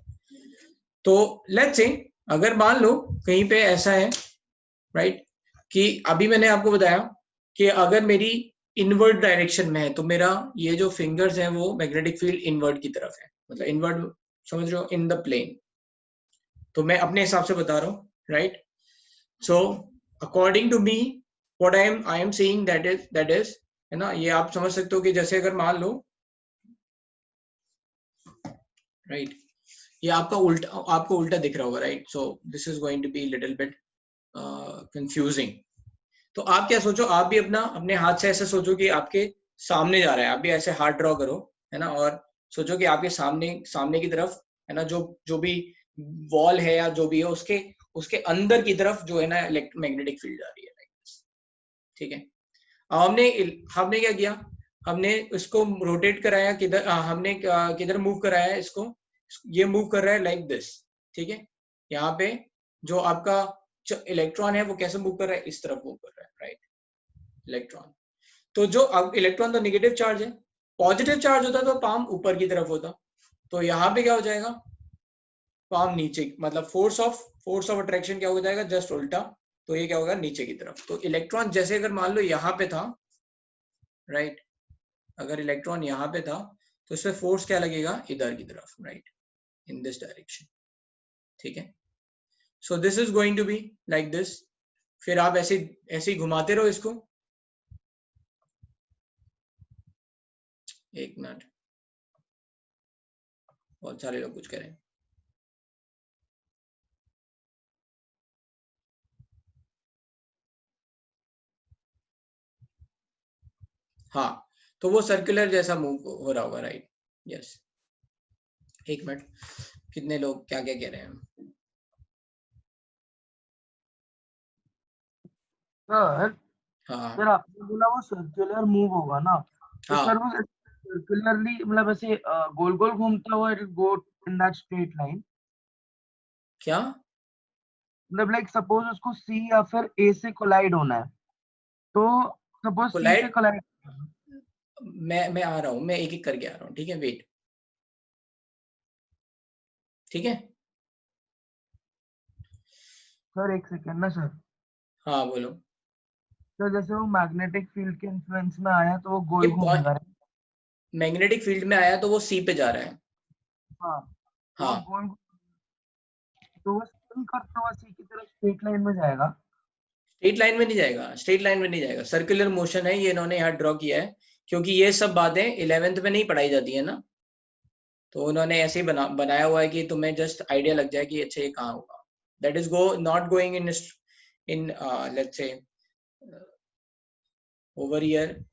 तो लेट्स से अगर मान लो कहीं पे ऐसा है, राइट, कि अभी मैंने आपको बताया कि अगर मेरी इनवर्ट डायरेक्शन में है तो मेरा ये जो फिंगर्स है वो मैग्नेटिक फील्ड इनवर्ट की तरफ है, मतलब इनवर्ट समझ रहे हो, इन द प्लेन। तो मैं अपने हिसाब से बता रहा हूँ, right. So according to me what I am saying that is है ना, ये आप समझ सकते हो कि जैसे अगर मान लो, राइट, ये आपका उल्टा, आपको उल्टा दिख रहा होगा, right. So this is going to be little bit confusing. तो आप क्या सोचो, आप भी अपने हाथ से ऐसे सोचो कि आपके सामने जा रहा है, आप भी ऐसे हाथ ड्रॉ करो, है ना, और सोचो कि आपके सामने की तरफ, है ना, जो भी वॉल है या जो भी है उसके अंदर की तरफ जो है ना इलेक्ट्रोमैग्नेटिक फील्ड जा रही है, ठीक है। अब हमने क्या किया, हमने इसको रोटेट कराया, किधर हमने किधर मूव कराया इसको, ये मूव कर रहा है लाइक दिस, ठीक है। यहाँ पे जो आपका इलेक्ट्रॉन है वो कैसे मूव कर रहा है, इस तरफ मूव कर रहा है, राइट, इलेक्ट्रॉन। तो जो अब इलेक्ट्रॉन तो नेगेटिव चार्ज है, पॉजिटिव चार्ज होता तो पाम ऊपर की तरफ होता, तो यहाँ पे क्या हो जाएगा, पाम नीचे, मतलब फोर्स ऑफ अट्रैक्शन क्या हो जाएगा, जस्ट उल्टा। तो ये क्या होगा, नीचे की तरफ। तो इलेक्ट्रॉन जैसे अगर मान लो यहाँ पे था, राइट, अगर इलेक्ट्रॉन यहाँ पे था तो इसमें फोर्स क्या लगेगा, इधर की तरफ, राइट, इन दिस डायरेक्शन, ठीक है। So this is going to be like this. फिर आप ऐसे ही घुमाते रहो इसको, एक मिनट, बहुत सारे लोग कुछ करें। हाँ, तो वो सर्कुलर जैसा मूव हो रहा होगा, राइट, यस। एक मिनट, कितने लोग क्या क्या कह रहे हैं। सर, हाँ सर आपने बोला वो सर्कुलर मूव होगा ना, तो हाँ, सर वो सर्कुलरली मतलब ऐसे गोल गोल घूमता हुआ it go in that straight line, क्या मतलब लाइक सपोज उसको सी या फिर ए से कोलाइड होना है, तो सपोज सी से कोलाइड, कोलाइड। मैं आ रहा हूँ, मैं एक एक करके आ रहा हूँ, ठीक है, वेट, ठीक है। सर एक सेकेंड ना सर, हाँ बोलो। सर जैसे वो मैग्नेटिक फील्ड के इन्फ्लुएंस में आया तो वो ये गोल घूमेगा, right? मैग्नेटिक फील्ड में आया तो वो सी पे जा रहा है। हाँ, तो वो हाँ, गोल, तो वो स्पिन करता हुआ सी की तरफ स्ट्रेट लाइन में जाएगा। स्ट्रेट लाइन में नहीं जाएगा, स्ट्रेट लाइन में नहीं जाएगा, सर्कुलर मोशन है, ये इन्होंने यहाँ ड्रॉ किया है क्योंकि ये सब बातें 11th में नहीं पढ़ाई जाती है ना, तो उन्होंने ऐसे ही बनाया हुआ है कि तुम्हें जस्ट आइडिया लग जाए कि अच्छा ये कहाँ होगा। That is not going in let's say over here.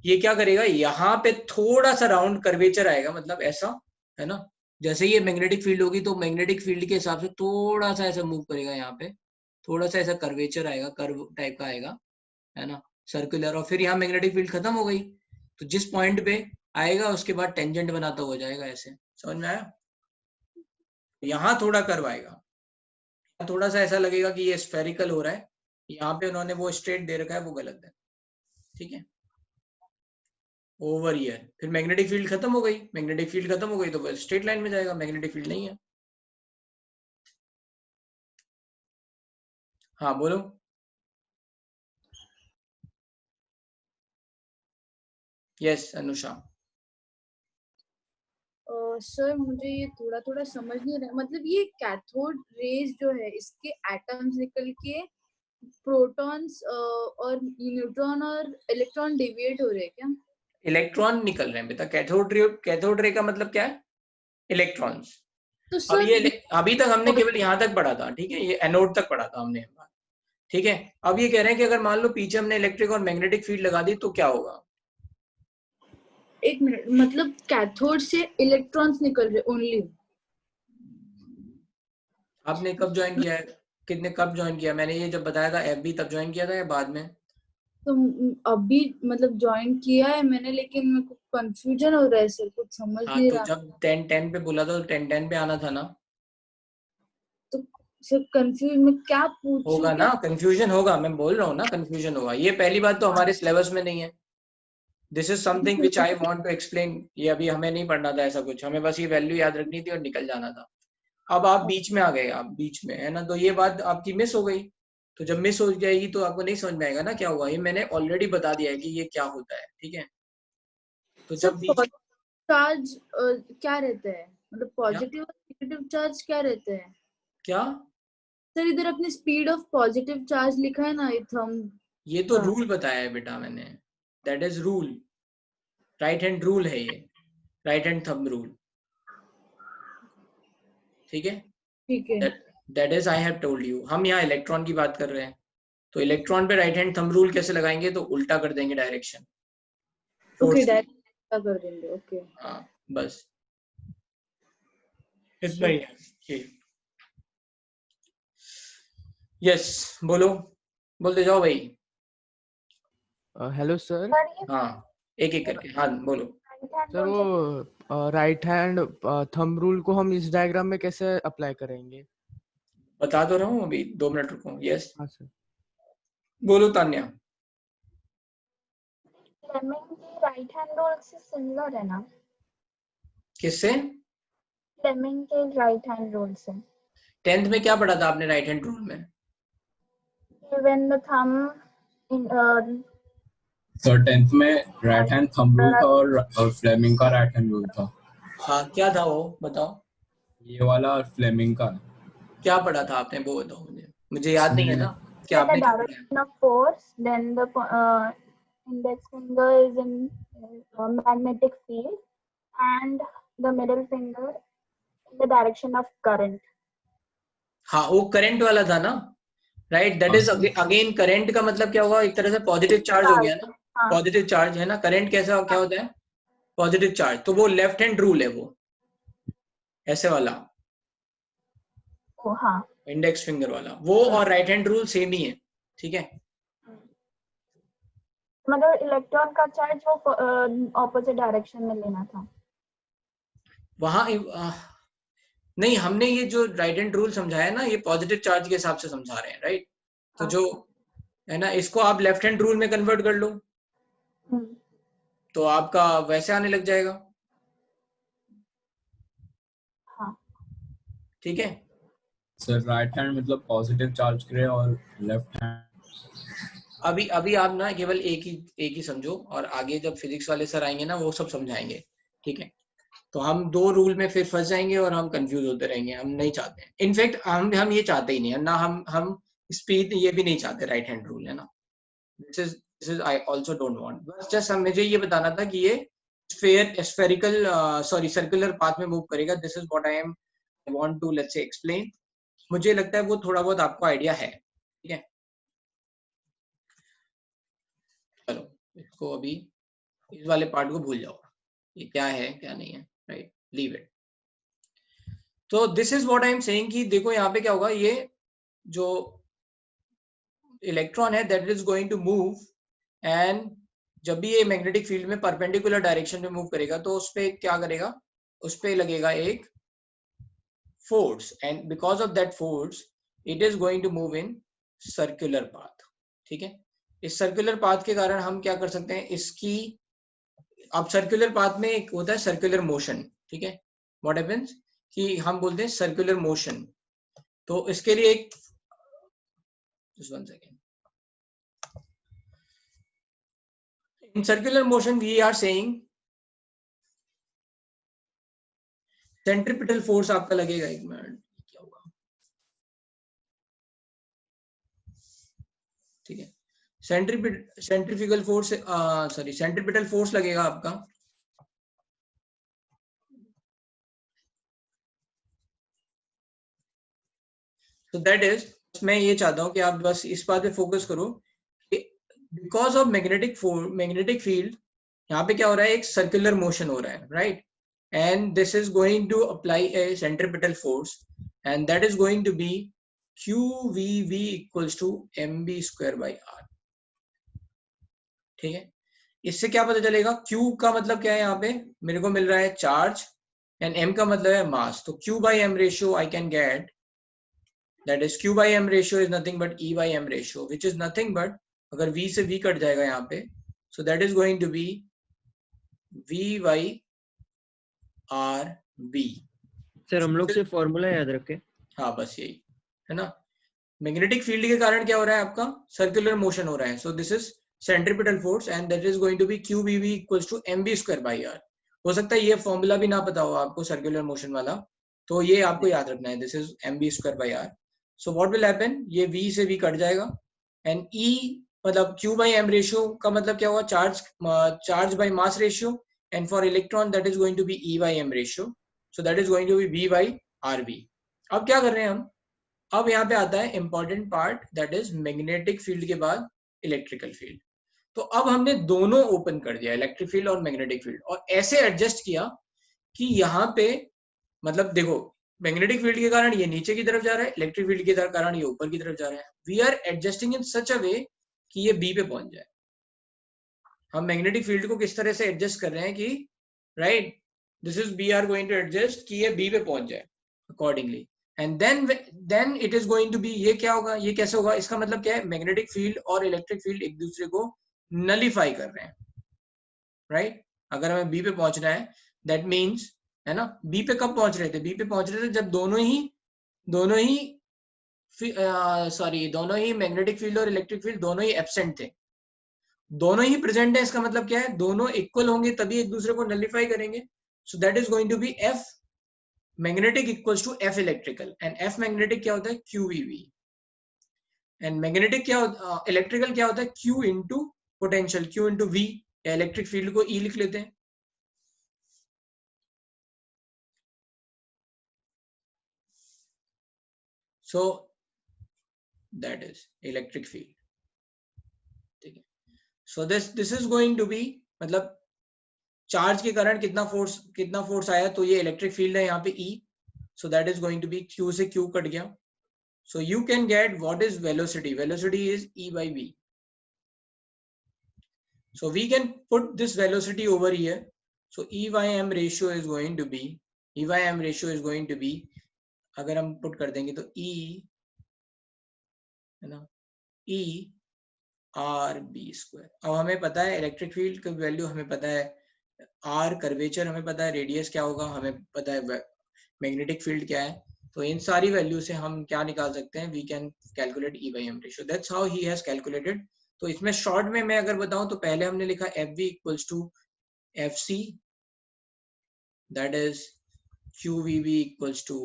ये क्या करेगा, यहाँ पे थोड़ा सा राउंड कर्वेचर आएगा, मतलब ऐसा, है ना, जैसे ये मैग्नेटिक फील्ड होगी तो मैग्नेटिक फील्ड के हिसाब से थोड़ा सा ऐसा मूव करेगा, यहाँ पे थोड़ा सा ऐसा कर्वेचर आएगा, कर्व टाइप का आएगा, है ना, सर्कुलर। और फिर यहाँ मैग्नेटिक फील्ड खत्म हो गई, तो जिस पॉइंट पे आएगा उसके बाद टेंजेंट बनाता हो जाएगा, ऐसे समझ में आया। यहाँ थोड़ा कर्व आएगा, थोड़ा सा ऐसा लगेगा कि ये स्फेरिकल हो रहा है, यहाँ पे उन्होंने वो स्ट्रेट दे रखा है, वो गलत है, ठीक है। ओवर ईयर, फिर मैग्नेटिक फील्ड खत्म हो गई, मैग्नेटिक फील्ड खत्म हो गई तो स्ट्रेट लाइन में जाएगा, मैग्नेटिक फील्ड नहीं है। हाँ बोलो। यस अनुषा। सर मुझे ये थोड़ा थोड़ा समझ नहीं रहा, मतलब ये कैथोड रेज जो है इसके एटम्स निकल के प्रोटॉन्स और न्यूट्रॉन और इलेक्ट्रॉन डेविएट हो रहे हैं क्या? इलेक्ट्रॉन निकल रहे हैं बेटा, कैथोड रे का मतलब क्या है? इलेक्ट्रॉन्स। तो अब ये अभी तक हमने केवल यहाँ तक पढ़ा था, ठीक है, ये एनोड तक पढ़ा था हमने, ठीक है। अब ये कह रहे हैं कि अगर मान लो पीछे हमने इलेक्ट्रिक और मैग्नेटिक फील्ड लगा दी तो क्या होगा? एक मिनट, मतलब कैथोड से इलेक्ट्रॉन्स निकल रहे ओनली? आपने कब ज्वाइन किया है, कब ज्वाइन किया? मैंने ये जब बताया था एफबी तब ज्वाइन किया था या बाद में? तो अभी मतलब ज्वाइन किया है मैंने, लेकिन मेरे को कंफ्यूजन हो रहा है सर, कुछ समझ नहीं रहा। तो जब 10 पे बोला था तो 10 पे आना था ना। तो सर कंफ्यूज में क्या पूछूं? होगा ना, कंफ्यूजन होगा, मैं बोल रहा हूँ ना कंफ्यूजन होगा। ये पहली बात तो हमारे सिलेबस में नहीं है। This is something which I want to explain. ये अभी हमें नहीं पढ़ना था ऐसा कुछ, हमें बस ये वैल्यू याद रखनी थी और निकल जाना था। अब आप बीच में आ गए, आप बीच में है ना, तो ये बात आपकी मिस हो गई। तो जब मिस हो जाएगी तो आपको नहीं समझ में आएगा ना क्या हुआ। ये मैंने ऑलरेडी बता दिया है कि ये क्या होता है, ठीक है। तो जब चार्ज क्या रहता है, मतलब पॉजिटिव और नेगेटिव चार्ज क्या रहते हैं? क्या सर इधर अपनी स्पीड ऑफ पॉजिटिव चार्ज लिखा है ना, थंब। ये तो रूल बताया है बेटा मैंने, that is rule, right hand rule है ये, राइट हैंड थंब रूल, ठीक है, ठीक है। That is I have told you. हम यहाँ इलेक्ट्रॉन की बात कर रहे हैं, तो इलेक्ट्रॉन पे राइट हैंड थंब रूल कैसे लगाएंगे? तो उल्टा कर देंगे डायरेक्शन। ओके, डायरेक्ट कर देंगे। ओके हाँ बस इतना ही है। यस बोलो, बोलते जाओ भाई। Hello sir. हाँ एक एक करके, हाँ बोलो। सर वो राइट हैंड थंब रूल को हम इस डायग्राम में कैसे अप्लाई करेंगे? बता तो रहा हूँ, अभी 2 मिनट रुको। यस हाँ सर बोलो तान्या। फ्लेमिंग के राइट हैंड रूल से सिमिलर है ना? किससे? फ्लेमिंग के राइट हैंड रूल से। 10th में क्या पढ़ा था आपने राइट हैंड रूल में? When the thumb in तो 10th में राइट हैंड थंब रूल था और फ्लेमिंग का राइट हैंड रूल था। हाँ क्या था वो बताओ? ये वाला और फ्लेमिंग का क्या पढ़ा था आपने वो बताओ मुझे याद नहीं है ना। क्या आपने क्या पढ़ा? of force, then the index finger is in magnetic field and the middle finger in the direction of current. हाँ वो करंट वाला था ना, right. That is again current का मतलब क्या हुआ? एक तरह से पॉजिटिव चार्ज हो गया ना, पॉजिटिव चार्ज है ना। करंट कैसा क्या होता है? Positive charge. तो वो लेफ्ट हैंड रूल है, वो ऐसे वाला हाँ इंडेक्स फिंगर वाला, वो और राइट हैंड रूल सेम ही है, ठीक है। मतलब इलेक्ट्रॉन का चार्ज वो ऑपोजिट डायरेक्शन में लेना था वहां। नहीं, हमने ये जो राइट हैंड रूल समझाया ना, ये पॉजिटिव चार्ज के हिसाब से समझा रहे हैं, राइट। तो जो है ना, इसको आप लेफ्ट हैंड रूल में कन्वर्ट कर लो तो आपका वैसे आने लग जाएगा, ठीक है। सर राइट हैंड मतलब पॉजिटिव चार्ज करे और लेफ्ट हैंड अभी आप ना केवल एक ही समझो, और आगे जब फिजिक्स वाले सर आएंगे ना वो सब समझाएंगे, ठीक है। तो हम 2 रूल में फिर फंस जाएंगे और हम कंफ्यूज होते रहेंगे, हम नहीं चाहते हैं। इनफैक्ट हम ये चाहते ही नहीं है ना, हम स्पीड ये भी नहीं चाहते, राइट हैंड रूल है ना। This is I also don't want. बस जस्ट मुझे ये बताना था कि ये सर्कुलर पाथ में मूव करेगा। This is what I want to let's say explain. मुझे लगता है वो थोड़ा बहुत आपको आइडिया है, ठीक है। चलो इसको अभी इस वाले पार्ट को भूल जाओ, ये क्या है क्या नहीं है, राइट, लीव इट। तो this is what I am saying कि देखो यहाँ पे क्या होगा, ये जो इलेक्ट्रॉन है that is going to move, and जब भी ये मैग्नेटिक फील्ड में परपेंडिकुलर डायरेक्शन में मूव करेगा तो उस पे क्या करेगा, उस पे लगेगा एक force, and because of that force it is going to move in circular path. ठीक है, इस सर्कुलर पाथ के कारण हम क्या कर सकते हैं, इसकी अब सर्कुलर पाथ में एक होता है सर्कुलर मोशन। ठीक है, व्हाट हैपेंस कि हम बोलते हैं सर्कुलर मोशन। तो इसके लिए एक just 1 second. In circular motion we are saying centripetal force आपका लगेगा, एक मिनट क्या होगा, ठीक है, centrifugal force sorry centripetal force लगेगा आपका। तो दैट इज, मैं ये चाहता हूं कि आप बस इस बात पे फोकस करो कि बिकॉज ऑफ मैग्नेटिक फील्ड यहाँ पे क्या हो रहा है, एक सर्कुलर मोशन हो रहा है, right, and this is going to apply a centripetal force and that is going to be QVV equals to mb square by r। ठीक है, इससे क्या पता चलेगा, Q का मतलब क्या है, यहाँ पे मेरे को मिल रहा है चार्ज एंड M का मतलब है मास। तो Q by M ratio I can get, that is Q by M ratio is nothing but E by M ratio which is nothing but, अगर V से V कट जाएगा यहाँ पे, so that is going to be V by R B. Sir हम लोग से formula याद रखें। हाँ बस यही है ना, मैग्नेटिक फील्ड के कारण क्या हो रहा है, आपका सर्कुलर मोशन हो रहा है। So this is centripetal force and that is going to be QVV equals to mb square by r। हो सकता है ये फॉर्मूला भी ना पता हो आपको सर्कुलर मोशन वाला, तो ये आपको याद रखना है, this is mb square by r। So what will happen, ये v से v कट जाएगा एंड E मतलब Q बाई M रेशियो का मतलब क्या हुआ, charge by mass ratio, and for electron that is going to be E by M ratio, so that is going to be V by RB। अब क्या कर रहे हैं हम, अब यहाँ पे आता है important part, that is magnetic field के बाद electrical field। तो अब हमने दोनों ओपन कर दिया, इलेक्ट्रिक फील्ड और मैग्नेटिक फील्ड, और ऐसे एडजस्ट किया कि यहाँ पे मतलब देखो मैग्नेटिक फील्ड के कारण ये नीचे की तरफ जा रहा है, इलेक्ट्रिक फील्ड के कारण ये ऊपर की तरफ जा रहा है। वी आर एडजस्टिंग इन सच अ वे कि ये बी पे पहुंच जाए। हम मैग्नेटिक फील्ड को किस तरह से एडजस्ट कर रहे हैं कि right, this is B are going to adjust कि ये बी पे पहुंच जाए accordingly, and then it is going to be, ये क्या होगा, ये कैसे होगा, इसका मतलब क्या है, मैग्नेटिक फील्ड और इलेक्ट्रिक फील्ड एक दूसरे को नलीफाई कर रहे हैं, राइट। अगर हमें बी पे पहुंचना है दैट मीन्स, है ना, बी पे कब पहुंच रहे थे, बी पे पहुंच रहे थे जब दोनों ही मैग्नेटिक फील्ड और इलेक्ट्रिक फील्ड दोनों ही एब्सेंट थे। दोनों ही प्रेजेंट है, इसका मतलब क्या है, दोनों इक्वल होंगे तभी एक दूसरे को नलिफाई करेंगे। So that is going to be F magnetic equals to F electrical, and F magnetic क्या होता है, QVV, एंड मैग्नेटिक क्या होता, इलेक्ट्रिकल क्या होता है, Q into potential, Q into V, या इलेक्ट्रिक फील्ड को E लिख लेते हैं। So that is electric field, ठीक है। So this is going to be, मतलब चार्ज के कारण कितना फोर्स आया, तो ये इलेक्ट्रिक फील्ड है यहाँ पे E, so that is going to be, Q से Q कट गया, so you can get what is velocity, velocity is E by V, so we can put this velocity over here, so E by M ratio is going to be, अगर हम put कर देंगे तो E है ना, E RB square. अब हमें पता है इलेक्ट्रिक फील्ड की वैल्यू, हमें पता है R कर्वेचर, हमें पता है रेडियस क्या होगा, हमें पता है मैग्नेटिक फील्ड क्या है, तो इन सारी वैल्यू से हम क्या निकाल सकते हैं, we can calculate E by M ratio, that's how he has calculated. तो इसमें शॉर्ट में मैं अगर बताऊं तो पहले हमने लिखा FV equals to FC, that is QVV equals to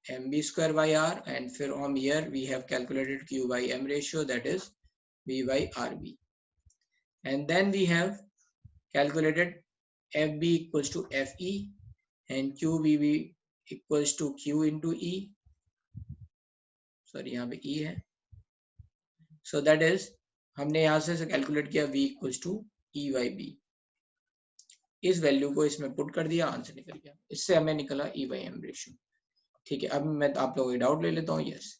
MB square by R, and from here we have calculated Q by M ratio, that is V by RB, and then we have calculated FB equals to FE and QVV equals to Q into E, sorry यहाँ पे E है, so that is हमने यहाँ से calculate किया V equals to E by B, इस value को इसमें पुट कर दिया, आंसर निकल गया, इससे हमें निकला E by M रेशियो। ठीक है, अब मैं आप लोगों की डाउट ले लेता हूँ। यस,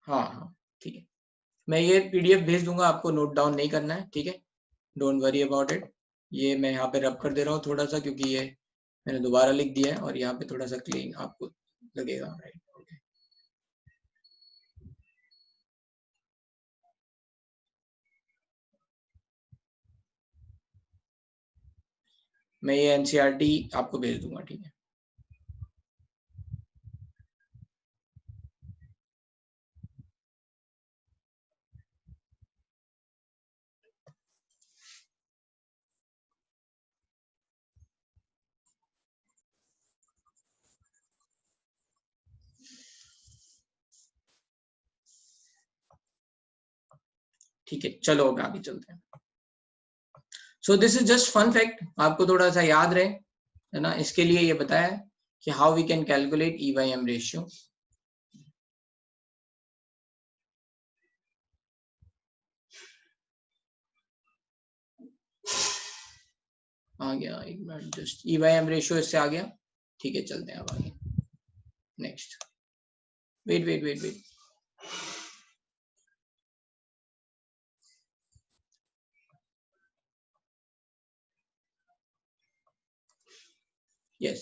हाँ ठीक है, मैं ये PDF भेज दूंगा, आपको नोट डाउन नहीं करना है, ठीक है, डोंट वरी अबाउट इट। ये मैं यहाँ पे रब कर दे रहा हूँ थोड़ा सा, क्योंकि ये मैंने दोबारा लिख दिया है और यहाँ पे थोड़ा सा क्लीन आपको लगेगा, राइट। ओके, मैं ये एनसीईआरटी आपको भेज दूंगा, ठीक है। ठीक है, चलो अब आगे चलते हैं। So this is just fun fact, आपको थोड़ा सा याद रहे, है ना, इसके लिए ये बताया कि how we can calculate E/M ratio. आ गया, एक मिनट, जस्ट E/M रेशियो इससे आ गया, ठीक है, चलते हैं अब आगे। Next, wait wait wait wait, yes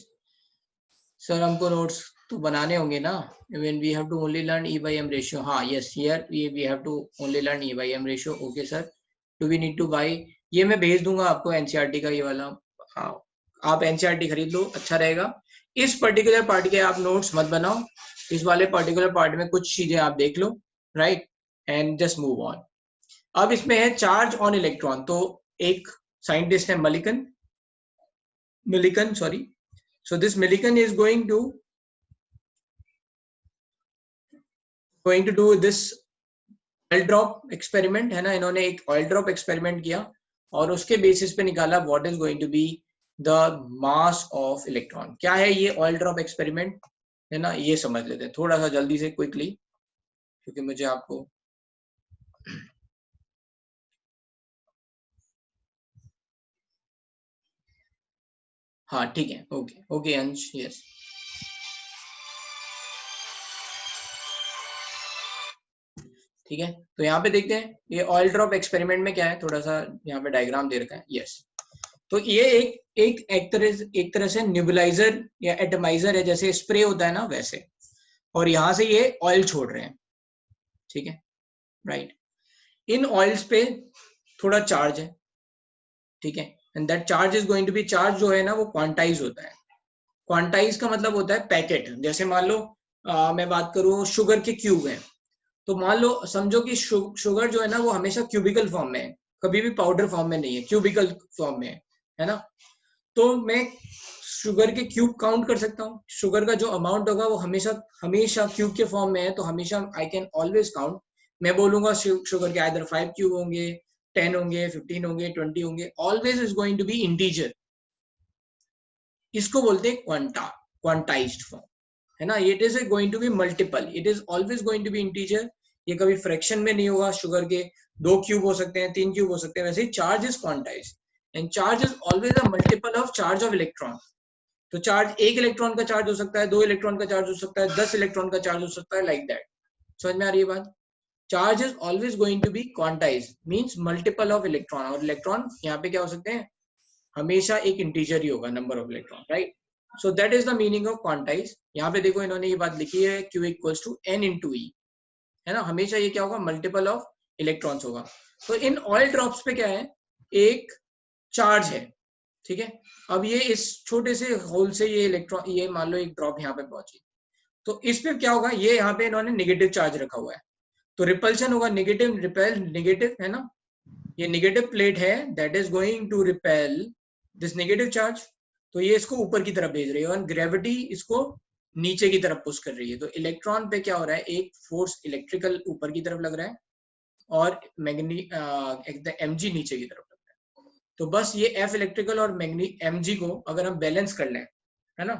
sir, हमको नोट्स तो बनाने होंगे ना, when we have to only learn E/M ratio। हाँ, yes, here we have to only learn E/M ratio। Okay sir, do we need to buy? ये मैं भेज दूंगा आपको एनसीईआरटी का ये वाला, हाँ, आप एनसीईआरटी खरीद लो, अच्छा रहेगा। इस पर्टिकुलर पार्ट के आप नोट्स मत बनाओ, इस वाले पर्टिकुलर पार्ट में कुछ चीजें आप देख लो, right, and just move on. अब इसमें है चार्ज ऑन इलेक्ट्रॉन, तो एक साइंटिस्ट है Millikan, sorry. So this Millikan is going to do this oil drop experiment, है ना, इन्होंने एक oil drop experiment किया और उसके बेसिस पे निकाला what is going to be the mass of electron। क्या है ये oil drop experiment, है ना, ये समझ लेते हैं थोड़ा सा जल्दी से क्विकली, क्योंकि मुझे आपको हाँ ठीक है, ओके ओके अंश, यस। ठीक है, तो यहाँ पे देखते हैं ये ऑयल ड्रॉप एक्सपेरिमेंट में क्या है, थोड़ा सा यहाँ पे डायग्राम दे रखा है, यस। तो ये एक तरह से न्यूबलाइजर या एटमाइजर है, जैसे स्प्रे होता है ना वैसे, और यहाँ से ये ऑयल छोड़ रहे हैं, ठीक है, राइट। इन ऑयल्स पे थोड़ा चार्ज है, ठीक है, and that charge is going to be, charge जो है ना वो क्वांटाइज होता है। क्वांटाइज का मतलब होता है पैकेट, जैसे मान लो मैं बात करूं शुगर के क्यूब हैं, तो मान लो समझो कि शुगर जो है ना वो हमेशा क्यूबिकल फॉर्म में है, कभी भी पाउडर फॉर्म में नहीं है, क्यूबिकल फॉर्म में है ना। तो मैं शुगर के क्यूब काउंट कर सकता हूँ, शुगर का जो अमाउंट होगा वो हमेशा क्यूब के फॉर्म में है, तो हमेशा आई कैन ऑलवेज काउंट। मैं बोलूंगा शुगर के आइदर 5 क्यूब होंगे, 10 होंगे, 15 होंगे, 20 होंगे, always is going to be integer. इसको बोलते हैं क्वांटाइज्ड फॉर्म, है ना। It is going to be multiple, it is always going to be integer, ये कभी फ्रैक्शन में नहीं होगा। शुगर के 2 क्यूब हो सकते हैं, 3 क्यूब हो सकते हैं, वैसे ही charge is quantised and charge is always a multiple of charge of electron. तो चार्ज 1 इलेक्ट्रॉन का चार्ज हो सकता है, 2 इलेक्ट्रॉन का चार्ज हो सकता है, 10 इलेक्ट्रॉन का चार्ज हो सकता है, लाइक दैट। समझ में आ रही है बात? Charge is always going to be quantized, means multiple of electron, और इलेक्ट्रॉन यहाँ पे क्या हो सकते हैं, हमेशा एक इंटीजर ही होगा, number of electron, right. So that is the meaning of quantize. यहाँ पे देखो इन्होंने ये बात लिखी है, Q equals to N into E, है ना, हमेशा ये क्या होगा, मल्टीपल ऑफ इलेक्ट्रॉन्स होगा। तो इन ऑयल ड्रॉप्स पे क्या है, एक चार्ज है, ठीक है। अब ये इस छोटे से होल से ये इलेक्ट्रॉन, ये मान लो एक ड्रॉप यहाँ पे पहुंची, तो इस पे क्या होगा, ये यहाँ पे इन्होंने नेगेटिव चार्ज रखा हुआ है, तो रिपल्शन होगा, नेगेटिव रिपेल नेगेटिव, है ना। ये नेगेटिव प्लेट है, that is going to repel this negative charge, तो ये इसको ऊपर की तरफ भेज रही है, और ग्रेविटी इसको नीचे की तरफ पुश कर रही है। तो इलेक्ट्रॉन पे क्या हो रहा है, एक फोर्स इलेक्ट्रिकल ऊपर की तरफ लग रहा है और mg नीचे की तरफ लग रहा है। तो बस ये F इलेक्ट्रिकल और mg को अगर हम बैलेंस कर लें, है ना,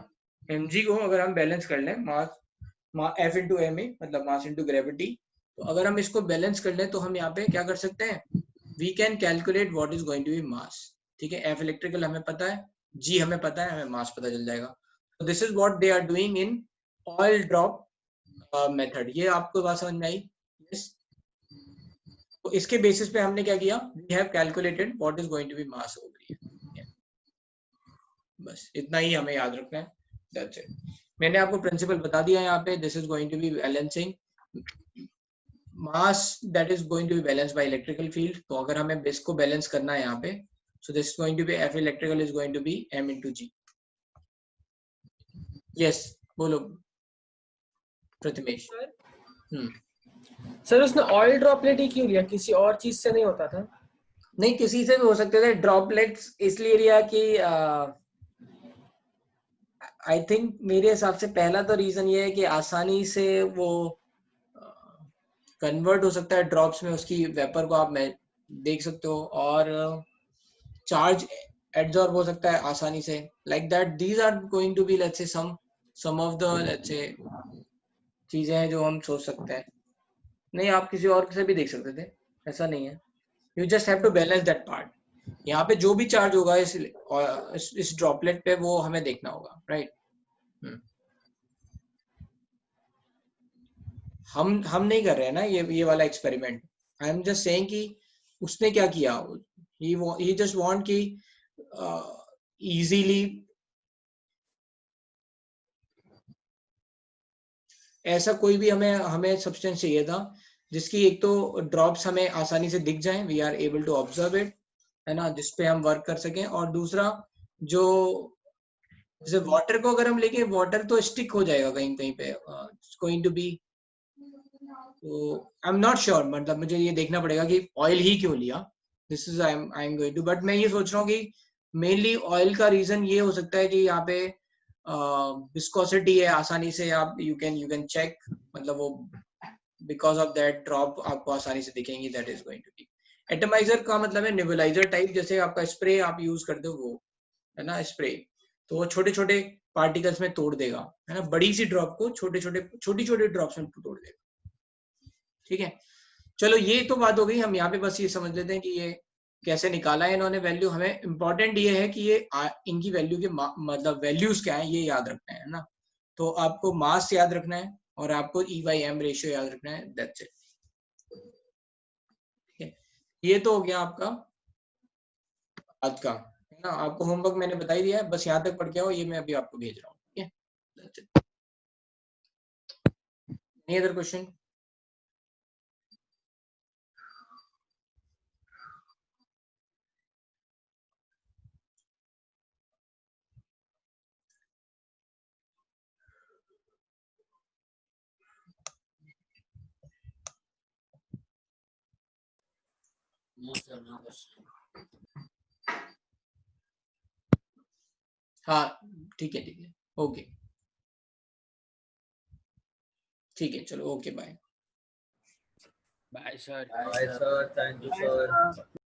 mg को अगर हम बैलेंस कर लें, मास F इंटू ma मतलब मास इंटू ग्रेविटी, तो अगर हम इसको बैलेंस कर लें तो हम यहाँ पे क्या कर सकते हैं, we can calculate what is going to be mass, ठीक है। F इलेक्ट्रिकल हमें पता है, G हमें पता है, हमें मास पता चल जाएगा। So this is what they are doing in oil drop method। ये आपको बात समझ में आई? Yes। तो इसके बेसिस पे हमने क्या किया, we have calculated what is going to be mass over here। बस इतना ही हमें याद रखना है। That's it. मैंने आपको प्रिंसिपल बता दिया यहाँ पे. This is going to be balancing mass that is going to be balanced by electrical field. तो अगर हमें बेस को बैलेंस करना है यहाँ पे, so this is going to be F electrical is going to be M into G. Yes, बोलो Pratimesh. Sir उसने ऑयल ड्रॉपलेट ही क्यों लिया, किसी और चीज से नहीं होता था? नहीं, किसी से भी हो सकते थे. ड्रॉपलेट्स इसलिए लिया कि आई थिंक मेरे हिसाब से पहला तो रीजन ये है कि आसानी से वो कन्वर्ट हो सकता है ड्रॉप्स में, उसकी वेपर को आप देख सकते हो, और चार्ज एब्जॉर्ब हो सकता है आसानी से. Like that these are going to be let's say some of the let's say चीजें हैं जो हम सोच सकते हैं. नहीं, आप किसी और से भी देख सकते थे, ऐसा नहीं है. You just have to balance that part. यहाँ पे जो भी चार्ज होगा इस ड्रॉपलेट पे वो हमें देखना होगा, राइट. हम नहीं कर रहे हैं ना ये वाला experiment. I am just saying कि उसने क्या किया. ही जस्ट वांट कि इजीली ऐसा कोई भी हमें सब्सटेंस चाहिए था जिसकी एक तो ड्रॉप्स हमें आसानी से दिख जाएं, we are able to observe it, है ना, जिस पे हम वर्क कर सकें. और दूसरा जो जैसे वाटर को अगर हम लेके, वाटर तो स्टिक हो जाएगा कहीं कहीं पे, गोइंग टू बी. तो आई एम नॉट श्योर, मतलब मुझे ये देखना पड़ेगा कि ऑयल ही क्यों लिया. This is I am going to, but मैं ये सोच रहा हूँ कि मेनली ऑयल का रीजन ये हो सकता है कि यहाँ पे विस्कोसिटी है, आसानी से आप यू कैन चेक, मतलब वो बिकॉज ऑफ दैट ड्रॉप आपको आसानी से दिखेंगी. That is going to be. Atomiser का मतलब है नेबुलाइजर टाइप, जैसे आपका स्प्रे आप यूज करते हो वो, है ना, स्प्रे. तो वो छोटे छोटे पार्टिकल्स में तोड़ देगा, है ना, बड़ी सी ड्रॉप को छोटी छोटी ड्रॉप्स में तोड़ देगा. ठीक है, चलो ये तो बात हो गई. हम यहाँ पे बस ये समझ लेते हैं कि ये कैसे निकाला है इन्होंने वैल्यू. हमें इम्पोर्टेंट ये है कि ये इनकी वैल्यू के मतलब वैल्यूज क्या है ये याद रखना है ना. तो आपको मास याद रखना है और आपको E/M रेशियो याद रखना है. That's it. ये तो हो गया आपका आज का, है ना. आपको होमवर्क मैंने बता ही दिया है, बस यहाँ तक पढ़ के आओ. ये मैं अभी आपको भेज रहा हूँ. ठीक है, that's it. Any other question? हाँ ठीक है, ओके, ठीक है, चलो okay, bye. Bye sir. Bye sir, thank you sir.